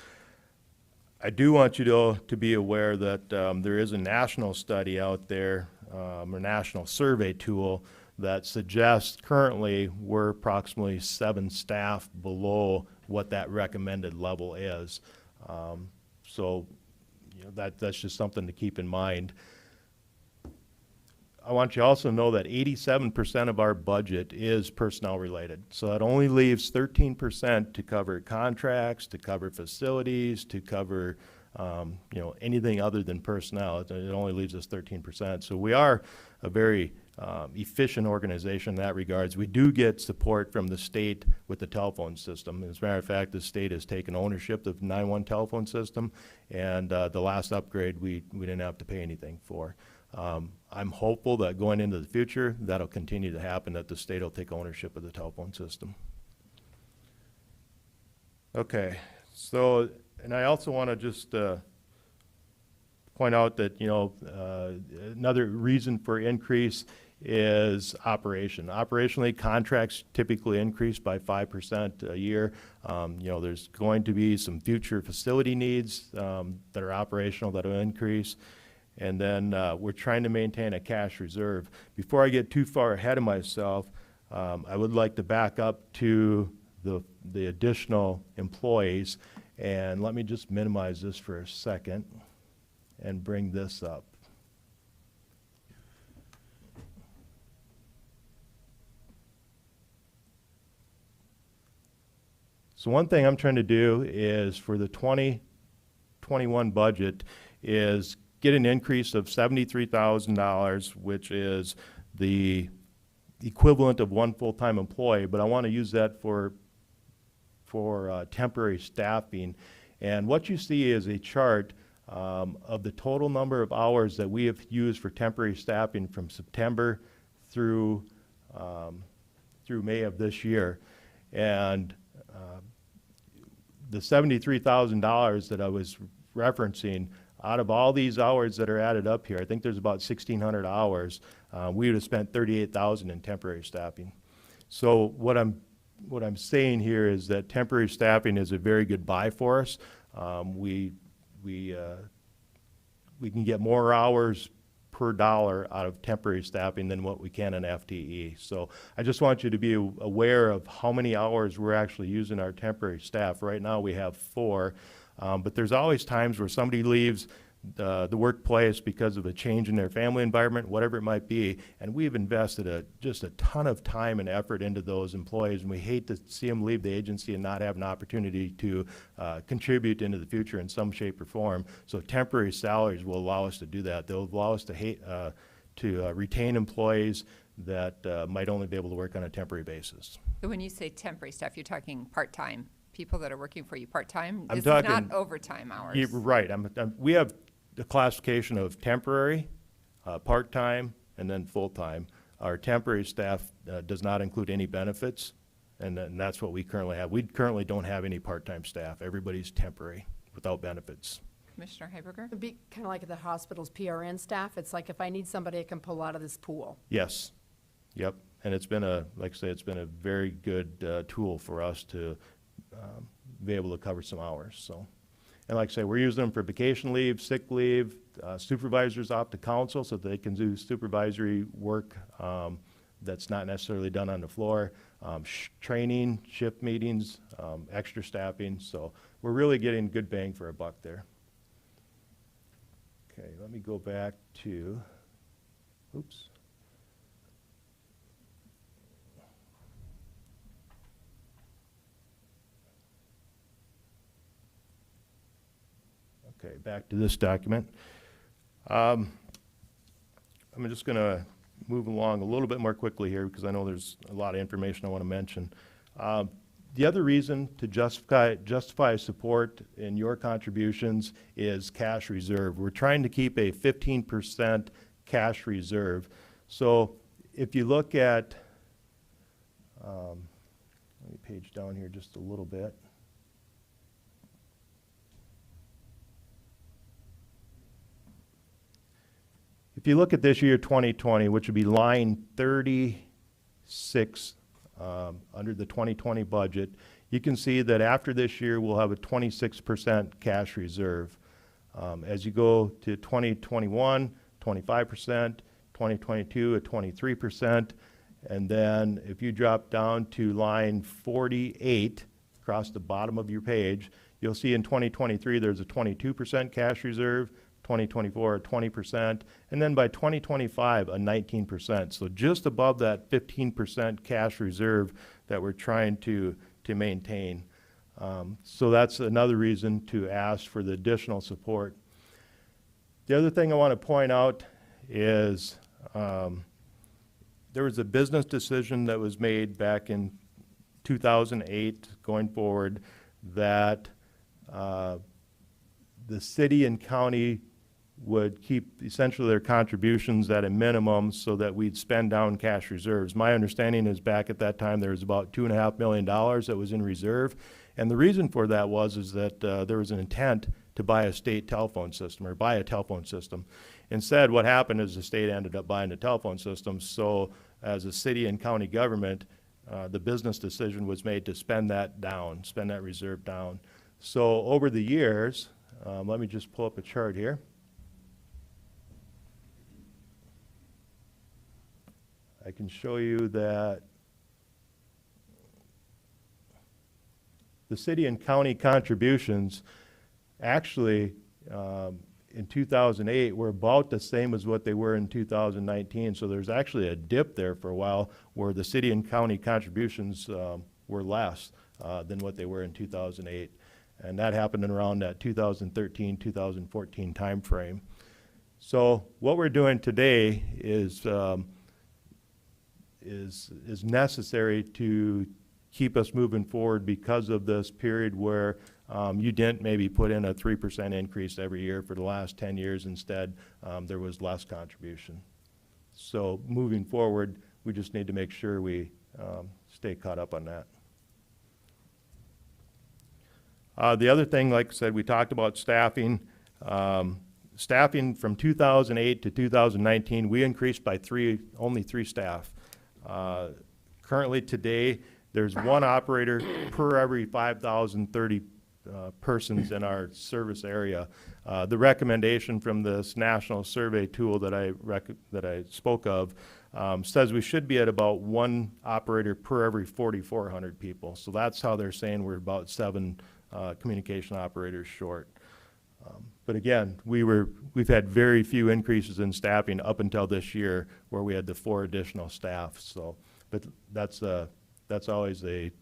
Speaker 12: I do want you to be aware that there is a national study out there, a national survey tool that suggests currently we're approximately 7 staff below what that recommended level is. So that's just something to keep in mind. I want you to also know that 87% of our budget is personnel related. So that only leaves 13% to cover contracts, to cover facilities, to cover anything other than personnel. It only leaves us 13%. So we are a very efficient organization in that regards. We do get support from the state with the telephone system. As a matter of fact, the state has taken ownership of the 911 telephone system, and the last upgrade we didn't have to pay anything for. I'm hopeful that going into the future, that'll continue to happen, that the state will take ownership of the telephone system. Okay, so, and I also want to just point out that, another reason for increase is operation. Operationally, contracts typically increase by 5% a year. There's going to be some future facility needs that are operational that will increase. And then we're trying to maintain a cash reserve. Before I get too far ahead of myself, I would like to back up to the additional employees. And let me just minimize this for a second and bring this up. So one thing I'm trying to do is for the 2021 budget is get an increase of $73,000, which is the equivalent of 1 full-time employee, but I want to use that for for temporary staffing. And what you see is a chart of the total number of hours that we have used for temporary staffing from September through May of this year. And the $73,000 that I was referencing, out of all these hours that are added up here, I think there's about 1,600 hours. We would have spent $38,000 in temporary staffing. So what I'm saying here is that temporary staffing is a very good buy for us. We can get more hours per dollar out of temporary staffing than what we can in FTE. So I just want you to be aware of how many hours we're actually using our temporary staff. Right now we have 4, but there's always times where somebody leaves the workplace because of a change in their family environment, whatever it might be, and we've invested just a ton of time and effort into those employees, and we hate to see them leave the agency and not have an opportunity to contribute into the future in some shape or form. So temporary salaries will allow us to do that. They'll allow us to retain employees that might only be able to work on a temporary basis.
Speaker 1: So when you say temporary staff, you're talking part-time, people that are working for you part-time?
Speaker 12: I'm
Speaker 1: This
Speaker 12: talking-
Speaker 1: is not overtime hours.
Speaker 12: Yeah, right. We have the classification of temporary, part-time, and then full-time. Our temporary staff does not include any benefits, and that's what we currently have. We currently don't have any part-time staff. Everybody's temporary without benefits.
Speaker 1: Commissioner Heiberger?
Speaker 4: It'd be kind of like the hospital's PRN staff. It's like if I need somebody, I can pull out of this pool.
Speaker 12: Yes. Yep. And it's been like I say, it's been a very good tool for us to be able to cover some hours. So, and like I say, we're using them for vacation leave, sick leave, supervisors opt to council so that they can do supervisory work that's not necessarily done on the floor, training, shift meetings, extra staffing. So we're really getting good bang for a buck there. Okay, let me go back to, oops. Okay, back to this document. I'm just going to move along a little bit more quickly here because I know there's a lot of information I want to mention. The other reason to justify support in your contributions is cash reserve. We're trying to keep a 15% cash reserve. So if you look at, let me page down here just a little bit. If you look at this year, 2020, which would be line 36 under the 2020 budget, you can see that after this year, we'll have a 26% cash reserve. As you go to 2021, 25%, 2022 at 23%, and then if you drop down to line 48 across the bottom of your page, you'll see in 2023 there's a 22% cash reserve, 2024 at 20%, and then by 2025 a 19%. So just above that 15% cash reserve that we're trying to maintain. So that's another reason to ask for the additional support. The other thing I want to point out is there was a business decision that was made back in 2008 going forward that the city and county would keep essentially their contributions at a minimum so that we'd spend down cash reserves. My understanding is back at that time there was about $2.5 million that was in reserve. And the reason for that is that there was an intent to buy a state telephone system or buy a telephone system. Instead, what happened is the state ended up buying the telephone system. So as a city and county government, the business decision was made to spend that down, spend that reserve down. So over the years, let me just pull up a chart here. I can show you that the city and county contributions actually in 2008 were about the same as what they were in 2019. So there's actually a dip there for a while where the city and county contributions were less than what they were in 2008. And that happened in around that 2013, 2014 timeframe. So what we're doing today is necessary to keep us moving forward because of this period where you didn't maybe put in a 3% increase every year for the last 10 years. Instead, there was less contribution. So moving forward, we just need to make sure we stay caught up on that. The other thing, like I said, we talked about staffing. Staffing from 2008 to 2019, we increased by only three staff. Currently today, there's one operator per every 5,030 persons in our service area. The recommendation from this national survey tool that I spoke of says we should be at about one operator per every 4,400 people. So that's how they're saying we're about 7 communication operators short. But again, we've had very few increases in staffing up until this year, where we had the 4 additional staff. So, but that's always a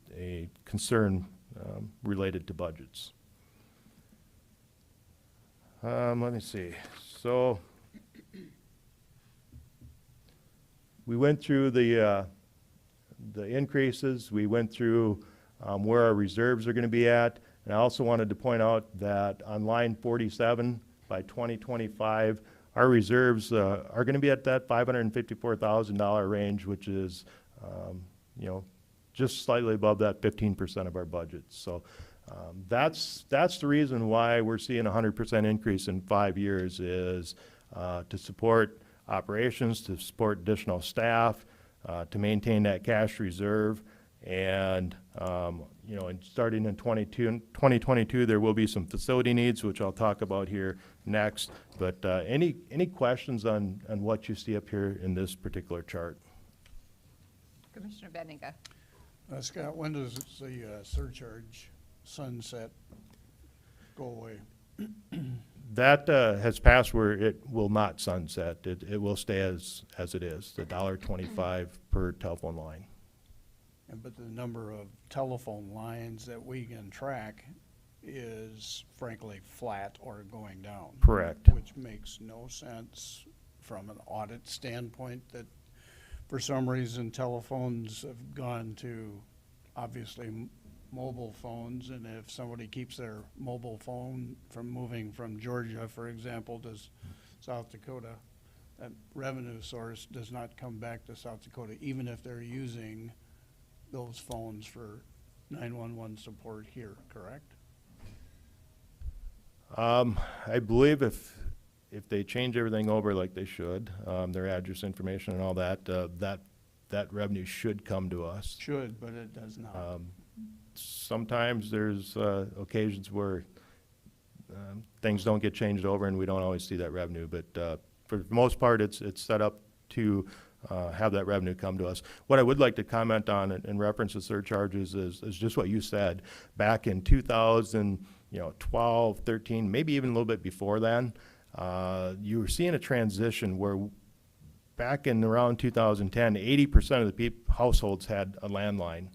Speaker 12: concern related to budgets. Let me see. So we went through the increases. We went through where our reserves are going to be at. And I also wanted to point out that on line 47, by 2025, our reserves are going to be at that $554,000 range, which is, just slightly above that 15% of our budget. So that's the reason why we're seeing a 100% increase in 5 years, is to support operations, to support additional staff, to maintain that cash reserve. And, and starting in 2022, there will be some facility needs, which I'll talk about here next. But any questions on what you see up here in this particular chart?
Speaker 1: Commissioner Benninga.
Speaker 6: Scott, when does the surcharge sunset go away?
Speaker 12: That has passed where it will not sunset. It will stay as it is, the $1.25 per telephone line.
Speaker 6: But the number of telephone lines that we can track is frankly flat or going down.
Speaker 12: Correct.
Speaker 6: Which makes no sense from an audit standpoint, that for some reason telephones have gone to obviously mobile phones, and if somebody keeps their mobile phone from moving from Georgia, for example, to South Dakota, that revenue source does not come back to South Dakota, even if they're using those phones for 911 support here, correct?
Speaker 12: I believe if they change everything over like they should, their address information and all that, that revenue should come to us.
Speaker 6: Should, but it does not.
Speaker 12: Sometimes there's occasions where things don't get changed over and we don't always see that revenue, but for the most part, it's set up to have that revenue come to us. What I would like to comment on in reference to surcharges is just what you said. Back in 2012, 13, maybe even a little bit before then, you were seeing a transition where back in around 2010, 80% of the households had a landline.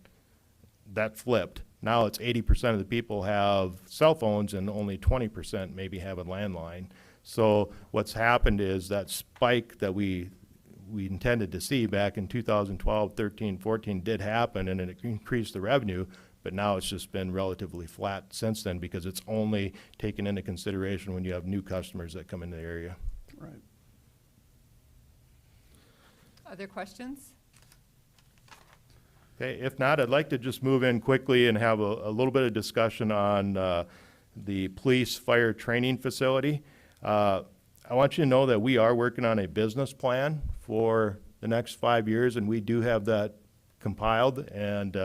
Speaker 12: That flipped. Now it's 80% of the people have cell phones and only 20% maybe have a landline. So what's happened is that spike that we intended to see back in 2012, 13, 14 did happen, and it increased the revenue, but now it's just been relatively flat since then, because it's only taken into consideration when you have new customers that come into the area.
Speaker 6: Right.
Speaker 1: Other questions?
Speaker 12: Okay, if not, I'd like to just move in quickly and have a little bit of discussion on the police fire training facility. I want you to know that we are working on a business plan for the next 5 years, and we do have that compiled, and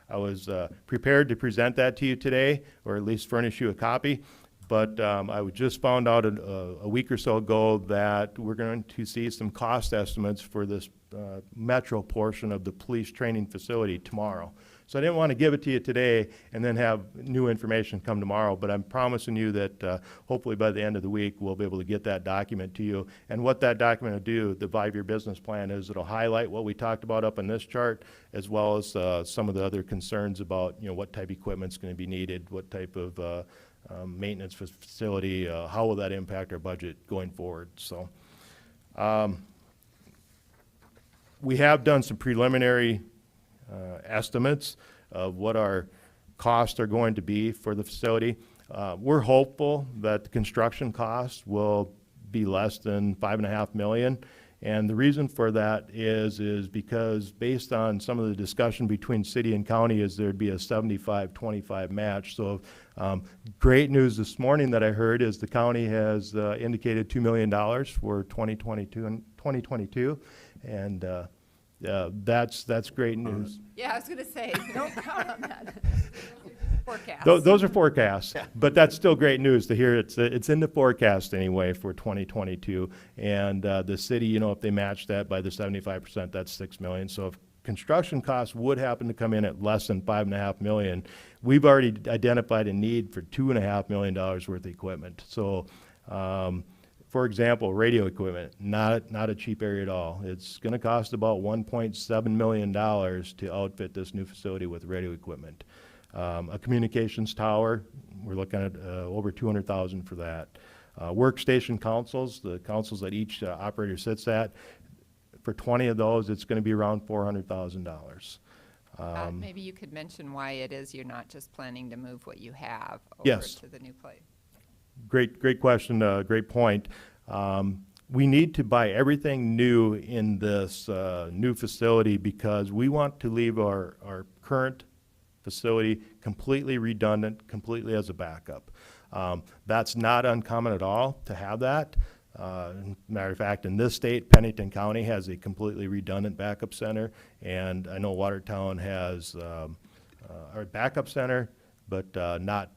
Speaker 12: I was prepared to present that to you today, or at least furnish you a copy. But I just found out a week or so ago that we're going to see some cost estimates for this metro portion of the police training facility tomorrow. So I didn't want to give it to you today and then have new information come tomorrow, but I'm promising you that hopefully by the end of the week, we'll be able to get that document to you. And what that document will do, the 5-year business plan, is it'll highlight what we talked about up in this chart, as well as some of the other concerns about, what type of equipment's going to be needed, what type of maintenance facility, how will that impact our budget going forward. So we have done some preliminary estimates. of what our costs are going to be for the facility. We're hopeful that the construction costs will be less than $5.5 million. And the reason for that is because based on some of the discussion between city and county is there'd be a 75-25 match. So great news this morning that I heard is the county has indicated $2 million for 2022. And that's great news.
Speaker 1: Yeah, I was gonna say, don't count on that. Forecast.
Speaker 12: Those are forecasts, but that's still great news to hear. It's in the forecast anyway for 2022. And the city, you know, if they match that by the 75%, that's $6 million. So if construction costs would happen to come in at less than $5.5 million, we've already identified a need for $2.5 million worth of equipment. So, for example, radio equipment, not a cheap area at all. It's going to cost about $1.7 million to outfit this new facility with radio equipment. A communications tower, we're looking at over $200,000 for that. Workstation consoles, the consoles that each operator sits at, for 20 of those, it's going to be around $400,000.
Speaker 1: Maybe you could mention why it is you're not just planning to move what you have over
Speaker 12: Yes.
Speaker 1: to the new place.
Speaker 12: Great question, great point. We need to buy everything new in this new facility because we want to leave our current facility completely redundant, completely as a backup. That's not uncommon at all to have that. Matter of fact, in this state, Pennington County has a completely redundant backup center, and I know Watertown has a backup center, but not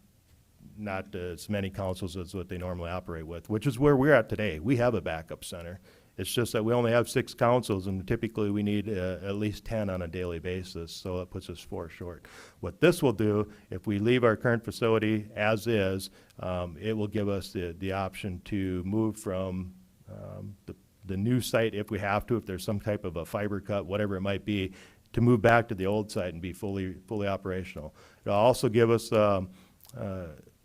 Speaker 12: as many councils as what they normally operate with, which is where we're at today. We have a backup center. It's just that we only have 6 councils, and typically we need at least 10 on a daily basis, so that puts us 4 short. What this will do, if we leave our current facility as is, it will give us the option to move from the new site if we have to, if there's some type of a fiber cut, whatever it might be, to move back to the old site and be fully operational. It'll also give us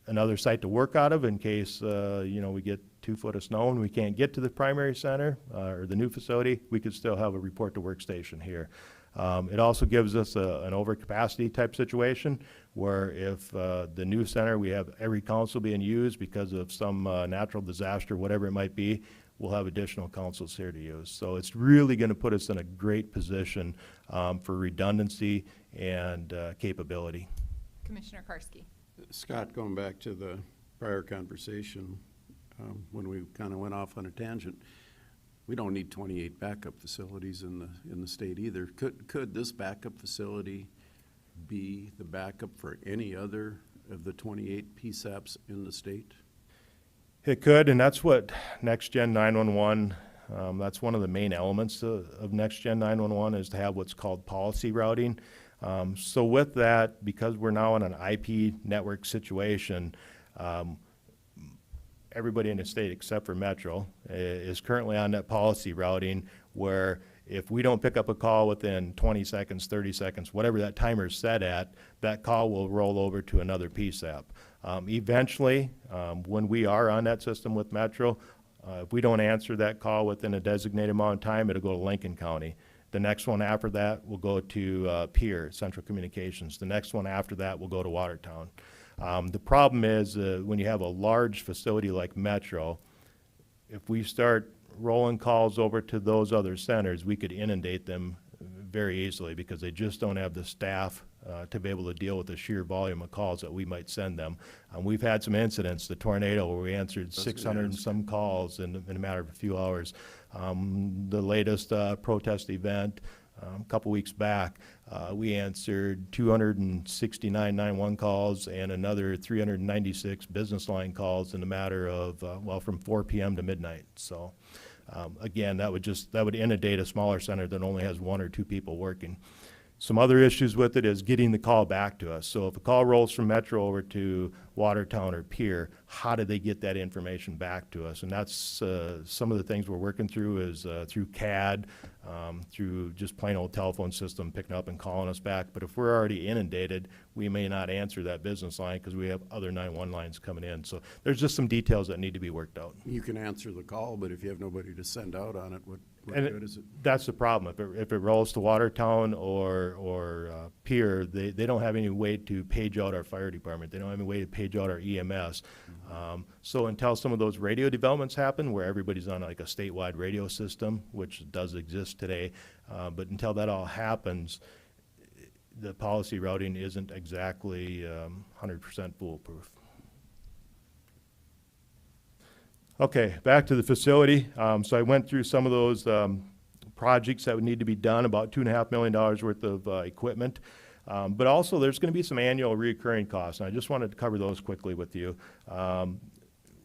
Speaker 12: another site to work out of in case we get 2 foot of snow and we can't get to the primary center or the new facility. We could still have a report to workstation here. It also gives us an overcapacity type situation where if the new center, we have every council being used because of some natural disaster, whatever it might be, we'll have additional councils here to use. So it's really going to put us in a great position for redundancy and capability.
Speaker 1: Commissioner Karski.
Speaker 8: Scott, going back to the prior conversation, when we kind of went off on a tangent, we don't need 28 backup facilities in the state either. Could this backup facility be the backup for any other of the 28 PSAPs in the state?
Speaker 12: It could, and that's what Next Gen 911, that's one of the main elements of Next Gen 911 is to have what's called policy routing. So with that, because we're now in an IP network situation, everybody in the state except for Metro is currently on that policy routing where if we don't pick up a call within 20 seconds, 30 seconds, whatever that timer is set at, that call will roll over to another PSAP. Eventually, when we are on that system with Metro, if we don't answer that call within a designated amount of time, it'll go to Lincoln County. The next one after that will go to Pier, Central Communications. The next one after that will go to Watertown. The problem is when you have a large facility like Metro, if we start rolling calls over to those other centers, we could inundate them very easily because they just don't have the staff to be able to deal with the sheer volume of calls that we might send them. We've had some incidents, the tornado, where we answered 600 and some calls in a matter of a few hours. The latest protest event a couple weeks back, we answered 269 911 calls and another 396 business line calls in a matter of, from 4 p.m. to midnight. So again, that would inundate a smaller center that only has 1 or 2 people working. Some other issues with it is getting the call back to us. So if a call rolls from Metro over to Watertown or Pier, how do they get that information back to us? And that's some of the things we're working through is through CAD, through just plain old telephone system picking up and calling us back. But if we're already inundated, we may not answer that business line because we have other 911 lines coming in. So there's just some details that need to be worked out.
Speaker 8: You can answer the call, but if you have nobody to send out on it, what
Speaker 12: And
Speaker 8: good is it?
Speaker 12: that's the problem. If it rolls to Watertown or Pier, they don't have any way to page out our fire department. They don't have any way to page out our EMS. So until some of those radio developments happen, where everybody's on like a statewide radio system, which does exist today, but until that all happens, the policy routing isn't exactly 100% foolproof. Okay, back to the facility. So I went through some of those projects that would need to be done, about $2.5 million worth of equipment. But also there's going to be some annual recurring costs, and I just wanted to cover those quickly with you.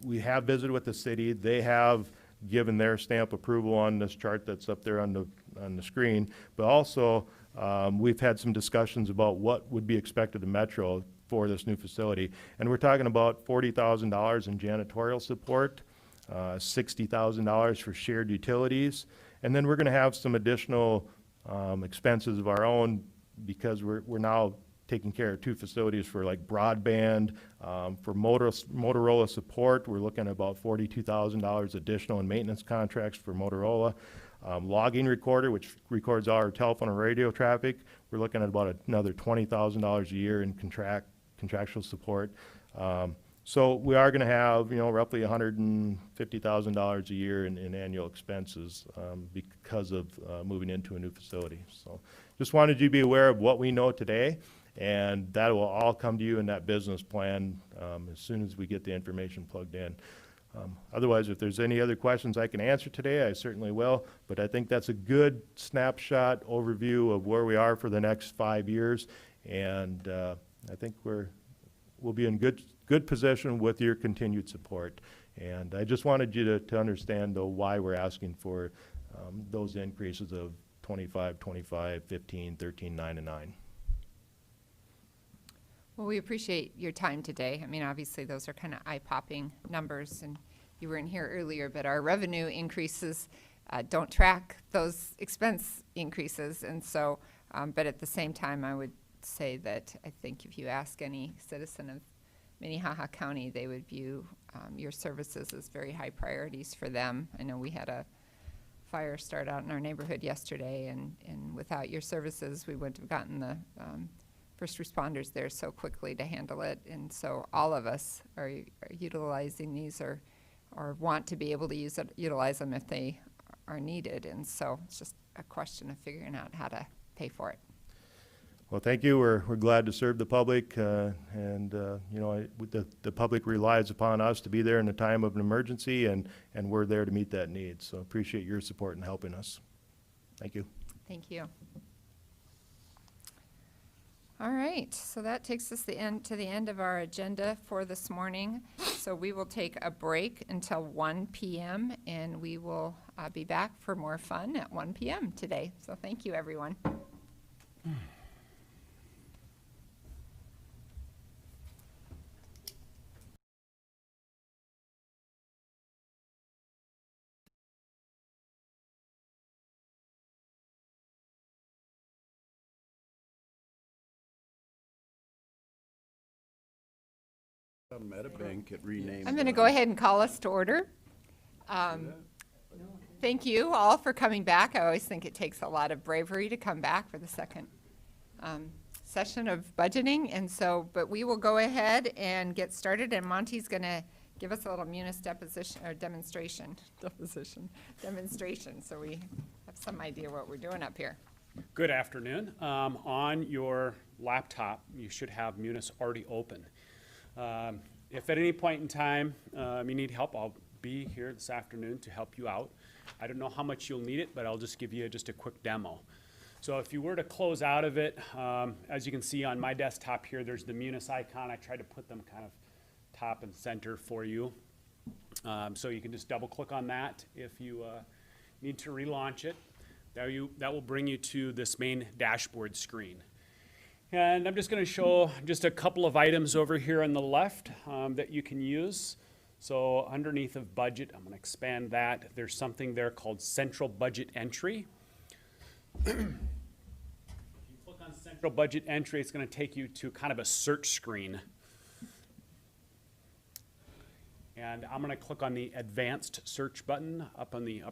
Speaker 12: We have visited with the city. They have given their stamp approval on this chart that's up there on the screen. But also, we've had some discussions about what would be expected of Metro for this new facility. And we're talking about $40,000 in janitorial support, $60,000 for shared utilities, and then we're going to have some additional expenses of our own because we're now taking care of 2 facilities for like broadband, for Motorola support. We're looking at about $42,000 additional in maintenance contracts for Motorola. Logging recorder, which records all our telephone and radio traffic, we're looking at about another $20,000 a year in contractual support. So we are going to have, roughly $150,000 a year in annual expenses because of moving into a new facility. So just wanted you to be aware of what we know today, and that will all come to you in that business plan as soon as we get the information plugged in. Otherwise, if there's any other questions I can answer today, I certainly will, but I think that's a good snapshot overview of where we are for the next 5 years, and I think we'll be in good position with your continued support. And I just wanted you to understand, though, why we're asking for those increases of 25, 25, 15, 13, 9, and 9.
Speaker 1: Well, we appreciate your time today. I mean, obviously, those are kind of eye-popping numbers, and you weren't here earlier, but our revenue increases don't track those expense increases. And so, but at the same time, I would say that I think if you ask any citizen of Minnehaha County, they would view your services as very high priorities for them. I know we had a fire start out in our neighborhood yesterday, and without your services, we wouldn't have gotten the first responders there so quickly to handle it. And so all of us are utilizing these or want to be able to utilize them if they are needed. And so it's just a question of figuring out how to pay for it.
Speaker 12: Well, thank you. We're glad to serve the public, and the public relies upon us to be there in a time of an emergency, and we're there to meet that need. So appreciate your support in helping us. Thank you.
Speaker 1: Thank you. All right, so that takes us to the end of our agenda for this morning. So we will take a break until 1 p.m. and we will be back for more fun at 1 p.m. today. So thank you, everyone.
Speaker 8: Metabank get renamed.
Speaker 1: I'm going to go ahead and call us to order. Thank you all for coming back. I always think it takes a lot of bravery to come back for the second session of budgeting. And so, but we will go ahead and get started, and Monty's going to give us a little munis deposition or demonstration, so we have some idea what we're doing up here.
Speaker 13: Good afternoon. On your laptop, you should have Munis already open. If at any point in time you need help, I'll be here this afternoon to help you out. I don't know how much you'll need it, but I'll just give you just a quick demo. So if you were to close out of it, as you can see on my desktop here, there's the Munis icon. I tried to put them kind of top and center for you. So you can just double click on that if you need to relaunch it. That will bring you to this main dashboard screen. And I'm just going to show just a couple of items over here on the left that you can use. So underneath of budget, I'm going to expand that. There's something there called central budget entry. If you click on central budget entry, it's going to take you to kind of a search screen. And I'm going to click on the advanced search button up on the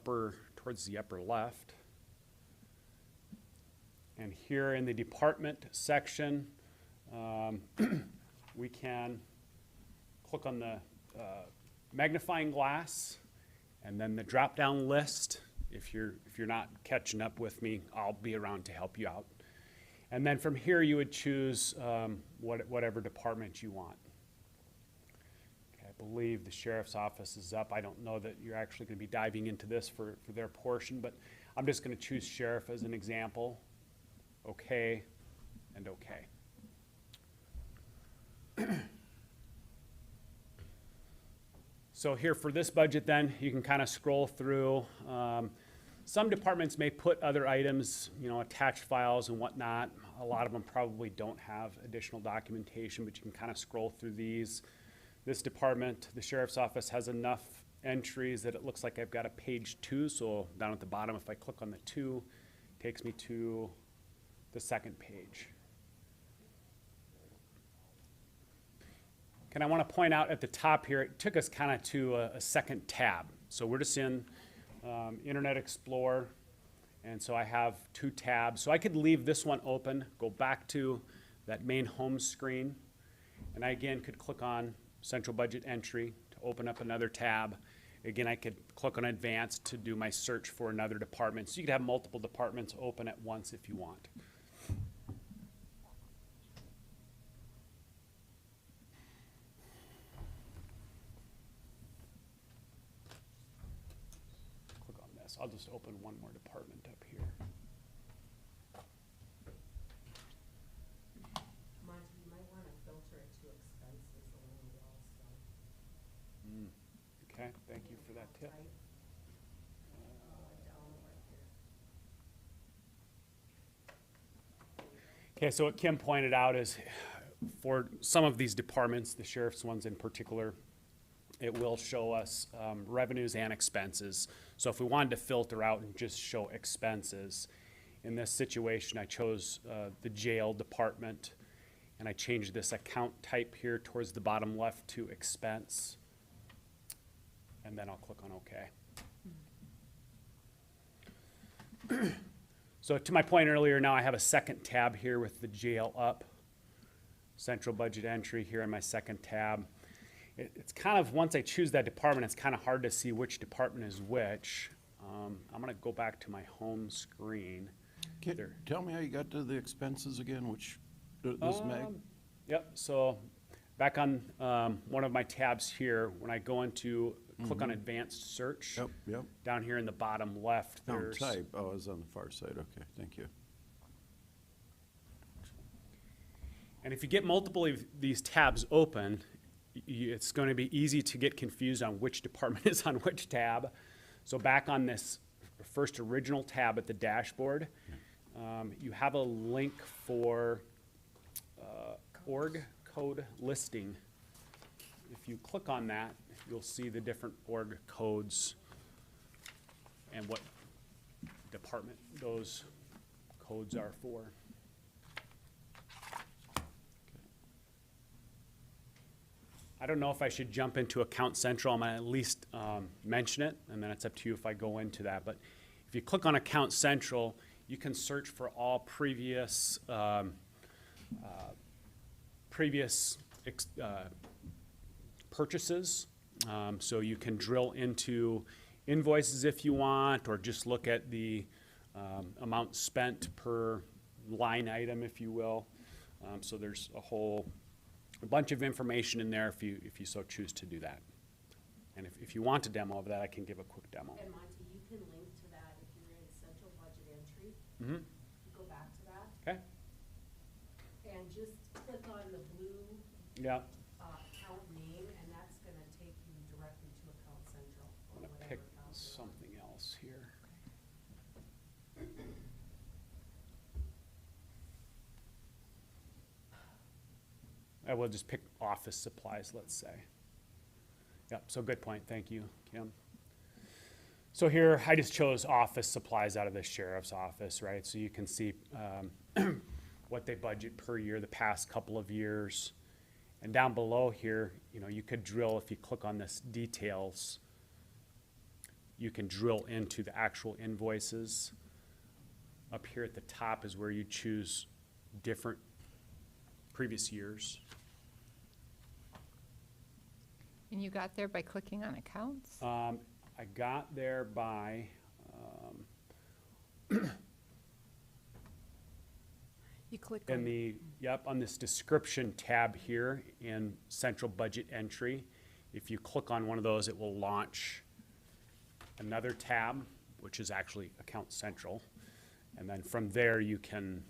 Speaker 13: towards the upper left. And here in the department section, we can click on the magnifying glass and then the drop-down list. If you're not catching up with me, I'll be around to help you out. And then from here, you would choose whatever department you want. Okay, I believe the sheriff's office is up. I don't know that you're actually going to be diving into this for their portion, but I'm just going to choose sheriff as an example. Okay, and okay. So here for this budget then, you can kind of scroll through. Some departments may put other items, attached files and whatnot. A lot of them probably don't have additional documentation, but you can kind of scroll through these. This department, the sheriff's office, has enough entries that it looks like I've got a page 2. So down at the bottom, if I click on the 2, it takes me to the second page. And I want to point out at the top here, it took us kind of to a second tab. So we're just in Internet Explorer, and so I have 2 tabs. So I could leave this one open, go back to that main home screen, and I again could click on Central Budget Entry to open up another tab. Again, I could click on Advanced to do my search for another department. So you could have multiple departments open at once if you want. I'll just open one more department up here.
Speaker 9: Monty, you might want to filter it to expenses a little also.
Speaker 13: Okay, thank you for that tip. Okay, so what Kim pointed out is for some of these departments, the sheriff's ones in particular, it will show us revenues and expenses. So if we wanted to filter out and just show expenses, in this situation I chose the jail department, and I changed this account type here towards the bottom left to expense, and then I'll click on OK. So to my point earlier, now I have a second tab here with the jail up, central budget entry here in my second tab. It's kind of, once I choose that department, it's kind of hard to see which department is which. I'm going to go back to my home screen.
Speaker 8: Tell me how you got to the expenses again, which, this Meg?
Speaker 13: Yep, so back on one of my tabs here, when I go into, click on Advanced Search.
Speaker 8: Yep.
Speaker 13: Down here in the bottom left, there's...
Speaker 8: Type, oh, it's on the far side, okay, thank you.
Speaker 13: And if you get multiple of these tabs open, it's going to be easy to get confused on which department is on which tab. So back on this first original tab at the dashboard, you have a link for org code listing. If you click on that, you'll see the different org codes and what department those codes are for. I don't know if I should jump into Account Central. I'm going to at least mention it, and then it's up to you if I go into that. But if you click on Account Central, you can search for all previous purchases. So you can drill into invoices if you want, or just look at the amount spent per line item, if you will. So there's a bunch of information in there if you so choose to do that. And if you want a demo of that, I can give a quick demo.
Speaker 9: And Monty, you can link to that if you're in central budget entry.
Speaker 13: Mm-hmm.
Speaker 9: Go back to that.
Speaker 13: Okay.
Speaker 9: And just click on the blue
Speaker 13: Yeah.
Speaker 9: account name, and that's gonna take you directly to Account Central.
Speaker 13: I'm going to pick something else here. I will just pick office supplies, let's say. Yep, so good point. Thank you, Kim. So here, I just chose office supplies out of the sheriff's office, right? So you can see what they budget per year, the past couple of years. And down below here, you know, you could drill, if you click on this details, you can drill into the actual invoices. Up here at the top is where you choose different previous years.
Speaker 1: And you got there by clicking on accounts?
Speaker 13: I got there by,
Speaker 4: You click
Speaker 13: in
Speaker 4: on,
Speaker 13: the, yep, on this description tab here in central budget entry. If you click on one of those, it will launch another tab, which is actually Account Central. And then from there, you can,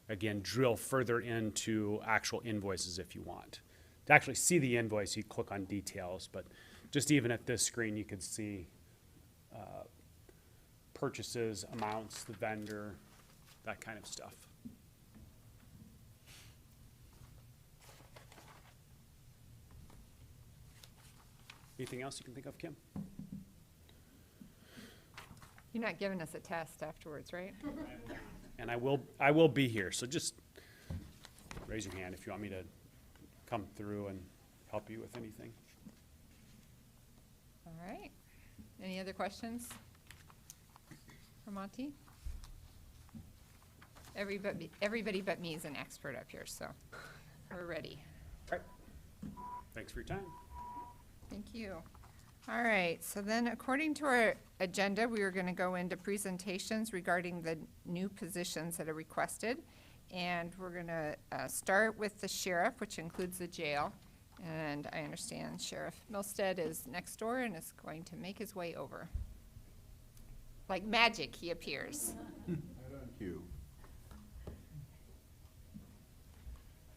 Speaker 13: again, drill further into actual invoices if you want. To actually see the invoice, you click on details, but just even at this screen, you can see purchases, amounts, the vendor, that kind of stuff. Anything else you can think of, Kim?
Speaker 1: You're not giving us a test afterwards, right?
Speaker 13: And I will be here, so just raise your hand if you want me to come through and help you with anything.
Speaker 1: All right. Any other questions for Monty? Everybody but me is an expert up here, so we're ready.
Speaker 13: All right. Thanks for your time.
Speaker 1: Thank you. All right, so then according to our agenda, we are going to go into presentations regarding the new positions that are requested. And we're going to start with the sheriff, which includes the jail. And I understand Sheriff Milstead is next door and is going to make his way over. Like magic, he appears.
Speaker 8: Thank you.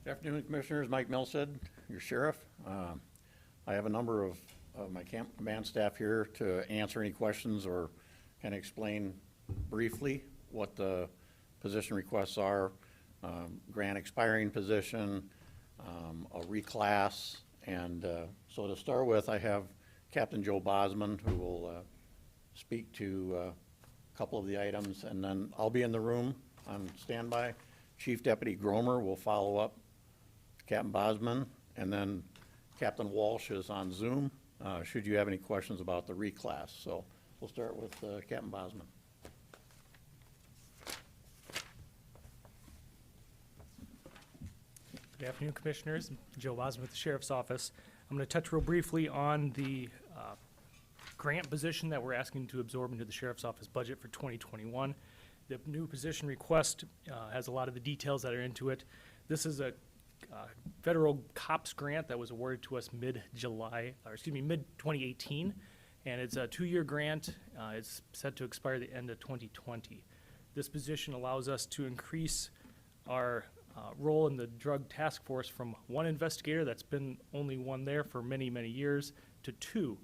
Speaker 14: Good afternoon, Commissioners. Mike Milstead, your sheriff. I have a number of my command staff here to answer any questions or kind of explain briefly what the position requests are. Grant expiring position, a reclass, and so to start with, I have Captain Joe Bosman, who will speak to a couple of the items, and then I'll be in the room on standby. Chief Deputy Gromer will follow up Captain Bosman, and then Captain Walsh is on Zoom, should you have any questions about the reclass. So we'll start with Captain Bosman.
Speaker 15: Good afternoon, Commissioners. Joe Bosman with the Sheriff's Office. I'm going to touch real briefly on the grant position that we're asking to absorb into the Sheriff's Office budget for 2021. The new position request has a lot of the details that are into it. This is a federal COPS grant that was awarded to us mid-2018, and it's a 2-year grant. It's set to expire the end of 2020. This position allows us to increase our role in the drug task force from 1 investigator, that's been only 1 there for many, many years, to 2.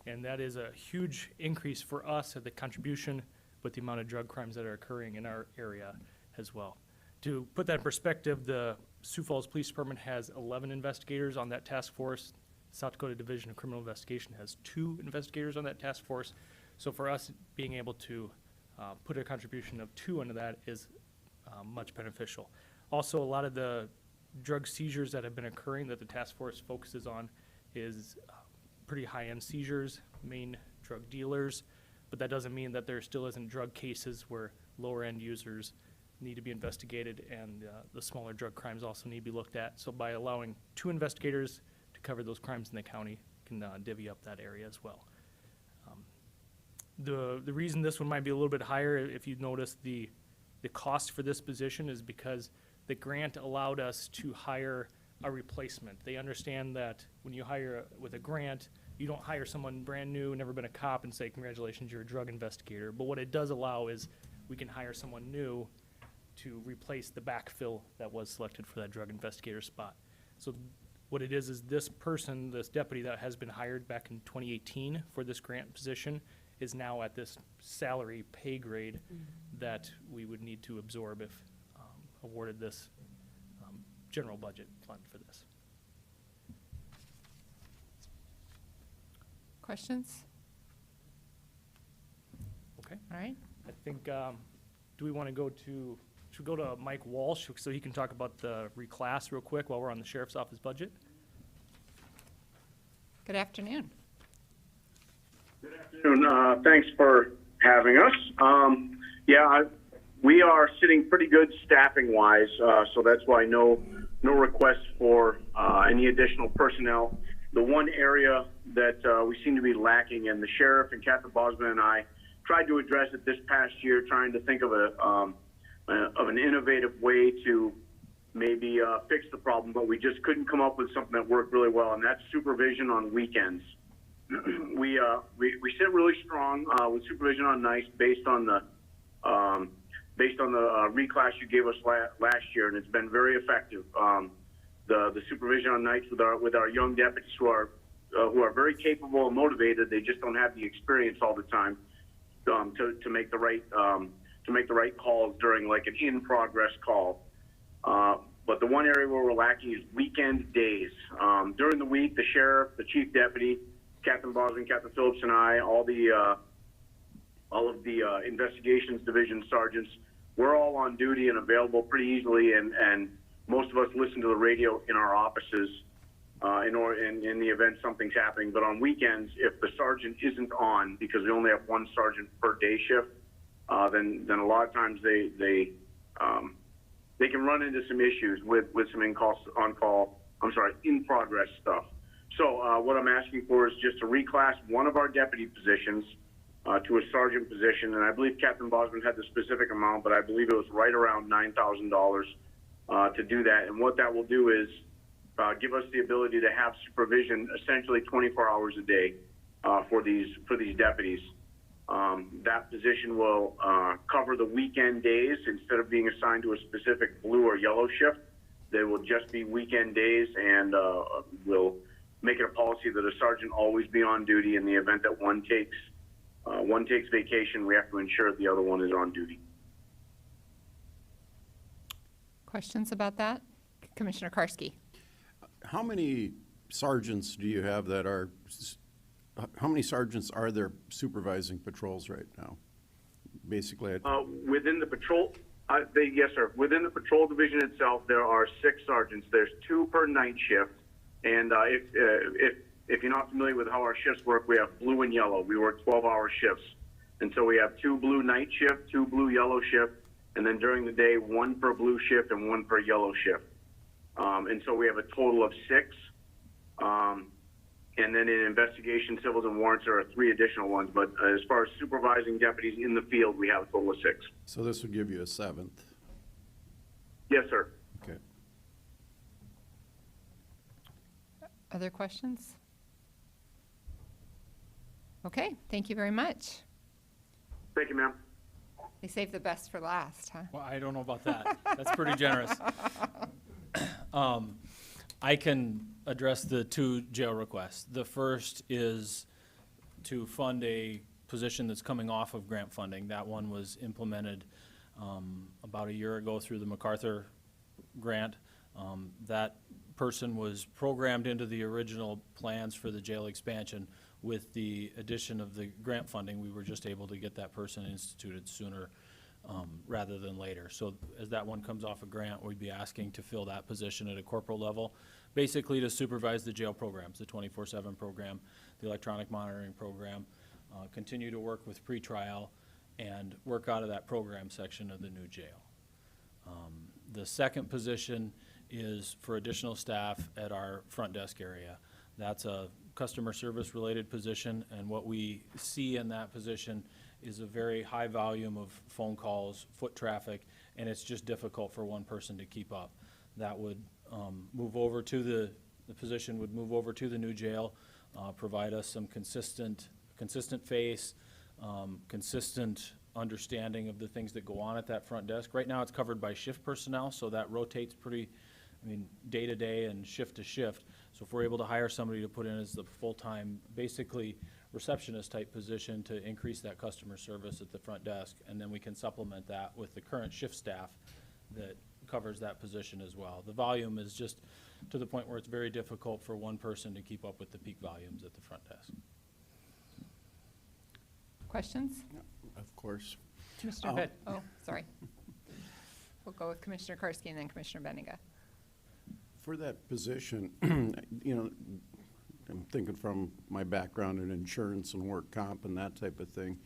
Speaker 15: And that is a huge increase for us at the contribution with the amount of drug crimes that are occurring in our area as well. To put that in perspective, the Sioux Falls Police Department has 11 investigators on that task force. South Dakota Division of Criminal Investigation has 2 investigators on that task force. So for us, being able to put a contribution of 2 into that is much beneficial. Also, a lot of the drug seizures that have been occurring that the task force focuses on is pretty high-end seizures, main drug dealers, but that doesn't mean that there still isn't drug cases where lower-end users need to be investigated, and the smaller drug crimes also need to be looked at. So by allowing 2 investigators to cover those crimes in the county, can divvy up that area as well. The reason this one might be a little bit higher, if you notice the cost for this position, is because the grant allowed us to hire a replacement. They understand that when you hire with a grant, you don't hire someone brand new, never been a cop, and say, congratulations, you're a drug investigator. But what it does allow is we can hire someone new to replace the backfill that was selected for that drug investigator spot. So what it is this person, this deputy that has been hired back in 2018 for this grant position, is now at this salary pay grade that we would need to absorb if awarded this general budget fund for this.
Speaker 1: Questions?
Speaker 15: Okay.
Speaker 1: All right.
Speaker 15: I think, do we want to go to should we go to Mike Walsh so he can talk about the reclass real quick while we're on the sheriff's office budget?
Speaker 1: Good afternoon.
Speaker 16: Thanks for having us. We are sitting pretty good staffing-wise, so that's why no requests for any additional personnel. The one area that we seem to be lacking, and the sheriff and Captain Bosman and I tried to address it this past year, trying to think of an innovative way to maybe fix the problem, but we just couldn't come up with something that worked really well, and that's supervision on weekends. We sit really strong with supervision on nights based on the reclass you gave us last year, and it's been very effective. The supervision on nights with our young deputies who are very capable and motivated, they just don't have the experience all the time to make the right calls during like an in progress call. But the one area where we're lacking is weekend days. During the week, the sheriff, the chief deputy, Captain Bosman, Captain Phillips, and I, all of the investigations division sergeants, we're all on duty and available pretty easily, and most of us listen to the radio in our offices in the event something's happening. But on weekends, if the sergeant isn't on, because we only have one sergeant per day shift, then a lot of times they can run into some issues with some in progress stuff. So what I'm asking for is just to reclass one of our deputy positions to a sergeant position, and I believe Captain Bosman had the specific amount, but I believe it was right around $9,000 to do that. And what that will do is give us the ability to have supervision essentially 24 hours a day for these deputies. That position will cover the weekend days instead of being assigned to a specific blue or yellow shift. They will just be weekend days, and we'll make it a policy that a sergeant always be on duty. In the event that one takes vacation, we have to ensure that the other one is on duty.
Speaker 1: Questions about that? Commissioner Karski.
Speaker 8: How many sergeants do you have how many sergeants are there supervising patrols right now? Basically,
Speaker 16: within the patrol, yes, sir. Within the patrol division itself, there are 6 sergeants. There's 2 per night shift, and if you're not familiar with how our shifts work, we have blue and yellow. We work 12-hour shifts, and so we have 2 blue night shift, 2 blue yellow shift, and then during the day, 1 per blue shift and 1 per yellow shift. And so we have a total of 6. And then in investigation, civils, and warrants, there are 3 additional ones. But as far as supervising deputies in the field, we have a total of 6.
Speaker 8: So this would give you a 7th?
Speaker 16: Yes, sir.
Speaker 8: Okay.
Speaker 1: Other questions? Okay, thank you very much.
Speaker 16: Thank you, ma'am.
Speaker 1: They saved the best for last, huh?
Speaker 15: Well, I don't know about that. That's pretty generous. I can address the 2 jail requests. The first is to fund a position that's coming off of grant funding. That one was implemented about a year ago through the MacArthur grant. That person was programmed into the original plans for the jail expansion. With the addition of the grant funding, we were just able to get that person instituted sooner rather than later. So as that one comes off a grant, we'd be asking to fill that position at a corporal level, basically to supervise the jail programs, the 24/7 program, the electronic monitoring program, continue to work with pretrial, and work out of that program section of the new jail. The second position is for additional staff at our front desk area. That's a customer service related position, and what we see in that position is a very high volume of phone calls, foot traffic, and it's just difficult for one person to keep up. That would move over to the position would move over to the new jail, provide us some consistent face, consistent understanding of the things that go on at that front desk. Right now it's covered by shift personnel, so that rotates day to day and shift to shift. So if we're able to hire somebody to put in as the full-time, basically receptionist type position to increase that customer service at the front desk, and then we can supplement that with the current shift staff that covers that position as well. The volume is just to the point where it's very difficult for one person to keep up with the peak volumes at the front desk.
Speaker 1: Questions?
Speaker 8: Of course.
Speaker 1: Mr. Hood. Oh, sorry. we'll go with Commissioner Karski and then Commissioner Benega.
Speaker 8: For that position, you know, I'm thinking from my background in insurance and work comp and that type of thing.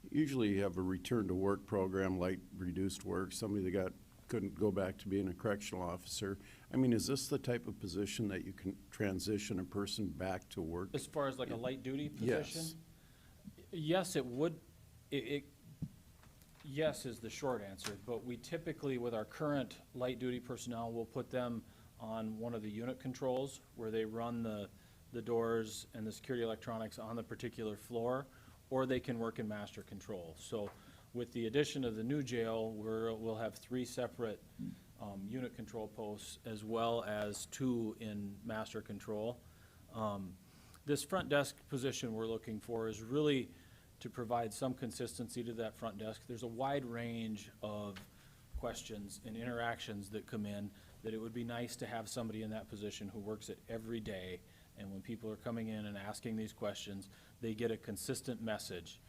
Speaker 8: Usually you have a return to work program, light reduced work, somebody that couldn't go back to being a correctional officer. I mean, is this the type of position that you can transition a person back to work?
Speaker 15: As far as like a light duty position?
Speaker 8: Yes.
Speaker 15: Yes, it would, yes is the short answer, but we typically, with our current light duty personnel, will put them on one of the unit controls where they run the doors and the security electronics on the particular floor, or they can work in master control. So with the addition of the new jail, we'll have 3 separate unit control posts as well as 2 in master control. This front desk position we're looking for is really to provide some consistency to that front desk. There's a wide range of questions and interactions that come in that it would be nice to have somebody in that position who works it every day. And when people are coming in and asking these questions, they get a consistent message.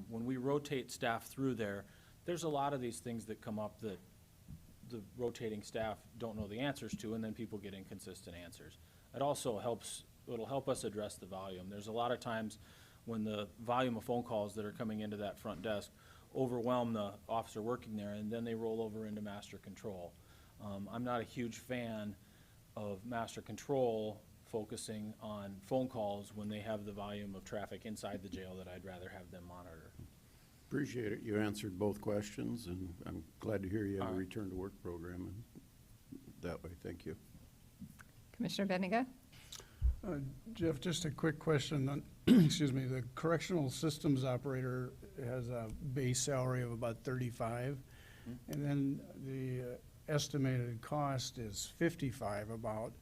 Speaker 15: When we rotate staff through there, there's a lot of these things that come up that the rotating staff don't know the answers to, and then people get inconsistent answers. It also helps, it'll help us address the volume. There's a lot of times when the volume of phone calls that are coming into that front desk overwhelm the officer working there, and then they roll over into master control. I'm not a huge fan of master control focusing on phone calls when they have the volume of traffic inside the jail that I'd rather have them monitor.
Speaker 8: Appreciate it. You answered both questions, and I'm glad to hear you have a
Speaker 15: All right.
Speaker 8: return to work program and that way. Thank you.
Speaker 1: Commissioner Benega?
Speaker 6: Jeff, just a quick question on, excuse me, the correctional systems operator has a base salary of about 35, and then the estimated cost is 55 about.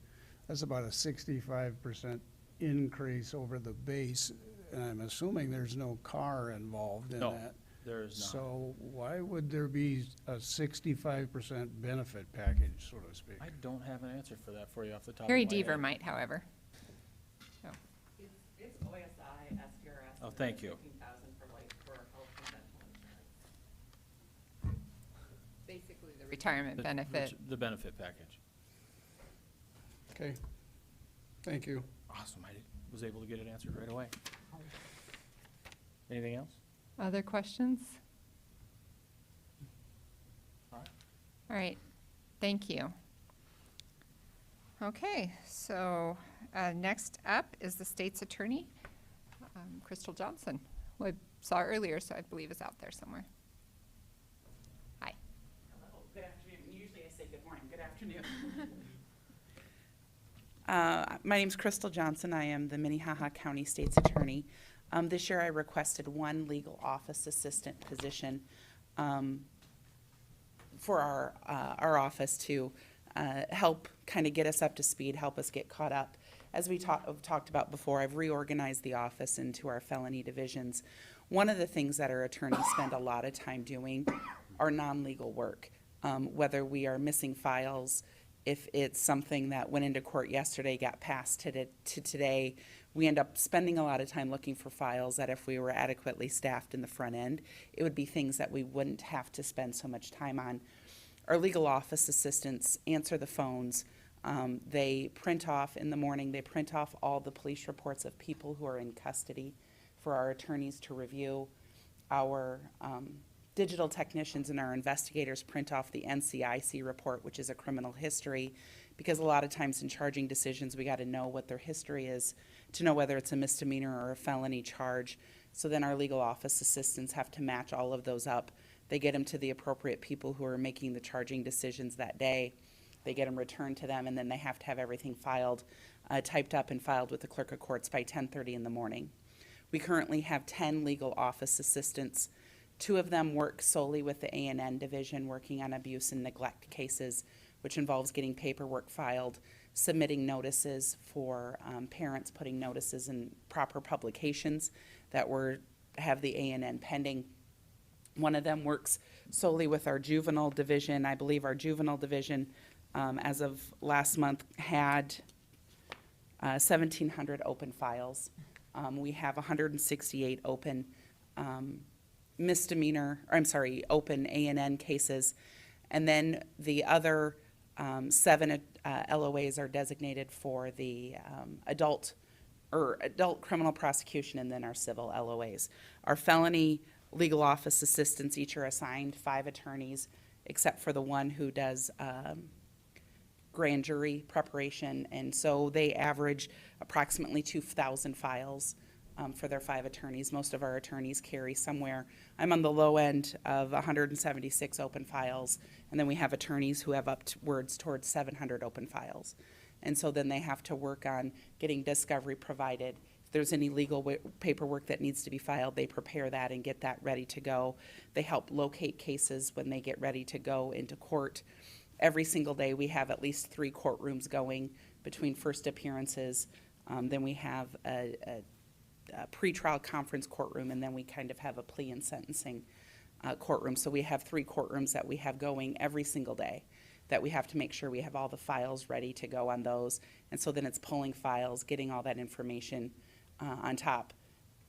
Speaker 6: That's about a 65% increase over the base, and I'm assuming there's no car involved in
Speaker 15: No,
Speaker 6: that.
Speaker 15: there is not.
Speaker 6: So why would there be a 65% benefit package, so to speak?
Speaker 15: I don't have an answer for that for you off the top
Speaker 1: Harry
Speaker 15: of my
Speaker 1: Deaver
Speaker 15: head.
Speaker 1: might, however. So,
Speaker 10: It's OSI, SPRS.
Speaker 15: Oh, thank you.
Speaker 10: 15,000 for life, for health and dental insurance.
Speaker 1: basically the retirement
Speaker 15: The-
Speaker 1: benefit.
Speaker 15: The benefit package.
Speaker 6: Okay, thank you.
Speaker 15: Awesome, I was able to get it answered right away. Anything else?
Speaker 1: Other questions?
Speaker 15: All right.
Speaker 1: All right, thank you. Okay, so next up is the state's attorney, Crystal Johnson, who I saw earlier, so I believe is out there somewhere. Hi.
Speaker 17: Hello, good afternoon. Usually I say good morning, good afternoon. My name's Crystal Johnson. I am the Minnehaha County State's Attorney. This year I requested 1 legal office assistant position for our office to help kind of get us up to speed, help us get caught up. As we talked about before, I've reorganized the office into our felony divisions. One of the things that our attorneys spend a lot of time doing are non-legal work, whether we are missing files, if it's something that went into court yesterday, got passed to today, we end up spending a lot of time looking for files that if we were adequately staffed in the front end, it would be things that we wouldn't have to spend so much time on. Our legal office assistants answer the phones. They print off in the morning, they print off all the police reports of people who are in custody for our attorneys to review. Our digital technicians and our investigators print off the NCIC report, which is a criminal history, because a lot of times in charging decisions, we got to know what their history is to know whether it's a misdemeanor or a felony charge. So then our legal office assistants have to match all of those up. They get them to the appropriate people who are making the charging decisions that day. They get them returned to them, and then they have to have everything filed, typed up and filed with the clerk of courts by 10:30 in the morning. We currently have 10 legal office assistants. 2 of them work solely with the A&N division, working on abuse and neglect cases, which involves getting paperwork filed, submitting notices for parents, putting notices in proper publications that have the A&N pending. One of them works solely with our juvenile division. I believe our juvenile division, as of last month, had 1,700 open files. We have 168 open open A&N cases, And then the other 7 LOAs are designated for the adult criminal prosecution, and then our civil LOAs. Our felony legal office assistants each are assigned 5 attorneys, except for the one who does grand jury preparation, and so they average approximately 2,000 files for their 5 attorneys. Most of our attorneys carry somewhere, I'm on the low end of 176 open files, and then we have attorneys who have upwards towards 700 open files. And so then they have to work on getting discovery provided. If there's any legal paperwork that needs to be filed, they prepare that and get that ready to go. They help locate cases when they get ready to go into court. Every single day, we have at least 3 courtrooms going between first appearances. Then we have a pretrial conference courtroom, and then we kind of have a plea and sentencing courtroom. So we have 3 courtrooms that we have going every single day, that we have to make sure we have all the files ready to go on those. And so then it's pulling files, getting all that information on top,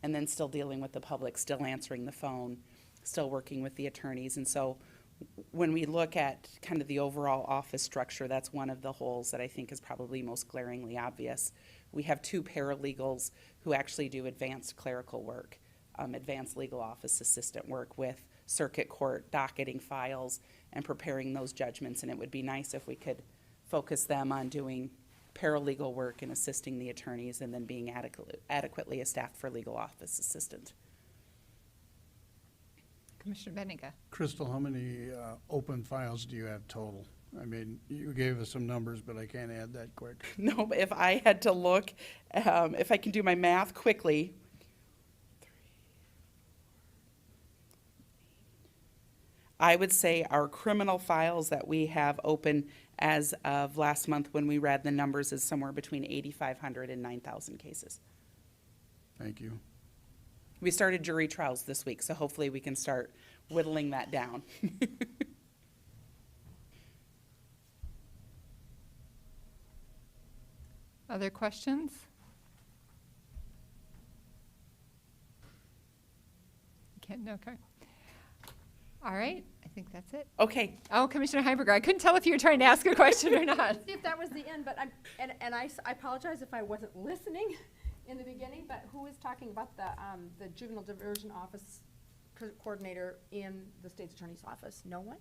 Speaker 17: and then still dealing with the public, still answering the phone, still working with the attorneys. And so when we look at kind of the overall office structure, that's one of the holes that I think is probably most glaringly obvious. We have 2 paralegals who actually do advanced clerical work, advanced legal office assistant work with circuit court, docketing files, and preparing those judgments. And it would be nice if we could focus them on doing paralegal work and assisting the attorneys, and then being adequately staffed for legal office assistant.
Speaker 1: Commissioner Benega.
Speaker 6: Crystal, how many open files do you have total? I mean, you gave us some numbers, but I can't add that quick.
Speaker 17: No, but if I had to look, if I can do my math quickly, I would say our criminal files that we have open as of last month when we read the numbers is somewhere between 8,500 and 9,000 cases.
Speaker 6: Thank you.
Speaker 17: We started jury trials this week, so hopefully we can start whittling that down.
Speaker 1: Other questions? Okay. All right, I think that's it.
Speaker 17: Okay.
Speaker 1: Oh, Commissioner Heiberger, I couldn't tell if you were trying to ask a question or not.
Speaker 4: See if that was the end, but I apologize if I wasn't listening in the beginning, but who is talking about the juvenile diversion office coordinator in the state's attorney's office? No one?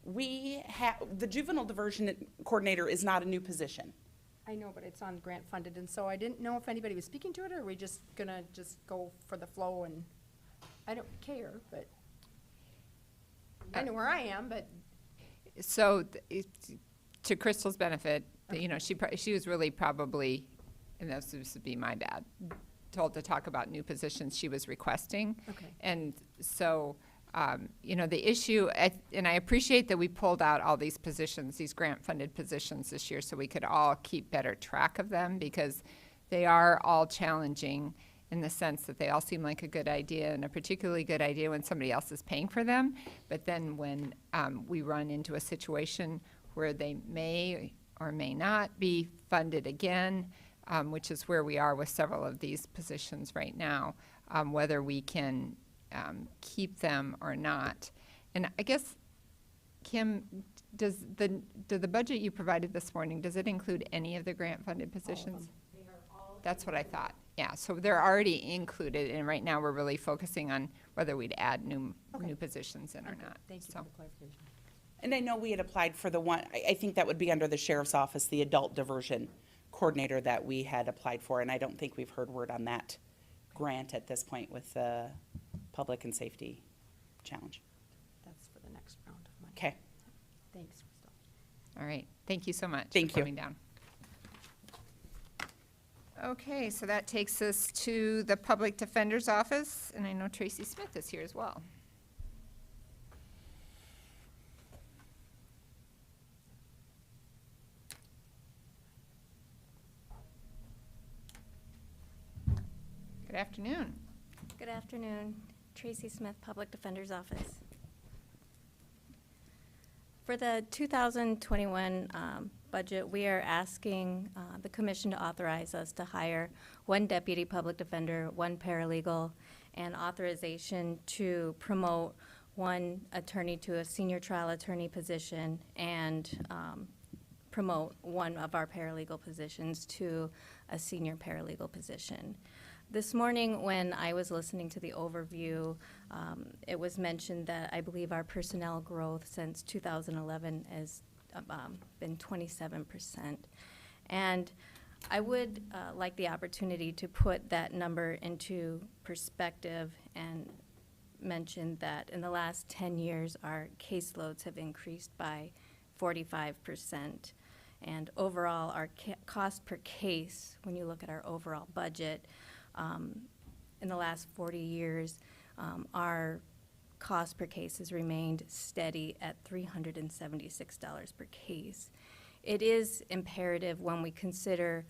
Speaker 17: We have, the juvenile diversion coordinator is not a new position.
Speaker 4: I know, but it's on grant funded, and so I didn't know if anybody was speaking to it, or are we just gonna go for the flow, and I don't care, but I know where I am, but.
Speaker 1: So, to Crystal's benefit, you know, she was really probably, and this would be my bad, told to talk about new positions she was requesting.
Speaker 4: Okay.
Speaker 1: And so, you know, the issue, and I appreciate that we pulled out all these positions, these grant-funded positions this year, so we could all keep better track of them, because they are all challenging in the sense that they all seem like a good idea, and a particularly good idea when somebody else is paying for them. But then when we run into a situation where they may or may not be funded again, which is where we are with several of these positions right now, whether we can keep them or not. And I guess, Kim, does the budget you provided this morning, does it include any of the grant-funded positions? That's what I thought. Yeah, so they're already included, and right now we're really focusing on whether we'd add new positions in or not.
Speaker 4: Thank you for the clarification.
Speaker 17: And I know we had applied for the one, I think that would be under the sheriff's office, the adult diversion coordinator that we had applied for, and I don't think we've heard word on that grant at this point with the public and safety challenge.
Speaker 4: That's for the next round of money.
Speaker 17: Okay.
Speaker 4: Thanks, Crystal.
Speaker 1: All right, thank you so much.
Speaker 17: Thank
Speaker 1: for
Speaker 17: you.
Speaker 1: coming down. Okay, so that takes us to the Public Defender's Office, and I know Tracy Smith is here as well. Good afternoon.
Speaker 18: Good afternoon. Tracy Smith, Public Defender's Office. For the 2021 budget, we are asking the Commission to authorize us to hire 1 deputy public defender, 1 paralegal, and authorization to promote one attorney to a senior trial attorney position and promote one of our paralegal positions to a senior paralegal position. This morning, when I was listening to the overview, it was mentioned that I believe our personnel growth since 2011 has been 27%. And I would like the opportunity to put that number into perspective and mention that in the last 10 years, our caseloads have increased by 45%. And overall, our cost per case, when you look at our overall budget, in the last 40 years, our cost per case has remained steady at $376 per case. It is imperative when we consider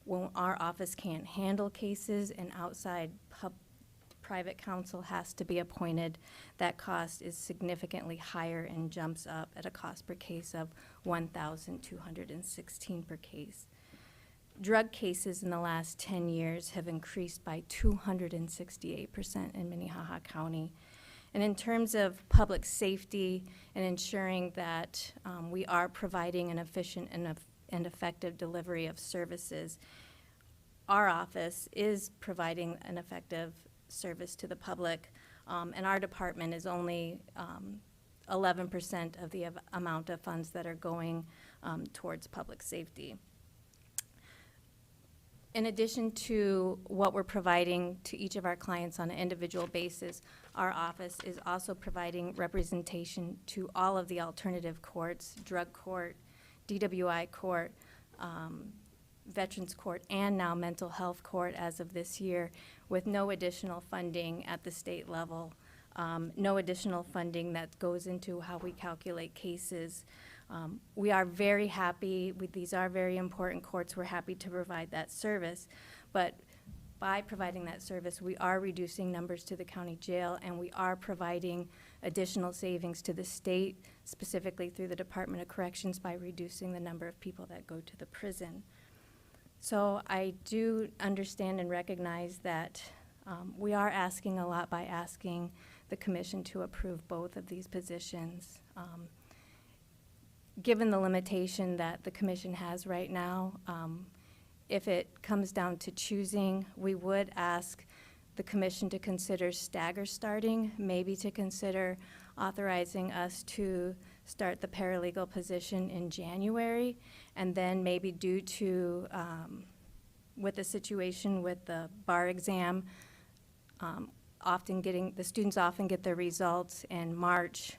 Speaker 18: when our office can't handle cases and outside private counsel has to be appointed, that cost is significantly higher and jumps up at a cost per case of $1,216 per case. Drug cases in the last 10 years have increased by 268% in Minnehaha County. And in terms of public safety and ensuring that we are providing an efficient and effective delivery of services, our office is providing an effective service to the public, and our department is only 11% of the amount of funds that are going towards public safety. In addition to what we're providing to each of our clients on an individual basis, our office is also providing representation to all of the alternative courts, drug court, DWI court, Veterans Court, and now mental health court as of this year, with no additional funding at the state level, no additional funding that goes into how we calculate cases. We are very happy, these are very important courts, we're happy to provide that service, but by providing that service, we are reducing numbers to the county jail, and we are providing additional savings to the state, specifically through the Department of Corrections, by reducing the number of people that go to the prison. So I do understand and recognize that we are asking a lot by asking the commission to approve both of these positions. Given the limitation that the commission has right now, if it comes down to choosing, we would ask the commission to consider stagger starting, maybe to consider authorizing us to start the paralegal position in January, and then maybe due to, with the situation with the bar exam, the students often get their results in March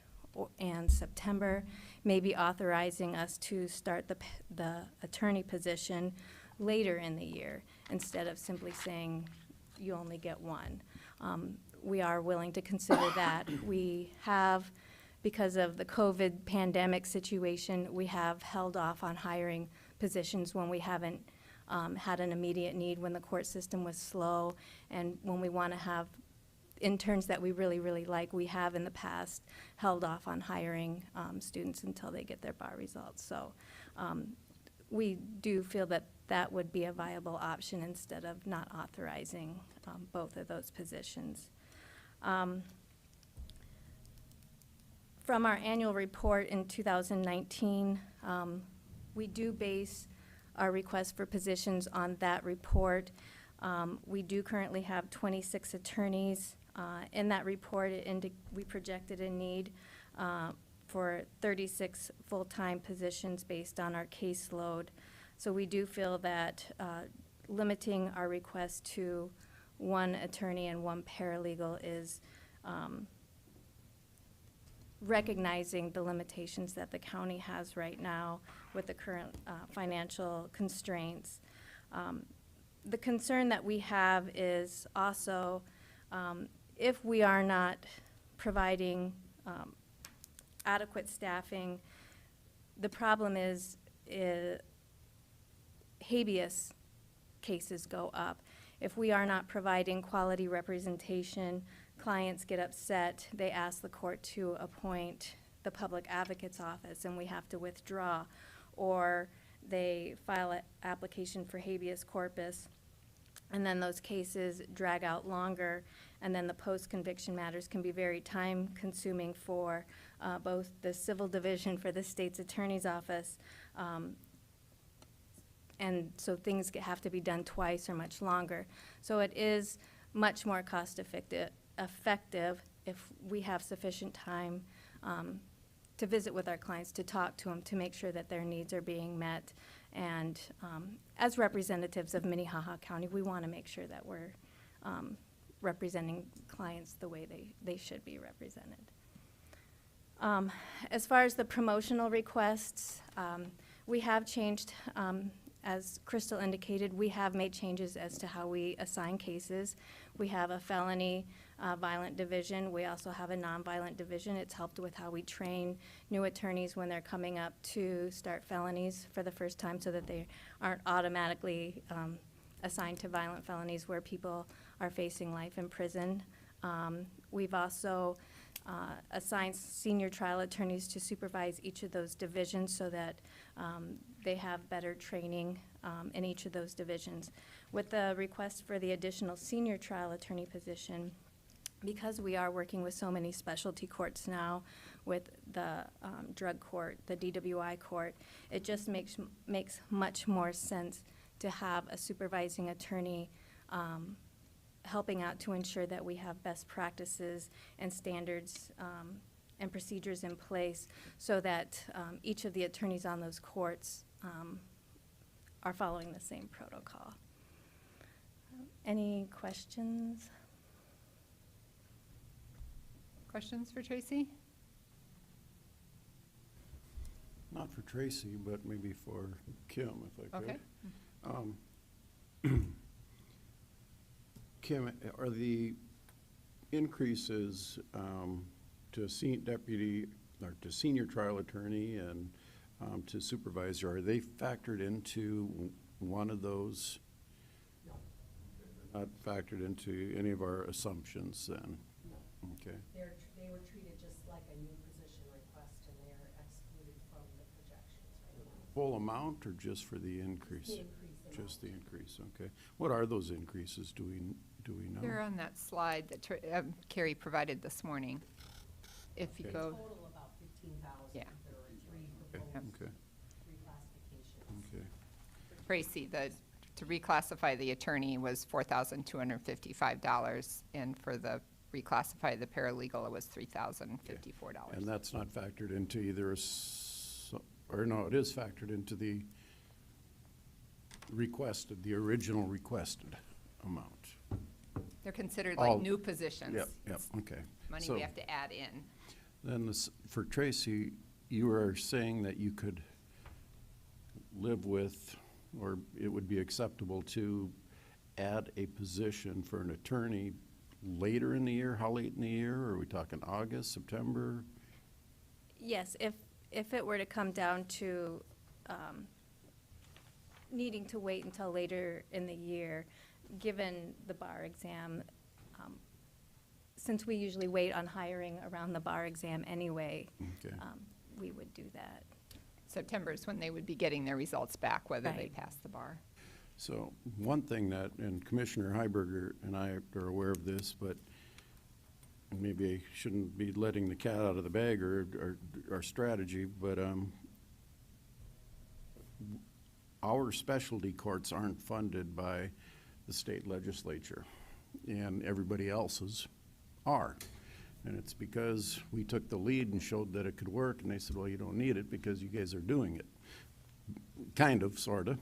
Speaker 18: and September, maybe authorizing us to start the attorney position later in the year, instead of simply saying you only get one. We are willing to consider that. We have, because of the COVID pandemic situation, we have held off on hiring positions when we haven't had an immediate need, when the court system was slow, and when we want to have interns that we really, really like. We have in the past held off on hiring students until they get their bar results. So we do feel that that would be a viable option instead of not authorizing both of those positions. From our annual report in 2019, we do base our request for positions on that report. We do currently have 26 attorneys. In that report, we projected a need for 36 full-time positions based on our caseload. So we do feel that limiting our request to one attorney and one paralegal is recognizing the limitations that the county has right now with the current financial constraints. The concern that we have is also if we are not providing adequate staffing, the problem is habeas cases go up. If we are not providing quality representation, clients get upset. They ask the court to appoint the public advocate's office, and we have to withdraw. Or they file an application for habeas corpus, and then those cases drag out longer. And then the post-conviction matters can be very time-consuming for both the civil division for the state's attorney's office, and so things have to be done twice or much longer. So it is much more cost-effective if we have sufficient time to visit with our clients, to talk to them, to make sure that their needs are being met. And as representatives of Minnehaha County, we want to make sure that we're representing clients the way they should be represented. As far as the promotional requests, we have changed, as Crystal indicated, we have made changes as to how we assign cases. We have a felony violent division. We also have a nonviolent division. It's helped with how we train new attorneys when they're coming up to start felonies for the first time, so that they aren't automatically assigned to violent felonies where people are facing life in prison. We've also assigned senior trial attorneys to supervise each of those divisions so that they have better training in each of those divisions. With the request for the additional senior trial attorney position, because we are working with so many specialty courts now, with the drug court, the DWI court, it just makes much more sense to have a supervising attorney helping out to ensure that we have best practices and standards and procedures in place, so that each of the attorneys on those courts are following the same protocol. Any questions?
Speaker 1: Questions for Tracy?
Speaker 8: Not for Tracy, but maybe for Kim, if I could.
Speaker 1: Okay.
Speaker 8: Kim, are the increases to deputy or to senior trial attorney and to supervisor, are they factored into one of those?
Speaker 4: No.
Speaker 8: Not factored into any of our assumptions then?
Speaker 4: No.
Speaker 8: Okay.
Speaker 4: They were treated just like a new position request, and they are excluded from the projections right now.
Speaker 8: Full amount or just for the increase?
Speaker 4: The increase amount.
Speaker 8: Just the increase, okay. What are those increases, do we know?
Speaker 1: They're on that slide that Carrie provided this morning. If you
Speaker 8: Okay.
Speaker 1: go,
Speaker 4: Total about 15,000.
Speaker 1: Yeah.
Speaker 4: There were three
Speaker 8: Okay,
Speaker 4: proposed
Speaker 8: okay,
Speaker 4: reclassifications.
Speaker 8: okay.
Speaker 1: Tracy, to reclassify the attorney was $4,255, and for the reclassify the paralegal, it was $3,054.
Speaker 8: And that's not factored into either, or no, it is factored into the original requested amount.
Speaker 1: They're considered
Speaker 8: All-
Speaker 1: like new positions.
Speaker 8: Yep,
Speaker 1: It's
Speaker 8: okay.
Speaker 1: money
Speaker 8: So
Speaker 1: we have to add in.
Speaker 8: then for Tracy, you were saying that you could live with, or it would be acceptable to add a position for an attorney later in the year? How late in the year? Are we talking August, September?
Speaker 18: Yes, if it were to come down to needing to wait until later in the year, given the bar exam, since we usually wait on hiring around the bar exam anyway,
Speaker 8: Okay.
Speaker 18: we would do that.
Speaker 1: September is when they would be getting their results back, whether they
Speaker 18: Right.
Speaker 1: pass the bar.
Speaker 8: So one thing that, and Commissioner Heiberger and I are aware of this, but maybe I shouldn't be letting the cat out of the bag or our strategy, but our specialty courts aren't funded by the state legislature, and everybody else's are. And it's because we took the lead and showed that it could work, and they said, well, you don't need it because you guys are doing it. Kind of, sort of.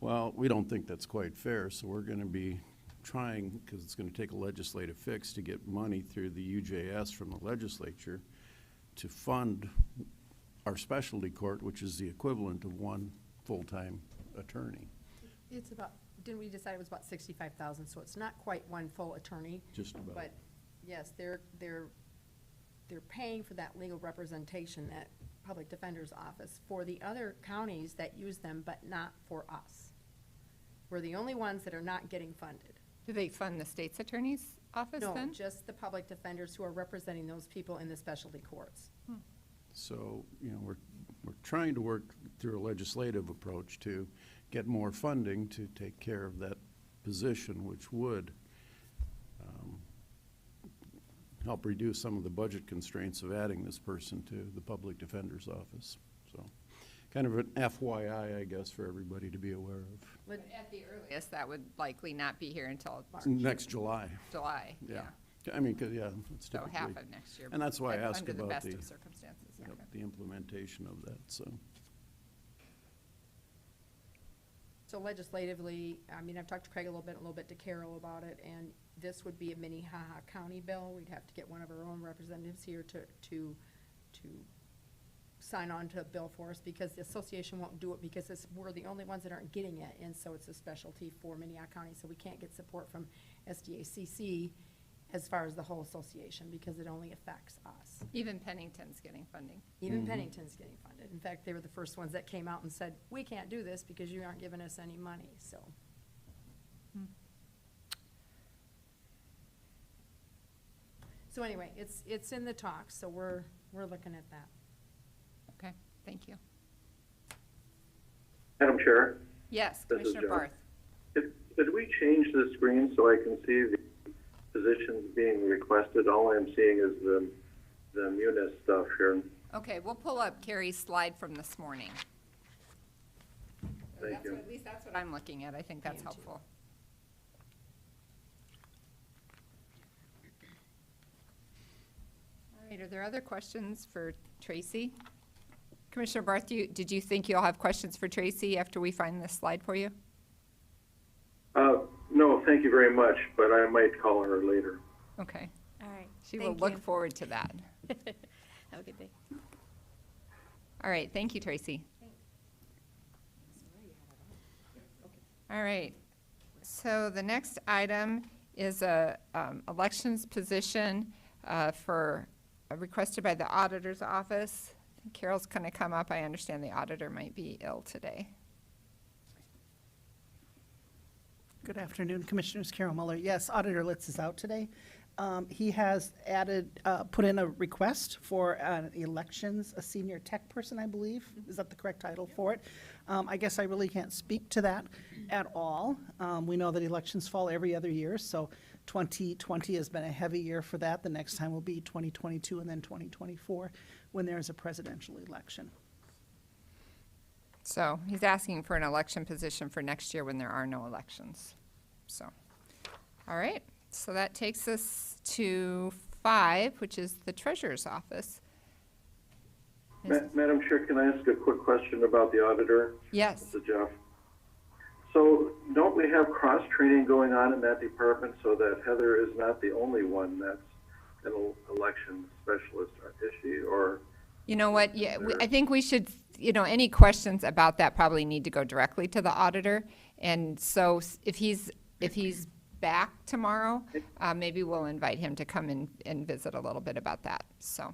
Speaker 8: Well, we don't think that's quite fair, so we're going to be trying, because it's going to take a legislative fix to get money through the UJS from the legislature to fund our specialty court, which is the equivalent of one full-time attorney.
Speaker 4: It's about, didn't we decide it was about 65,000, so it's not quite one full attorney.
Speaker 8: Just about.
Speaker 4: But, yes, they're paying for that legal representation, that public defender's office, for the other counties that use them, but not for us. We're the only ones that are not getting funded.
Speaker 1: Do they fund the state's attorney's office
Speaker 4: No,
Speaker 1: then?
Speaker 4: just the public defenders who are representing those people in the specialty courts.
Speaker 8: So, we're trying to work through a legislative approach to get more funding to take care of that position, which would help reduce some of the budget constraints of adding this person to the public defender's office. So kind of an FYI, I guess, for everybody to be aware of.
Speaker 1: But at the earliest, that would likely not be here until
Speaker 8: Next July.
Speaker 1: July, yeah.
Speaker 8: I mean, 'cause, yeah, it's
Speaker 1: So
Speaker 8: typically.
Speaker 1: half of next year.
Speaker 8: And that's why I asked
Speaker 1: under the
Speaker 8: about
Speaker 1: best
Speaker 8: the,
Speaker 1: of circumstances,
Speaker 8: yep,
Speaker 1: okay.
Speaker 8: the implementation of that, so.
Speaker 4: So legislatively, I mean, I've talked to Craig a little bit to Carol about it, and this would be a Minnehaha County bill. We'd have to get one of our own representatives here to sign on to a bill for us, because the association won't do it, because we're the only ones that aren't getting it, and so it's a specialty for Minnehaha County, so we can't get support from SDACC as far as the whole association, because it only affects us.
Speaker 1: Even Pennington's getting funding.
Speaker 4: Even Pennington's getting funded. In fact, they were the first ones that came out and said, we can't do this because you aren't giving us any money, so. So anyway, it's in the talks, so we're looking at that.
Speaker 1: Okay, thank you.
Speaker 5: Madam Chair?
Speaker 1: Yes,
Speaker 5: This is
Speaker 1: Commissioner
Speaker 5: John.
Speaker 1: Barth.
Speaker 5: Could we change the screen so I can see the positions being requested? All I'm seeing is the munis stuff here.
Speaker 1: Okay, we'll pull up Carrie's slide from this morning. Or
Speaker 5: Thank
Speaker 1: that's
Speaker 5: you.
Speaker 1: what- At least that's what I'm looking at. I think that's helpful. All right, are there other questions for Tracy? Commissioner Barth, did you think you'll have questions for Tracy after we find this slide for you?
Speaker 5: No, thank you very much, but I might call her later.
Speaker 1: Okay.
Speaker 18: All right.
Speaker 1: She will
Speaker 18: thank
Speaker 1: look
Speaker 18: you.
Speaker 1: forward to that.
Speaker 18: Have a good day.
Speaker 1: All right, thank you, Tracy. All right, so the next item is a elections position requested by the auditor's office. Carol's gonna come up. I understand the auditor might be ill today.
Speaker 2: Good afternoon, Commissioners. Carol Muller. Yes, Auditor Litz is out today. He has put in a request for a senior tech person, I believe. Is that the correct title for it? I guess I really can't speak to that at all. We know that elections fall every other year, so 2020 has been a heavy year for that. The next time will be 2022 and then 2024 when there's a presidential election.
Speaker 1: So he's asking for an election position for next year when there are no elections. So, all right, so that takes us to 5, which is the treasurer's office.
Speaker 5: Madam Chair, can I ask a quick question about the auditor?
Speaker 1: Yes.
Speaker 5: This is Jeff. So don't we have cross-training going on in that department so that Heather is not the only one that's an election specialist, is she, or?
Speaker 1: You know what, yeah, I think we should, any questions about that probably need to go directly to the auditor. And so if he's back tomorrow, maybe we'll invite him to come in and visit a little bit about that, so.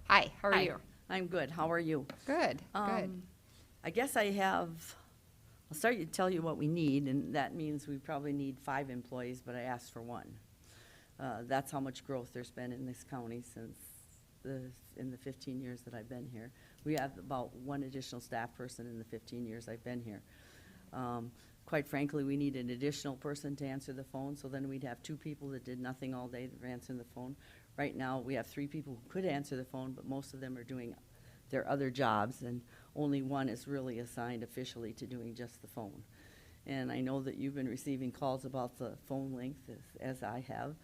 Speaker 1: Hi, how are
Speaker 19: Hi,
Speaker 1: you?
Speaker 19: I'm good. How are you?
Speaker 1: Good, good.
Speaker 19: I guess I'll start to tell you what we need, and that means we probably need 5 employees, but I asked for 1. That's how much growth there's been in this county in the 15 years that I've been here. We have about 1 additional staff person in the 15 years I've been here. Quite frankly, we need an additional person to answer the phone, so then we'd have 2 people that did nothing all day that were answering the phone. Right now, we have 3 people who could answer the phone, but most of them are doing their other jobs, and only 1 is really assigned officially to doing just the phone. And I know that you've been receiving calls about the phone length, as I have.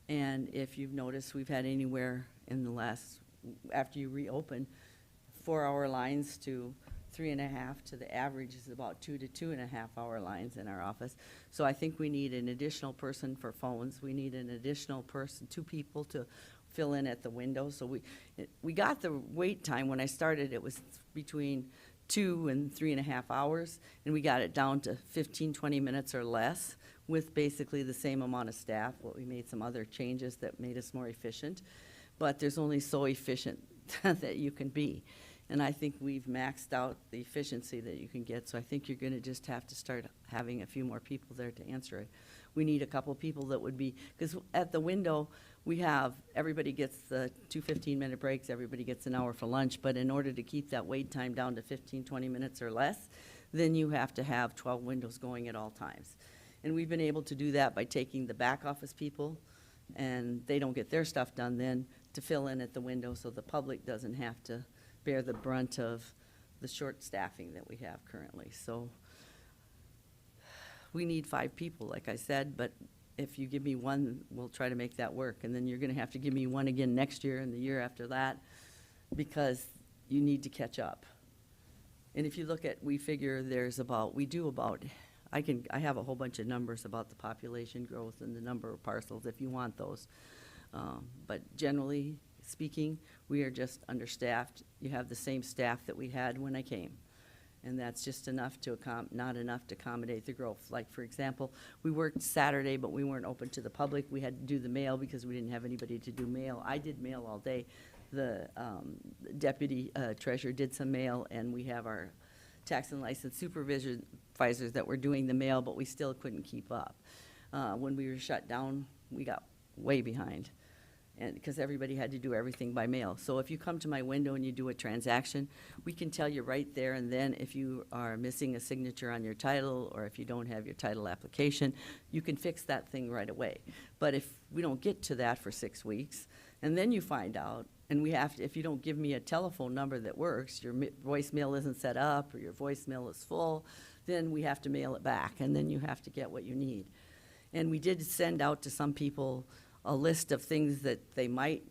Speaker 19: And if you've noticed, we've had anywhere in the last, after you reopen, 4-hour lines to 3.5 to the average is about 2 to 2.5-hour lines in our office. So I think we need an additional person for phones. We need an additional person, 2 people to fill in at the window. So we got the wait time. When I started, it was between 2 and 3.5 hours, and we got it down to 15, 20 minutes or less with basically the same amount of staff. But we made some other changes that made us more efficient. But there's only so efficient that you can be. And I think we've maxed out the efficiency that you can get, so I think you're gonna just have to start having a few more people there to answer it. We need a couple people that would be, because at the window, everybody gets the 2 15-minute breaks, everybody gets an hour for lunch, but in order to keep that wait time down to 15, 20 minutes or less, then you have to have 12 windows going at all times. And we've been able to do that by taking the back office people and they don't get their stuff done, then to fill in at the window so the public doesn't have to bear the brunt of the short staffing that we have currently. So we need 5 people, like I said, but if you give me one, we'll try to make that work. And then you're gonna have to give me one again next year and the year after that, because you need to catch up. And if you look at, we figure there's about, I have a whole bunch of numbers about the population growth and the number of parcels if you want those. But generally speaking, we are just understaffed. You have the same staff that we had when I came. And that's just enough to not enough to accommodate the growth. Like, for example, we worked Saturday, but we weren't open to the public. We had to do the mail because we didn't have anybody to do mail. I did mail all day. The deputy treasurer did some mail, and we have our tax and license supervisors that were doing the mail, but we still couldn't keep up. When we were shut down, we got way behind, and because everybody had to do everything by mail. So if you come to my window and you do a transaction, we can tell you right there and then if you are missing a signature on your title, or if you don't have your title application, you can fix that thing right away. But if we don't get to that for 6 weeks, and then you find out, and we have to, if you don't give me a telephone number that works, your voicemail isn't set up, or your voicemail is full, then we have to mail it back, and then you have to get what you need. And we did send out to some people a list of things that they might,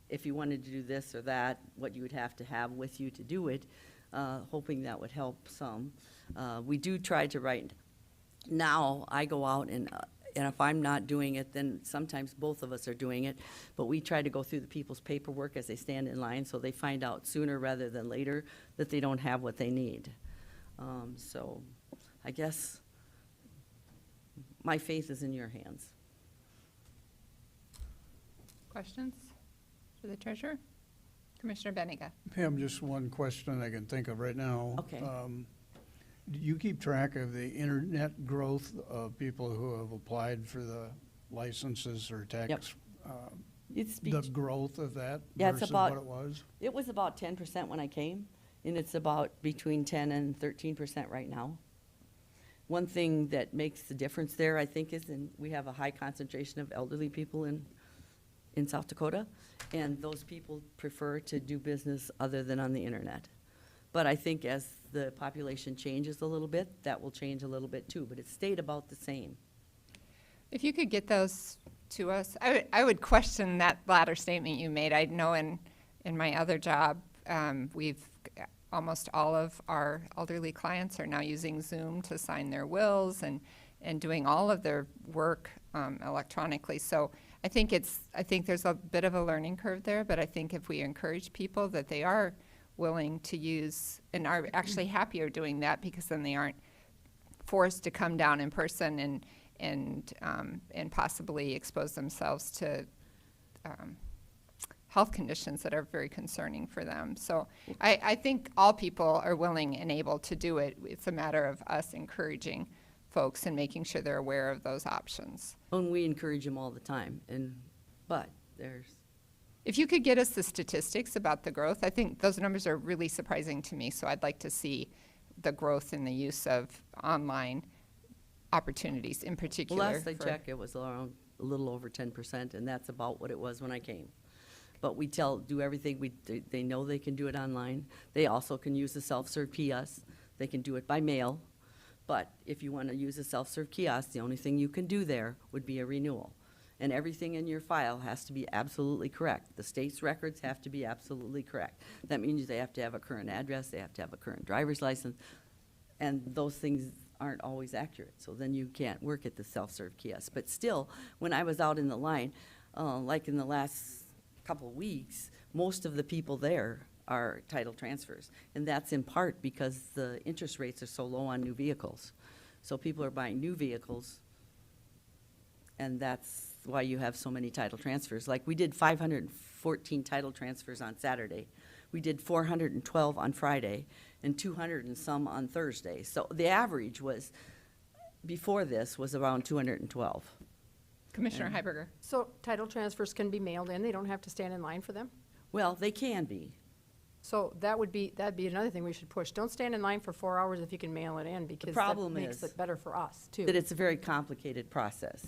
Speaker 19: if you wanted to do this or that, what you would have to have with you to do it, hoping that would help some. We do try to write. Now, I go out and if I'm not doing it, then sometimes both of us are doing it, but we try to go through the people's paperwork as they stand in line, so they find out sooner rather than later that they don't have what they need. So I guess my faith is in your hands.
Speaker 1: Questions for the treasurer? Commissioner Benega.
Speaker 6: Pam, just one question I can think of right now.
Speaker 19: Okay.
Speaker 6: Do you keep track of the internet growth of people who have applied for the licenses or tax?
Speaker 19: Yep. It's
Speaker 6: The growth of that
Speaker 19: Yeah, it's
Speaker 6: versus
Speaker 19: about,
Speaker 6: what it was?
Speaker 19: It was about 10% when I came, and it's about between 10 and 13% right now. One thing that makes the difference there, I think, is we have a high concentration of elderly people in South Dakota, and those people prefer to do business other than on the internet. But I think as the population changes a little bit, that will change a little bit too, but it stayed about the same.
Speaker 1: If you could get those to us, I would question that latter statement you made. I know in my other job, almost all of our elderly clients are now using Zoom to sign their wills and doing all of their work electronically. So I think there's a bit of a learning curve there, but I think if we encourage people that they are willing to use and are actually happier doing that, because then they aren't forced to come down in person and possibly expose themselves to health conditions that are very concerning for them. So I think all people are willing and able to do it. It's a matter of us encouraging folks and making sure they're aware of those options.
Speaker 19: And we encourage them all the time, but there's.
Speaker 1: If you could get us the statistics about the growth, I think those numbers are really surprising to me, so I'd like to see the growth in the use of online opportunities in particular.
Speaker 19: Well, last I checked, it was around a little over 10%, and that's about what it was when I came. But we do everything, they know they can do it online. They also can use the self-serve kiosk. They can do it by mail. But if you want to use a self-serve kiosk, the only thing you can do there would be a renewal. And everything in your file has to be absolutely correct. The state's records have to be absolutely correct. That means they have to have a current address, they have to have a current driver's license, and those things aren't always accurate. So then you can't work at the self-serve kiosk. But still, when I was out in the line, like in the last couple of weeks, most of the people there are title transfers. And that's in part because the interest rates are so low on new vehicles. So people are buying new vehicles, and that's why you have so many title transfers. Like, we did 514 title transfers on Saturday. We did 412 on Friday and 200 and some on Thursday. So the average was, before this, was around 212.
Speaker 1: Commissioner Heiberger.
Speaker 4: So title transfers can be mailed in, they don't have to stand in line for them?
Speaker 19: Well, they can be.
Speaker 4: So that'd be another thing we should push. Don't stand in line for 4 hours if you can mail it in, because that
Speaker 19: problem
Speaker 4: makes
Speaker 19: is
Speaker 4: it better for us too.
Speaker 19: That it's a very complicated process.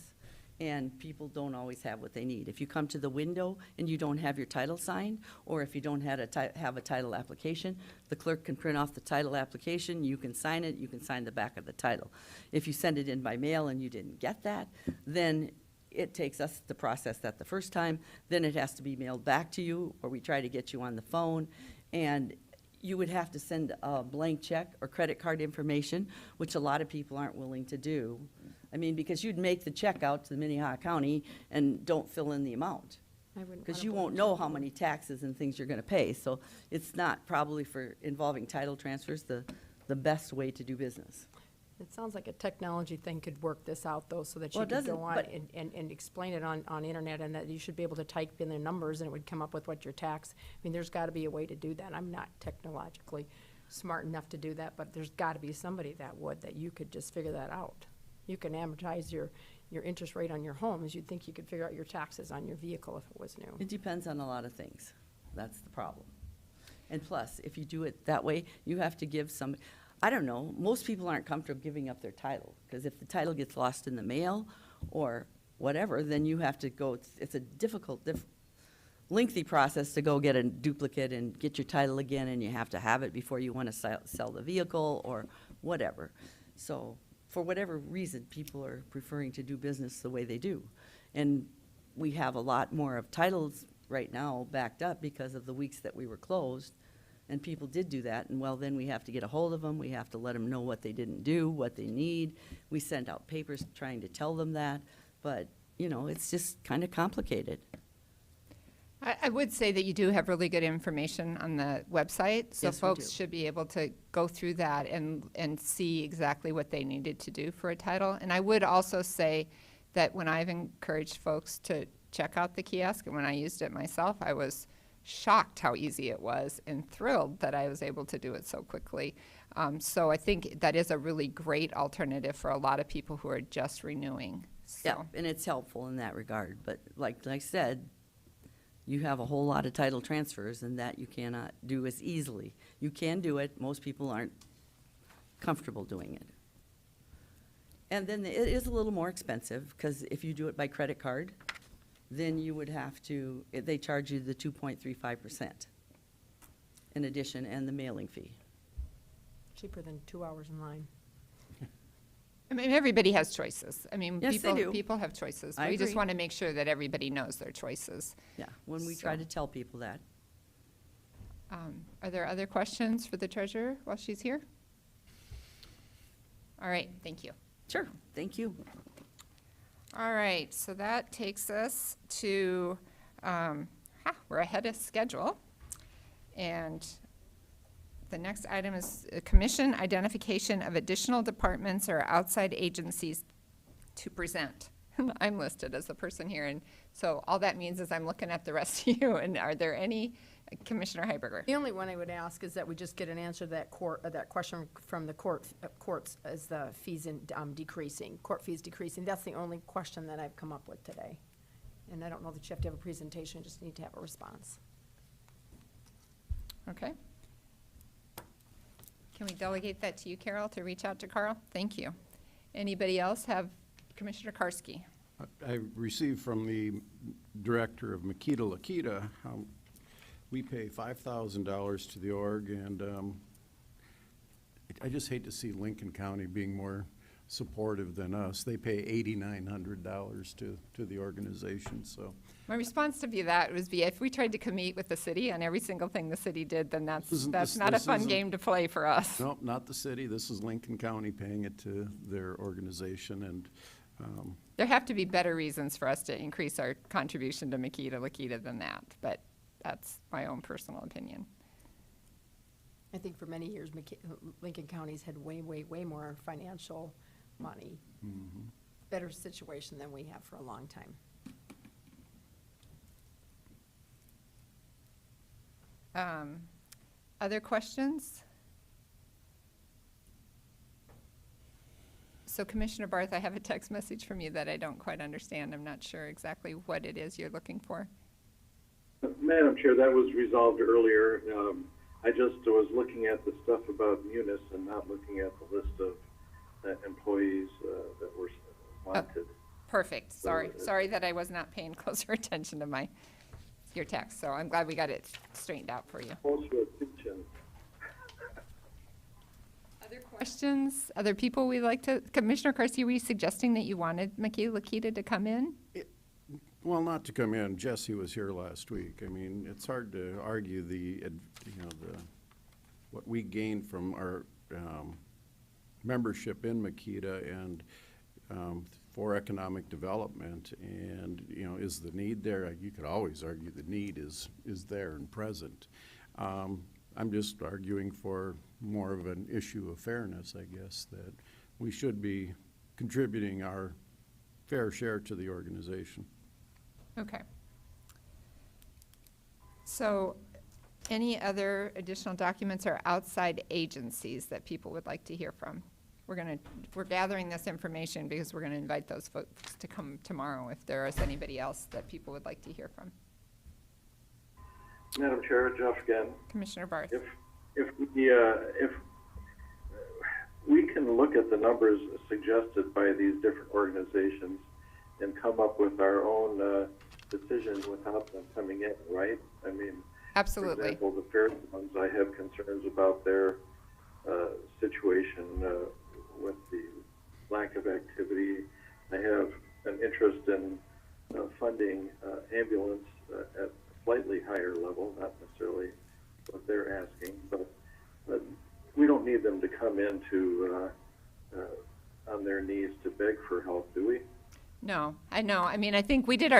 Speaker 19: And people don't always have what they need. If you come to the window and you don't have your title signed, or if you don't have a title application, the clerk can print off the title application, you can sign it, you can sign the back of the title. If you send it in by mail and you didn't get that, then it takes us to process that the first time, then it has to be mailed back to you, or we try to get you on the phone, and you would have to send a blank check or credit card information, which a lot of people aren't willing to do. I mean, because you'd make the check out to the Minnehaha County and don't fill in the amount. Because you won't know how many taxes and things you're gonna pay, so it's not probably for involving title transfers the best way to do business.
Speaker 4: It sounds like a technology thing could work this out, though, so that
Speaker 19: Well,
Speaker 4: you
Speaker 19: it
Speaker 4: could
Speaker 19: doesn't,
Speaker 4: go on
Speaker 19: but-
Speaker 4: and explain it on internet, and that you should be able to type in their numbers, and it would come up with what your tax, I mean, there's gotta be a way to do that. I'm not technologically smart enough to do that, but there's gotta be somebody that you could just figure that out. You can amortize your interest rate on your homes. You'd think you could figure out your taxes on your vehicle if it was new.
Speaker 19: It depends on a lot of things. That's the problem. And plus, if you do it that way, you have to give some, I don't know, most people aren't comfortable giving up their title, because if the title gets lost in the mail or whatever, then you have to go, it's a difficult, lengthy process to go get a duplicate and get your title again, and you have to have it before you want to sell the vehicle or whatever. So, for whatever reason, people are preferring to do business the way they do. And we have a lot more of titles right now backed up because of the weeks that we were closed. And people did do that, and well, then we have to get a hold of them, we have to let them know what they didn't do, what they need. We sent out papers trying to tell them that, but, you know, it's just kind of complicated.
Speaker 1: I would say that you do have really good information on the website, so
Speaker 19: Yes, we
Speaker 1: folks
Speaker 19: do.
Speaker 1: should be able to go through that and see exactly what they needed to do for a title. And I would also say that when I've encouraged folks to check out the kiosk, and when I used it myself, I was shocked how easy it was and thrilled that I was able to do it so quickly. So I think that is a really great alternative for a lot of people who are just renewing.
Speaker 19: Yeah, and it's helpful in that regard, but like I said, you have a whole lot of title transfers, and that you cannot do as easily. You can do it, most people aren't comfortable doing it. And then it is a little more expensive, because if you do it by credit card, then you would have to, they charge you the 2.35% in addition, and the mailing fee.
Speaker 4: Cheaper than 2 hours in line.
Speaker 1: I mean, everybody has choices. I mean,
Speaker 19: Yes, they do.
Speaker 1: people have choices.
Speaker 19: I
Speaker 1: We just
Speaker 19: agree.
Speaker 1: want to make sure that everybody knows their choices.
Speaker 19: Yeah, when we try
Speaker 1: So-
Speaker 19: to tell people that.
Speaker 1: Are there other questions for the treasurer while she's here? All right, thank you.
Speaker 19: Sure, thank you.
Speaker 1: All right, so that takes us to, we're ahead of schedule. And the next item is commission identification of additional departments or outside agencies to present. I'm listed as the person here, and so all that means is I'm looking at the rest of you, and are there any, Commissioner Heiberger?
Speaker 4: The only one I would ask is that we just get an answer to that question from the courts, as the fees decreasing, court fees decreasing. That's the only question that I've come up with today. And I don't know that you have to have a presentation, you just need to have a response.
Speaker 1: Okay. Can we delegate that to you, Carol, to reach out to Carl? Thank you. Anybody else have, Commissioner Karski?
Speaker 8: I received from the director of Makita Lakita, we pay $5,000 to the org, and I just hate to see Lincoln County being more supportive than us. They pay $8,900 to the organization, so.
Speaker 1: My response to that was if we tried to compete with the city on every single thing the city did, then that's not a fun game to play for us.
Speaker 8: Nope, not the city. This is Lincoln County paying it to their organization, and
Speaker 1: There have to be better reasons for us to increase our contribution to Makita Lakita than that, but that's my own personal opinion.
Speaker 4: I think for many years, Lincoln County's had way, way, way more financial money, better situation than we have for a long time.
Speaker 1: Other questions? So Commissioner Barth, I have a text message from you that I don't quite understand. I'm not sure exactly what it is you're looking for.
Speaker 5: Madam Chair, that was resolved earlier. I just was looking at the stuff about Munis and not looking at the list of employees that were wanted.
Speaker 1: Perfect. Sorry that I was not paying closer attention to your text, so I'm glad we got it straightened out for you.
Speaker 5: Closer attention.
Speaker 1: Other questions? Other people we'd like to, Commissioner Carsey, were you suggesting that you wanted Lakita to come in?
Speaker 8: Well, not to come in, Jesse was here last week. I mean, it's hard to argue what we gained from our membership in Makita and for economic development, and, is the need there? You could always argue the need is there and present. I'm just arguing for more of an issue of fairness, I guess, that we should be contributing our fair share to the organization.
Speaker 1: Okay. So, any other additional documents or outside agencies that people would like to hear from? We're gathering this information because we're gonna invite those folks to come tomorrow if there is anybody else that people would like to hear from.
Speaker 5: Madam Chair, Jeff again.
Speaker 1: Commissioner Barth.
Speaker 5: If we can look at the numbers suggested by these different organizations and come up with our own decision without them coming in, right? I mean,
Speaker 1: absolutely.
Speaker 5: For example, the fair ones, I have concerns about their situation with the lack of activity. I have an interest in funding ambulance at a slightly higher level, not necessarily what they're asking, but we don't need them to come in to on their knees to beg for help, do we?
Speaker 1: No, I know. I mean, I think we did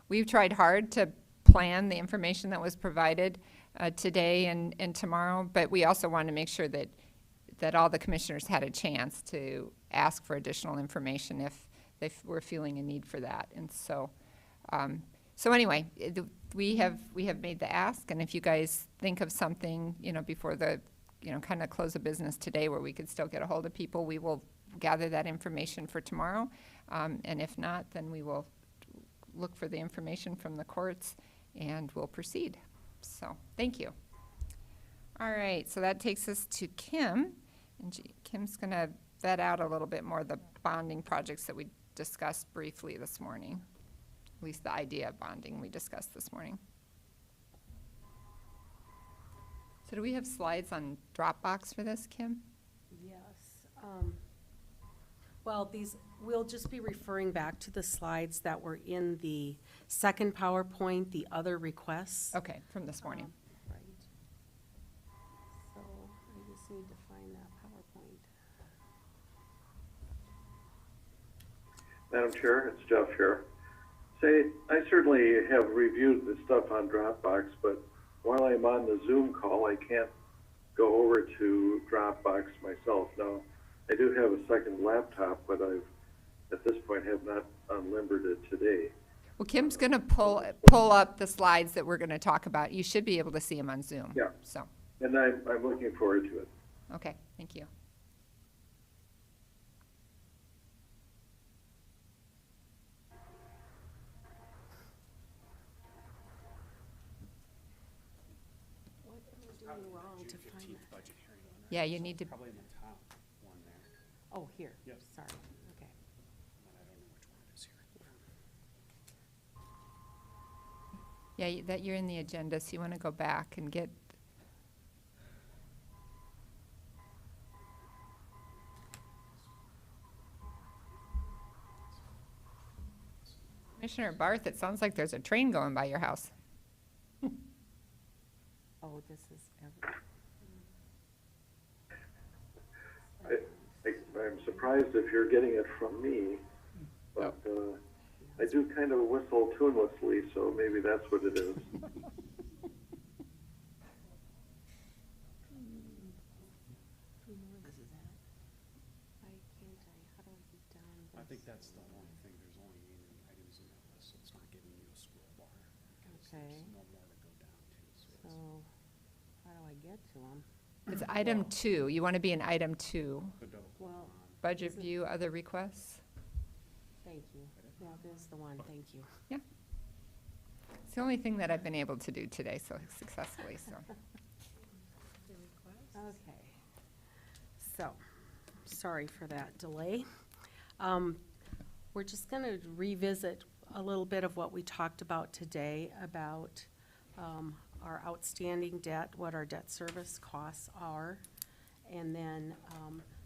Speaker 1: we've tried hard to plan the information that was provided today and tomorrow, but we also wanted to make sure that all the commissioners had a chance to ask for additional information if they were feeling a need for that. And so, anyway, we have made the ask, and if you guys think of something, before the, kind of close of business today where we could still get a hold of people, we will gather that information for tomorrow. And if not, then we will look for the information from the courts and we'll proceed. So, thank you. All right, so that takes us to Kim. And Kim's going to vet out a little bit more the bonding projects that we discussed briefly this morning. At least the idea of bonding we discussed this morning. So do we have slides on Dropbox for this, Kim?
Speaker 7: Yes. Well, we'll just be referring back to the slides that were in the second PowerPoint, the other requests.
Speaker 1: Okay, from this morning.
Speaker 7: Right. So I just need to find that PowerPoint.
Speaker 5: Madam Chair, it's Jeff here. I certainly have reviewed the stuff on Dropbox, but while I'm on the Zoom call, I can't go over to Dropbox myself. Now, I do have a second laptop, but at this point, have not unlimbered it today.
Speaker 1: Well, Kim's going to pull up the slides that we're going to talk about. You should be able to see them on Zoom.
Speaker 5: Yeah.
Speaker 1: So.
Speaker 5: And I'm looking forward to it.
Speaker 1: Okay, thank you.
Speaker 7: What am I doing wrong to find that?
Speaker 1: Yeah, you need to.
Speaker 13: Probably in the top one there.
Speaker 7: Oh, here.
Speaker 13: Yep.
Speaker 7: Sorry. Okay.
Speaker 13: But I don't know which one it is here.
Speaker 1: Yeah, that you're in the agenda, so you want to go back and get. Commissioner Barth, it sounds like there's a train going by your house.
Speaker 7: Oh, this is every.
Speaker 5: I'm surprised if you're getting it from me, but I do kind of whistle tunelessly, so maybe that's what it is.
Speaker 13: I think that's the only thing. There's only 8 items in that list, so it's not giving you a scroll bar.
Speaker 7: Okay.
Speaker 13: There's no more to go down to.
Speaker 7: So, how do I get to them?
Speaker 1: It's item 2. You want to be in item 2.
Speaker 7: Well,
Speaker 1: Budget view, other requests.
Speaker 7: thank you. Yeah, this is the one, thank you.
Speaker 1: Yeah. It's the only thing that I've been able to do today so successfully, so.
Speaker 7: Okay. So, sorry for that delay. We're just going to revisit a little bit of what we talked about today about our outstanding debt, what our debt service costs are, and then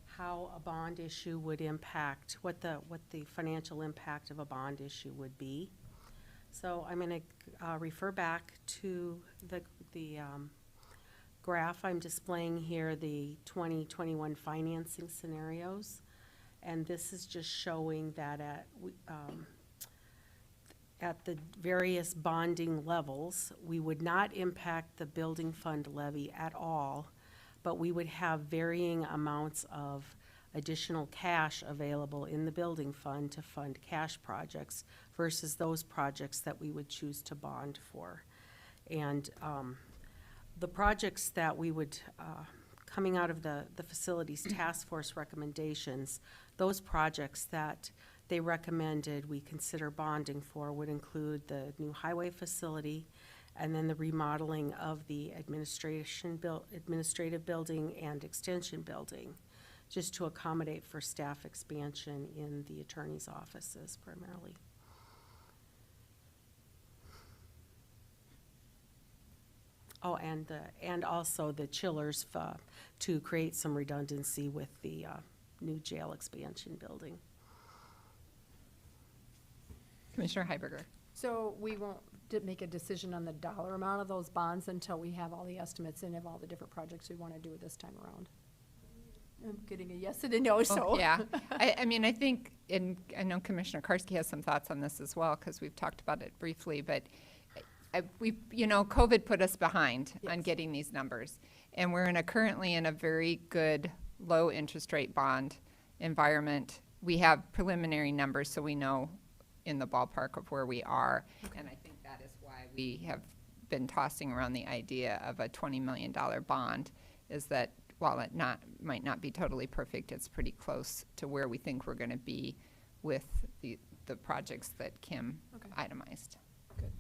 Speaker 7: how a bond issue would impact, what the financial impact of a bond issue would be. So I'm going to refer back to the graph I'm displaying here, the 2021 financing scenarios. And this is just showing that at the various bonding levels, we would not impact the building fund levy at all, but we would have varying amounts of additional cash available in the building fund to fund cash projects versus those projects that we would choose to bond for. And the projects that we would, coming out of the facilities task force recommendations, those projects that they recommended we consider bonding for would include the new highway facility and then the remodeling of the administrative building and extension building, just to accommodate for staff expansion in the attorney's offices primarily. Oh, and also the chillers to create some redundancy with the new jail expansion building.
Speaker 1: Commissioner Heiberger.
Speaker 4: So we won't make a decision on the dollar amount of those bonds until we have all the estimates in of all the different projects we want to do this time around? I'm getting a yes and a no, so.
Speaker 1: Oh, yeah. I mean, I think, and I know Commissioner Karski has some thoughts on this as well, because we've talked about it briefly, but COVID put us behind on getting these numbers. And we're currently in a very good low interest rate bond environment. We have preliminary numbers, so we know in the ballpark of where we are. Okay. And I think that is why we have been tossing around the idea of a $20 million bond, is that while it might not be totally perfect, it's pretty close to where we think we're going to be with the projects that Kim itemized. Good.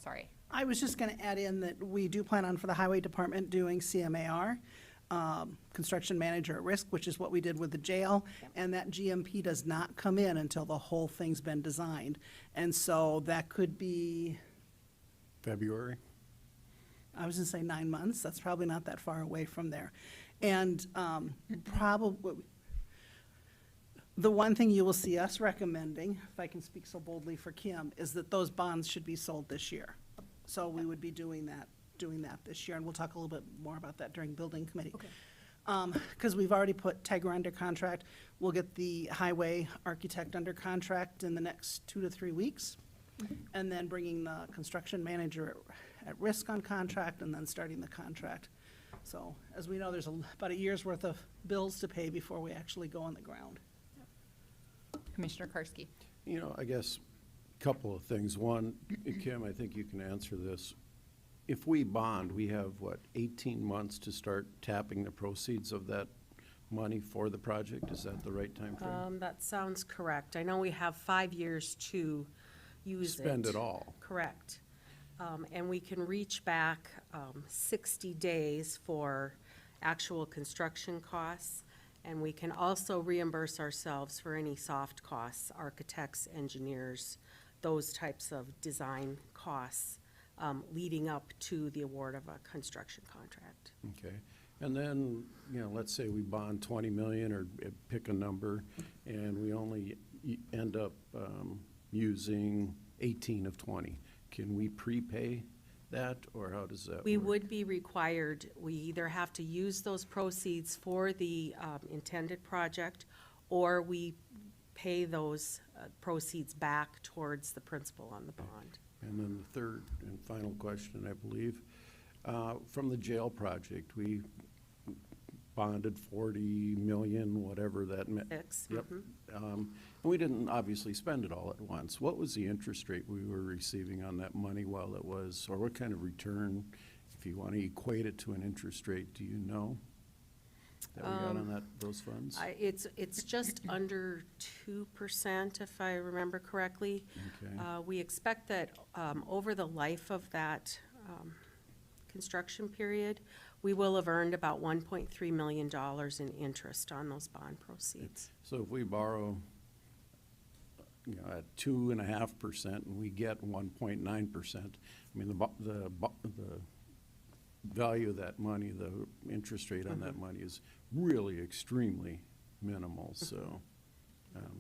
Speaker 1: Sorry.
Speaker 2: I was just going to add in that we do plan on, for the highway department, doing CMAR, construction manager at risk, which is what we did with the jail, and that GMP does not come in until the whole thing's been designed. And so that could be,
Speaker 8: February?
Speaker 2: I was going to say 9 months. That's probably not that far away from there. And probably the one thing you will see us recommending, if I can speak so boldly for Kim, is that those bonds should be sold this year. So we would be doing that this year, and we'll talk a little bit more about that during building committee. Because we've already put Tegra under contract. We'll get the highway architect under contract in the next 2 to 3 weeks, and then bringing the construction manager at risk on contract, and then starting the contract. So as we know, there's about a year's worth of bills to pay before we actually go on the ground.
Speaker 1: Commissioner Karski.
Speaker 8: You know, I guess a couple of things. One, Kim, I think you can answer this. If we bond, we have, 18 months to start tapping the proceeds of that money for the project? Is that the right time frame?
Speaker 7: That sounds correct. I know we have 5 years to use it.
Speaker 8: Spend it all.
Speaker 7: Correct. And we can reach back 60 days for actual construction costs, and we can also reimburse ourselves for any soft costs, architects, engineers, those types of design costs leading up to the award of a construction contract.
Speaker 8: Okay. And then, let's say we bond 20 million or pick a number, and we only end up using 18 of 20. Can we prepay that, or how does that work?
Speaker 7: We would be required, we either have to use those proceeds for the intended project, or we pay those proceeds back towards the principal on the bond.
Speaker 8: And then the third and final question, I believe, from the jail project, we bonded 40 million, whatever that meant. Yep. And we didn't obviously spend it all at once. What was the interest rate we were receiving on that money while it was, or what kind of return, if you want to equate it to an interest rate, do you know that we got on those funds?
Speaker 7: It's just under 2%, if I remember correctly.
Speaker 8: Okay.
Speaker 7: We expect that over the life of that construction period, we will have earned about $1.3 million in interest on those bond proceeds.
Speaker 8: So if we borrow you know, at 2.5%, and we get 1.9%. I mean, the value of that money, the interest rate on that money is really extremely minimal. So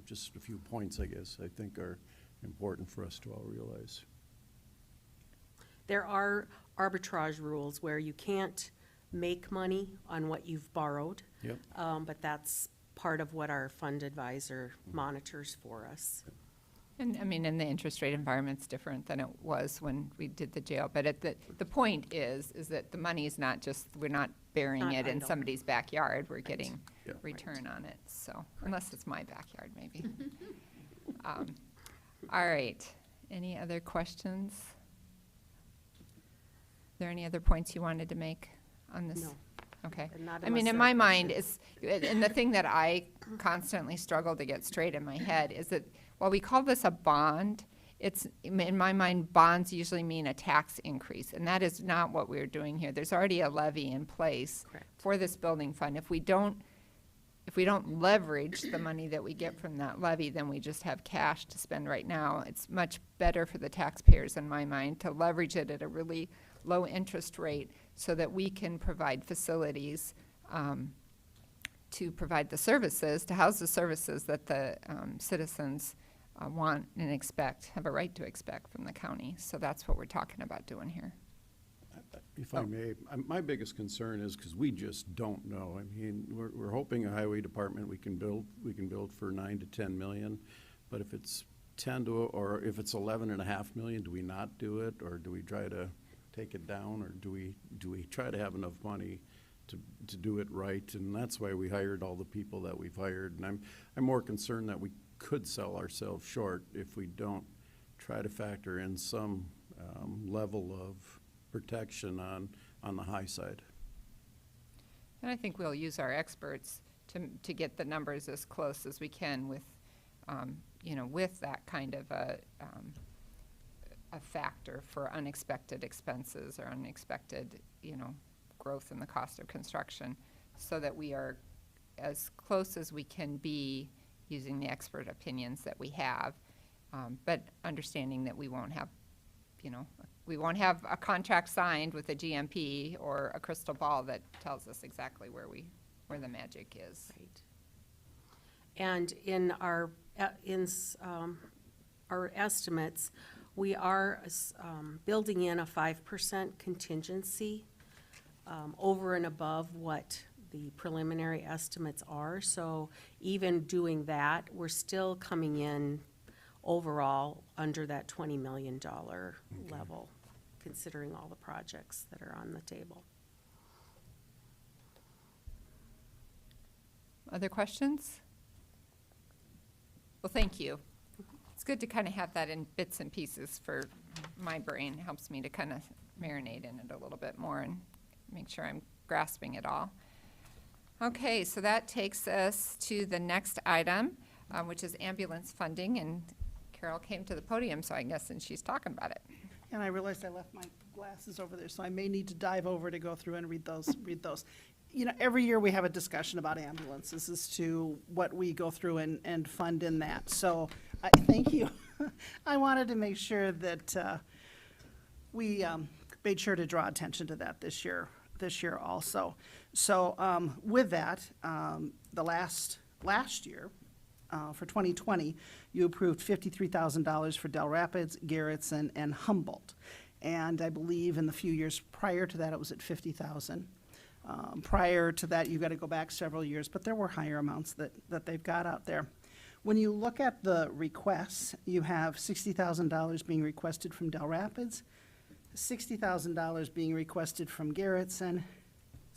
Speaker 8: just a few points, I guess, I think are important for us to all realize.
Speaker 7: There are arbitrage rules where you can't make money on what you've borrowed.
Speaker 8: Yep.
Speaker 7: But that's part of what our fund advisor monitors for us.
Speaker 1: And, I mean, and the interest rate environment's different than it was when we did the jail. But the point is that the money is not just, we're not burying
Speaker 7: Not
Speaker 1: it in
Speaker 7: idle.
Speaker 1: somebody's backyard. We're getting
Speaker 8: Yeah.
Speaker 1: return on it, so, unless it's my backyard, maybe. All right. Any other questions? Are there any other points you wanted to make on this?
Speaker 7: No.
Speaker 1: Okay.
Speaker 7: And not
Speaker 1: I mean,
Speaker 7: unless
Speaker 1: in
Speaker 7: there are
Speaker 1: my mind,
Speaker 7: questions.
Speaker 1: and the thing that I constantly struggle to get straight in my head is that while we call this a bond, it's, in my mind, bonds usually mean a tax increase, and that is not what we're doing here. There's already a levy in place
Speaker 7: Correct.
Speaker 1: for this building fund. If we don't leverage the money that we get from that levy, then we just have cash to spend right now. It's much better for the taxpayers, in my mind, to leverage it at a really low interest rate so that we can provide facilities to provide the services, to house the services that the citizens want and expect, have a right to expect from the county. So that's what we're talking about doing here.
Speaker 8: If I may, my biggest concern is because we just don't know. I mean, we're hoping a highway department we can build for 9 to 10 million, but if it's 10 to, or if it's 11.5 million, do we not do it, or do we try to take it down, or do we try to have enough money to do it right? And that's why we hired all the people that we've hired. And I'm more concerned that we could sell ourselves short if we don't try to factor in some level of protection on the high side.
Speaker 1: And I think we'll use our experts to get the numbers as close as we can with, with that kind of a factor for unexpected expenses or unexpected, growth in the cost of construction, so that we are as close as we can be using the expert opinions that we have, but understanding that we won't have a contract signed with a GMP or a crystal ball that tells us exactly where the magic is.
Speaker 7: Right. And in our estimates, we are building in a 5% contingency over and above what the preliminary estimates are. So even doing that, we're still coming in overall under that $20 million level, considering all the projects that are on the table.
Speaker 1: Other questions? Well, thank you. It's good to kind of have that in bits and pieces for my brain. It helps me to kind of marinate in it a little bit more and make sure I'm grasping it all. Okay, so that takes us to the next item, which is ambulance funding, and Carol came to the podium, so I guess, and she's talking about it.
Speaker 2: And I realized I left my glasses over there, so I may need to dive over to go through and read those. Every year we have a discussion about ambulances as to what we go through and fund in that. So, thank you. I wanted to make sure that we made sure to draw attention to that this year also. So, with that, the last year, for 2020, you approved $53,000 for Del Rapids, Garrettson, and Humboldt. And I believe in the few years prior to that, it was at $50,000. Prior to that, you've got to go back several years, but there were higher amounts that they've got out there. When you look at the requests, you have $60,000 being requested from Del Rapids, $60,000 being requested from Garrettson,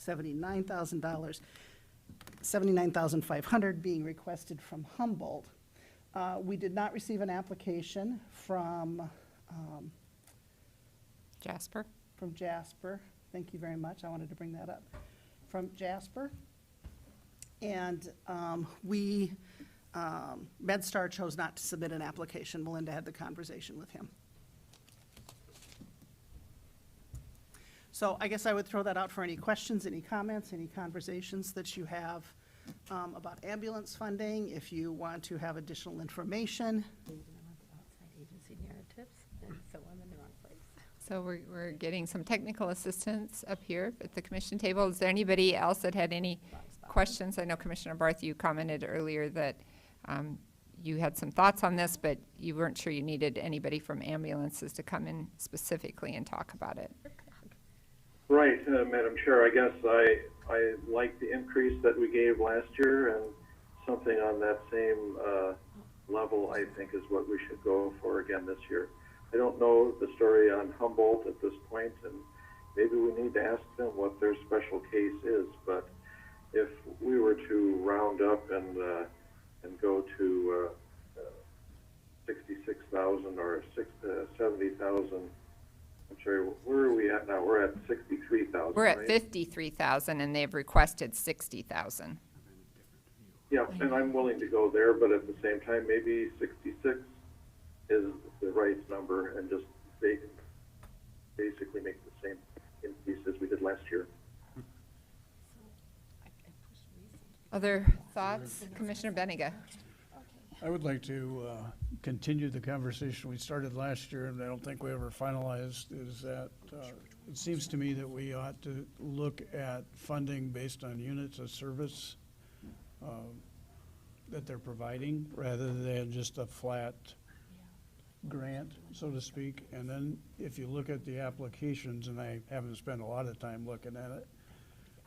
Speaker 2: $79,500 being requested from Humboldt. We did not receive an application from
Speaker 1: Jasper?
Speaker 2: From Jasper. Thank you very much. I wanted to bring that up. From Jasper. And MedStar chose not to submit an application. Melinda had the conversation with him. So I guess I would throw that out for any questions, any comments, any conversations that you have about ambulance funding, if you want to have additional information.
Speaker 4: Outside agency narratives and fill them in the wrong place.
Speaker 1: So we're getting some technical assistance up here at the commission table. Is there anybody else that had any questions? I know Commissioner Barth, you commented earlier that you had some thoughts on this, but you weren't sure you needed anybody from ambulances to come in specifically and talk about it.
Speaker 5: Right, Madam Chair, I guess I like the increase that we gave last year, and something on that same level, I think, is what we should go for again this year. I don't know the story on Humboldt at this point, and maybe we need to ask them what their special case is, but if we were to round up and go to 66,000 or 70,000, I'm sorry, where are we at now? We're at 63,000.
Speaker 1: We're at
Speaker 5: right?
Speaker 1: 53,000 and they've requested 60,000.
Speaker 5: Yeah, and I'm willing to go there, but at the same time, maybe 66 is the right number, and just basically make the same increase as we did last year.
Speaker 1: Other thoughts? Commissioner Benega.
Speaker 6: I would like to continue the conversation we started last year, and I don't think we ever finalized, is that it seems to me that we ought to look at funding based on units of service that they're providing, rather than just a flat grant, so to speak. And then if you look at the applications, and I haven't spent a lot of time looking at it,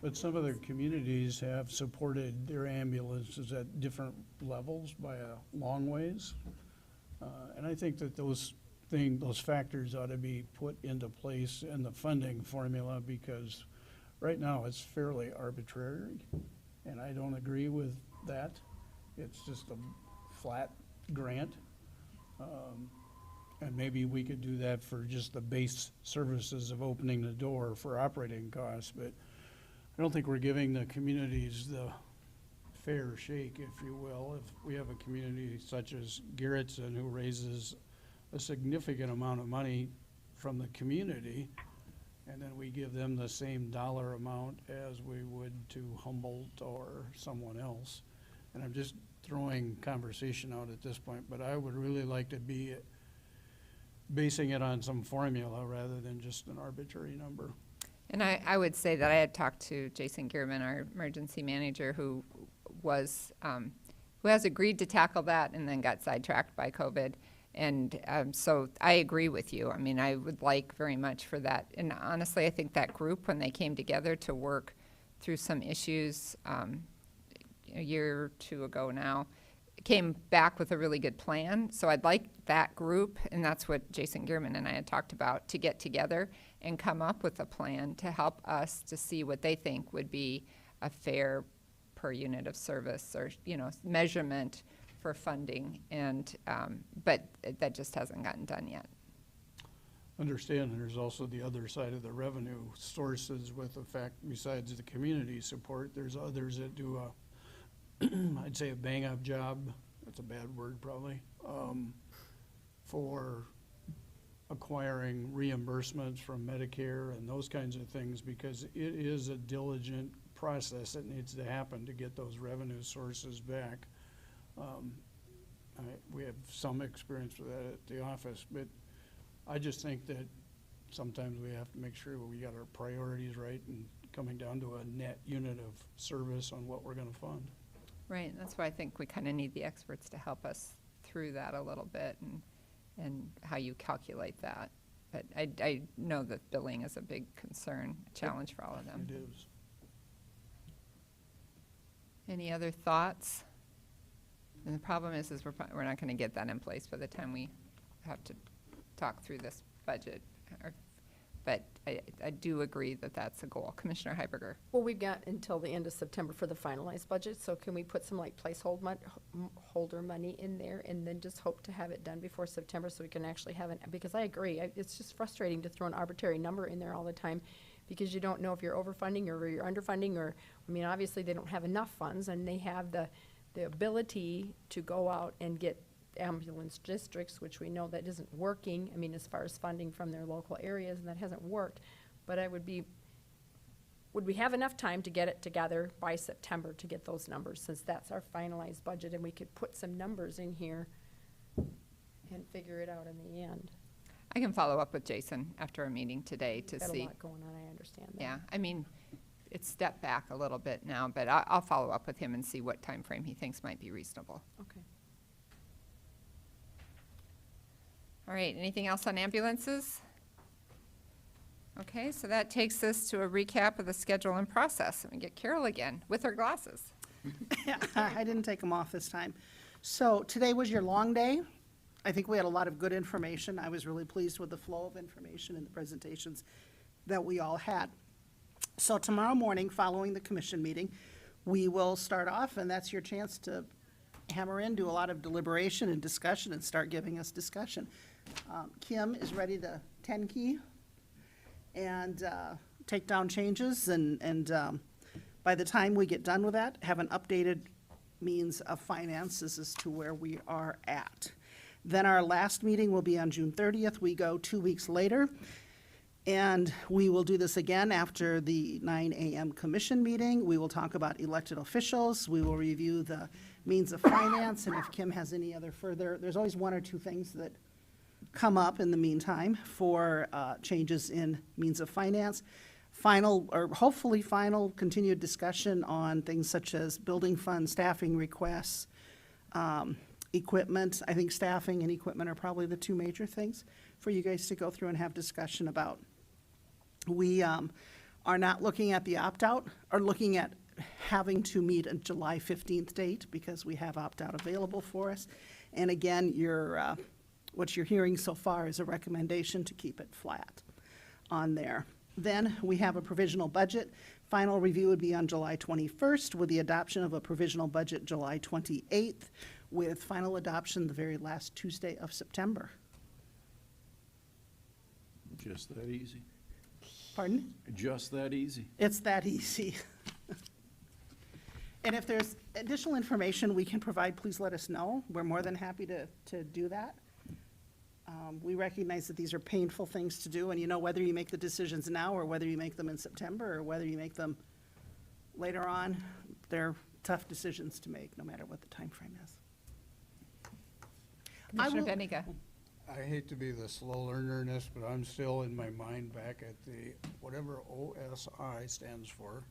Speaker 6: but some other communities have supported their ambulances at different levels by a long ways. And I think that those factors ought to be put into place in the funding formula, because right now it's fairly arbitrary, and I don't agree with that. It's just a flat grant. And maybe we could do that for just the base services of opening the door for operating costs, but I don't think we're giving the communities the fair shake, if you will. If we have a community such as Garrettson, who raises a significant amount of money from the community, and then we give them the same dollar amount as we would to Humboldt or someone else. And I'm just throwing conversation out at this point, but I would really like to be basing it on some formula rather than just an arbitrary number.
Speaker 1: And I would say that I had talked to Jason Gierman, our emergency manager, who was, who has agreed to tackle that and then got sidetracked by COVID. And so I agree with you. I mean, I would like very much for that. And honestly, I think that group, when they came together to work through some issues a year or two ago now, came back with a really good plan. So I'd like that group, and that's what Jason Gierman and I had talked about, to get together and come up with a plan to help us to see what they think would be a fair per unit of service, or, you know, measurement for funding. And but that just hasn't gotten done yet.
Speaker 6: Understand, and there's also the other side of the revenue sources, with the fact, besides the community support, there's others that do a I'd say a bang-up job, that's a bad word probably, for acquiring reimbursements from Medicare and those kinds of things, because it is a diligent process that needs to happen to get those revenue sources back. We have some experience with that at the office, but I just think that sometimes we have to make sure we got our priorities right and coming down to a net unit of service on what we're gonna fund.
Speaker 1: Right, that's why I think we kind of need the experts to help us through that a little bit, and how you calculate that. But I know that billing is a big concern, a challenge for all of them.
Speaker 6: It is.
Speaker 1: Any other thoughts? And the problem is we're not going to get that in place by the time we have to talk through this budget. But I do agree that that's a goal. Commissioner Heiberger.
Speaker 4: Well, we've got until the end of September for the finalized budget, so can we put some like placeholder money in there, and then just hope to have it done before September, so we can actually have it? Because I agree, it's just frustrating to throw an arbitrary number in there all the time, because you don't know if you're overfunding or you're underfunding, or, I mean, obviously they don't have enough funds, and they have the ability to go out and get ambulance districts, which we know that isn't working. I mean, as far as funding from their local areas, and that hasn't worked. But I would be would we have enough time to get it together by September to get those numbers, since that's our finalized budget, and we could put some numbers in here and figure it out in the end?
Speaker 1: I can follow up with Jason after our meeting today to
Speaker 4: Got a
Speaker 1: see.
Speaker 4: lot going on, I understand that.
Speaker 1: Yeah, I mean, it's stepped back a little bit now, but I'll follow up with him and see what time frame he thinks might be reasonable.
Speaker 4: Okay.
Speaker 1: All right, anything else on ambulances? Okay, so that takes us to a recap of the schedule and process. And we get Carol again with her glasses.
Speaker 2: I didn't take them off this time. So today was your long day. I think we had a lot of good information. I was really pleased with the flow of information and the presentations that we all had. So tomorrow morning, following the commission meeting, we will start off, and that's your chance to hammer in, do a lot of deliberation and discussion, and start giving us discussion. Kim is ready to 10 key and take down changes, and by the time we get done with that, have an updated means of finances as to where we are at. Then our last meeting will be on June 30th. We go 2 weeks later, and we will do this again after the 9 a.m. commission meeting. We will talk about elected officials. We will review the means of finance, and if Kim has any other further, there's always one or two things that come up in the meantime for changes in means of finance. Final, or hopefully final, continued discussion on things such as building fund, staffing requests, equipment. I think staffing and equipment are probably the two major things for you guys to go through and have discussion about. We are not looking at the opt-out, or looking at having to meet a July 15th date because we have opt-out available for us. And again, what you're hearing so far is a recommendation to keep it flat on there. Then we have a provisional budget. Final review would be on July 21st with the adoption of a provisional budget July 28th, with final adoption the very last Tuesday of September.
Speaker 8: Just that easy.
Speaker 2: Pardon?
Speaker 8: Just that easy.
Speaker 2: It's that easy. And if there's additional information we can provide, please let us know. We're more than happy to do that. We recognize that these are painful things to do, and you know, whether you make the decisions now or whether you make them in September or whether you make them later on, they're tough decisions to make, no matter what the time frame is.
Speaker 1: Commissioner Benega.
Speaker 6: I hate to be the slow learner in this, but I'm still in my mind back at the, whatever OSI stands for,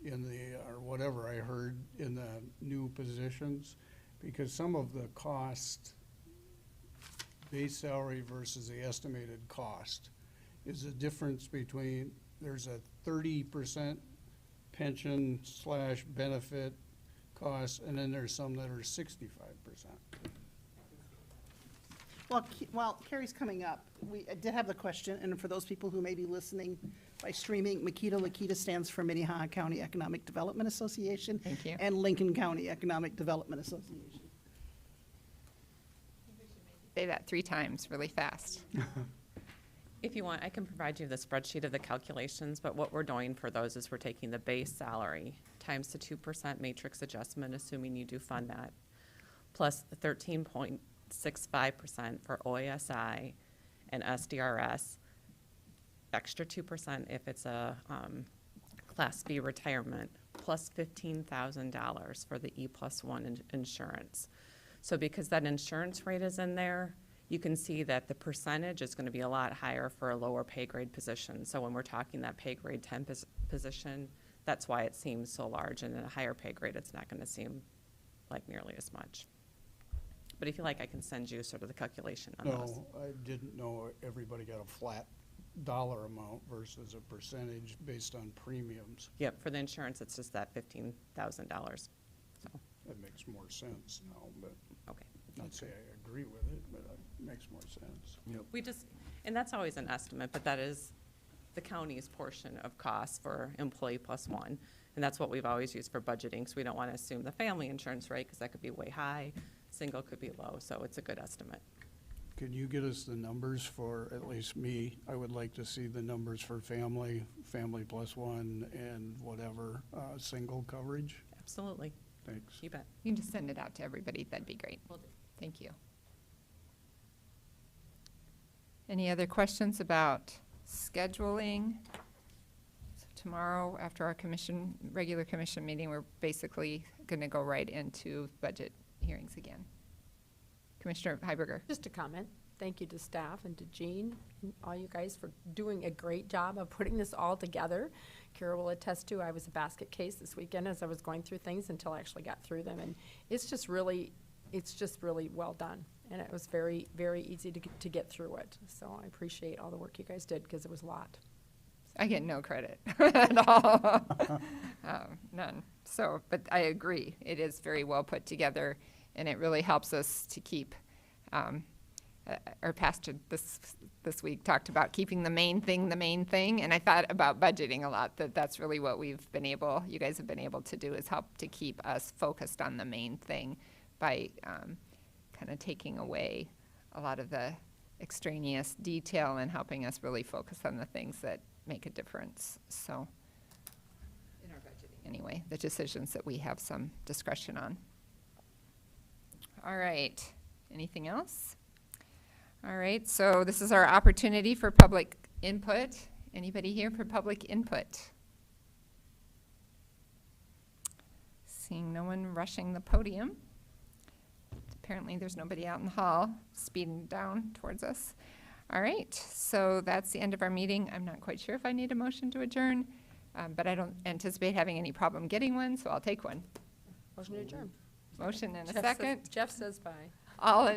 Speaker 6: in the, or whatever I heard in the new positions, because some of the cost, base salary versus the estimated cost, is the difference between, there's a 30% pension / benefit cost, and then there's some that are 65%.
Speaker 2: Well, Carrie's coming up. We did have the question, and for those people who may be listening by streaming, MCETA stands for Minnehaha County Economic Development Association.
Speaker 1: Thank you.
Speaker 2: And Lincoln County Economic Development Association.
Speaker 1: Say that 3 times really fast.
Speaker 10: If you want, I can provide you the spreadsheet of the calculations, but what we're doing for those is we're taking the base salary times the 2% matrix adjustment, assuming you do fund that, plus the 13.65% for OASI and SDRS, extra 2% if it's a Class B retirement, plus $15,000 for the E+1 insurance. So because that insurance rate is in there, you can see that the percentage is going to be a lot higher for a lower pay grade position. So when we're talking that pay grade 10 position, that's why it seems so large. And in a higher pay grade, it's not going to seem like nearly as much. But if you like, I can send you sort of the calculation on those.
Speaker 6: No, I didn't know everybody got a flat dollar amount versus a percentage based on premiums.
Speaker 10: Yep, for the insurance, it's just that $15,000. So,
Speaker 6: That makes more sense now, but
Speaker 10: okay.
Speaker 6: not say I agree with it, but it makes more sense.
Speaker 8: Yep.
Speaker 10: We just, and that's always an estimate, but that is the county's portion of costs for employee +1. And that's what we've always used for budgeting, so we don't want to assume the family insurance rate, because that could be way high, single could be low, so it's a good estimate.
Speaker 6: Can you get us the numbers for, at least me, I would like to see the numbers for family +1, and whatever, single coverage?
Speaker 10: Absolutely.
Speaker 6: Thanks.
Speaker 10: You bet.
Speaker 1: You can just send it out to everybody. That'd be great.
Speaker 10: Will do.
Speaker 1: Thank you. Any other questions about scheduling? So tomorrow, after our regular commission meeting, we're basically going to go right into budget hearings again. Commissioner Heiberger.
Speaker 4: Just a comment. Thank you to staff and to Jean and all you guys for doing a great job of putting this all together. Kara will attest to, I was a basket case this weekend as I was going through things until I actually got through them. And it's just really well done. And it was very, very easy to get through it. So I appreciate all the work you guys did because it was a lot.
Speaker 1: I get no credit at all. None. So, but I agree. It is very well put together, and it really helps us to keep, our pastor this week talked about keeping the main thing, and I thought about budgeting a lot, that's really what you guys have been able to do, is help to keep us focused on the main thing by kind of taking away a lot of the extraneous detail and helping us really focus on the things that make a difference. So, in our budgeting anyway, the decisions that we have some discretion on. All right, anything else? All right, so this is our opportunity for public input. Anybody here for public input? Seeing no one rushing the podium. Apparently there's nobody out in the hall speeding down towards us. All right, so that's the end of our meeting. I'm not quite sure if I need a motion to adjourn, but I don't anticipate having any problem getting one, so I'll take one.
Speaker 4: Motion to adjourn.
Speaker 1: Motion and a second.
Speaker 4: Jeff says bye.
Speaker 1: All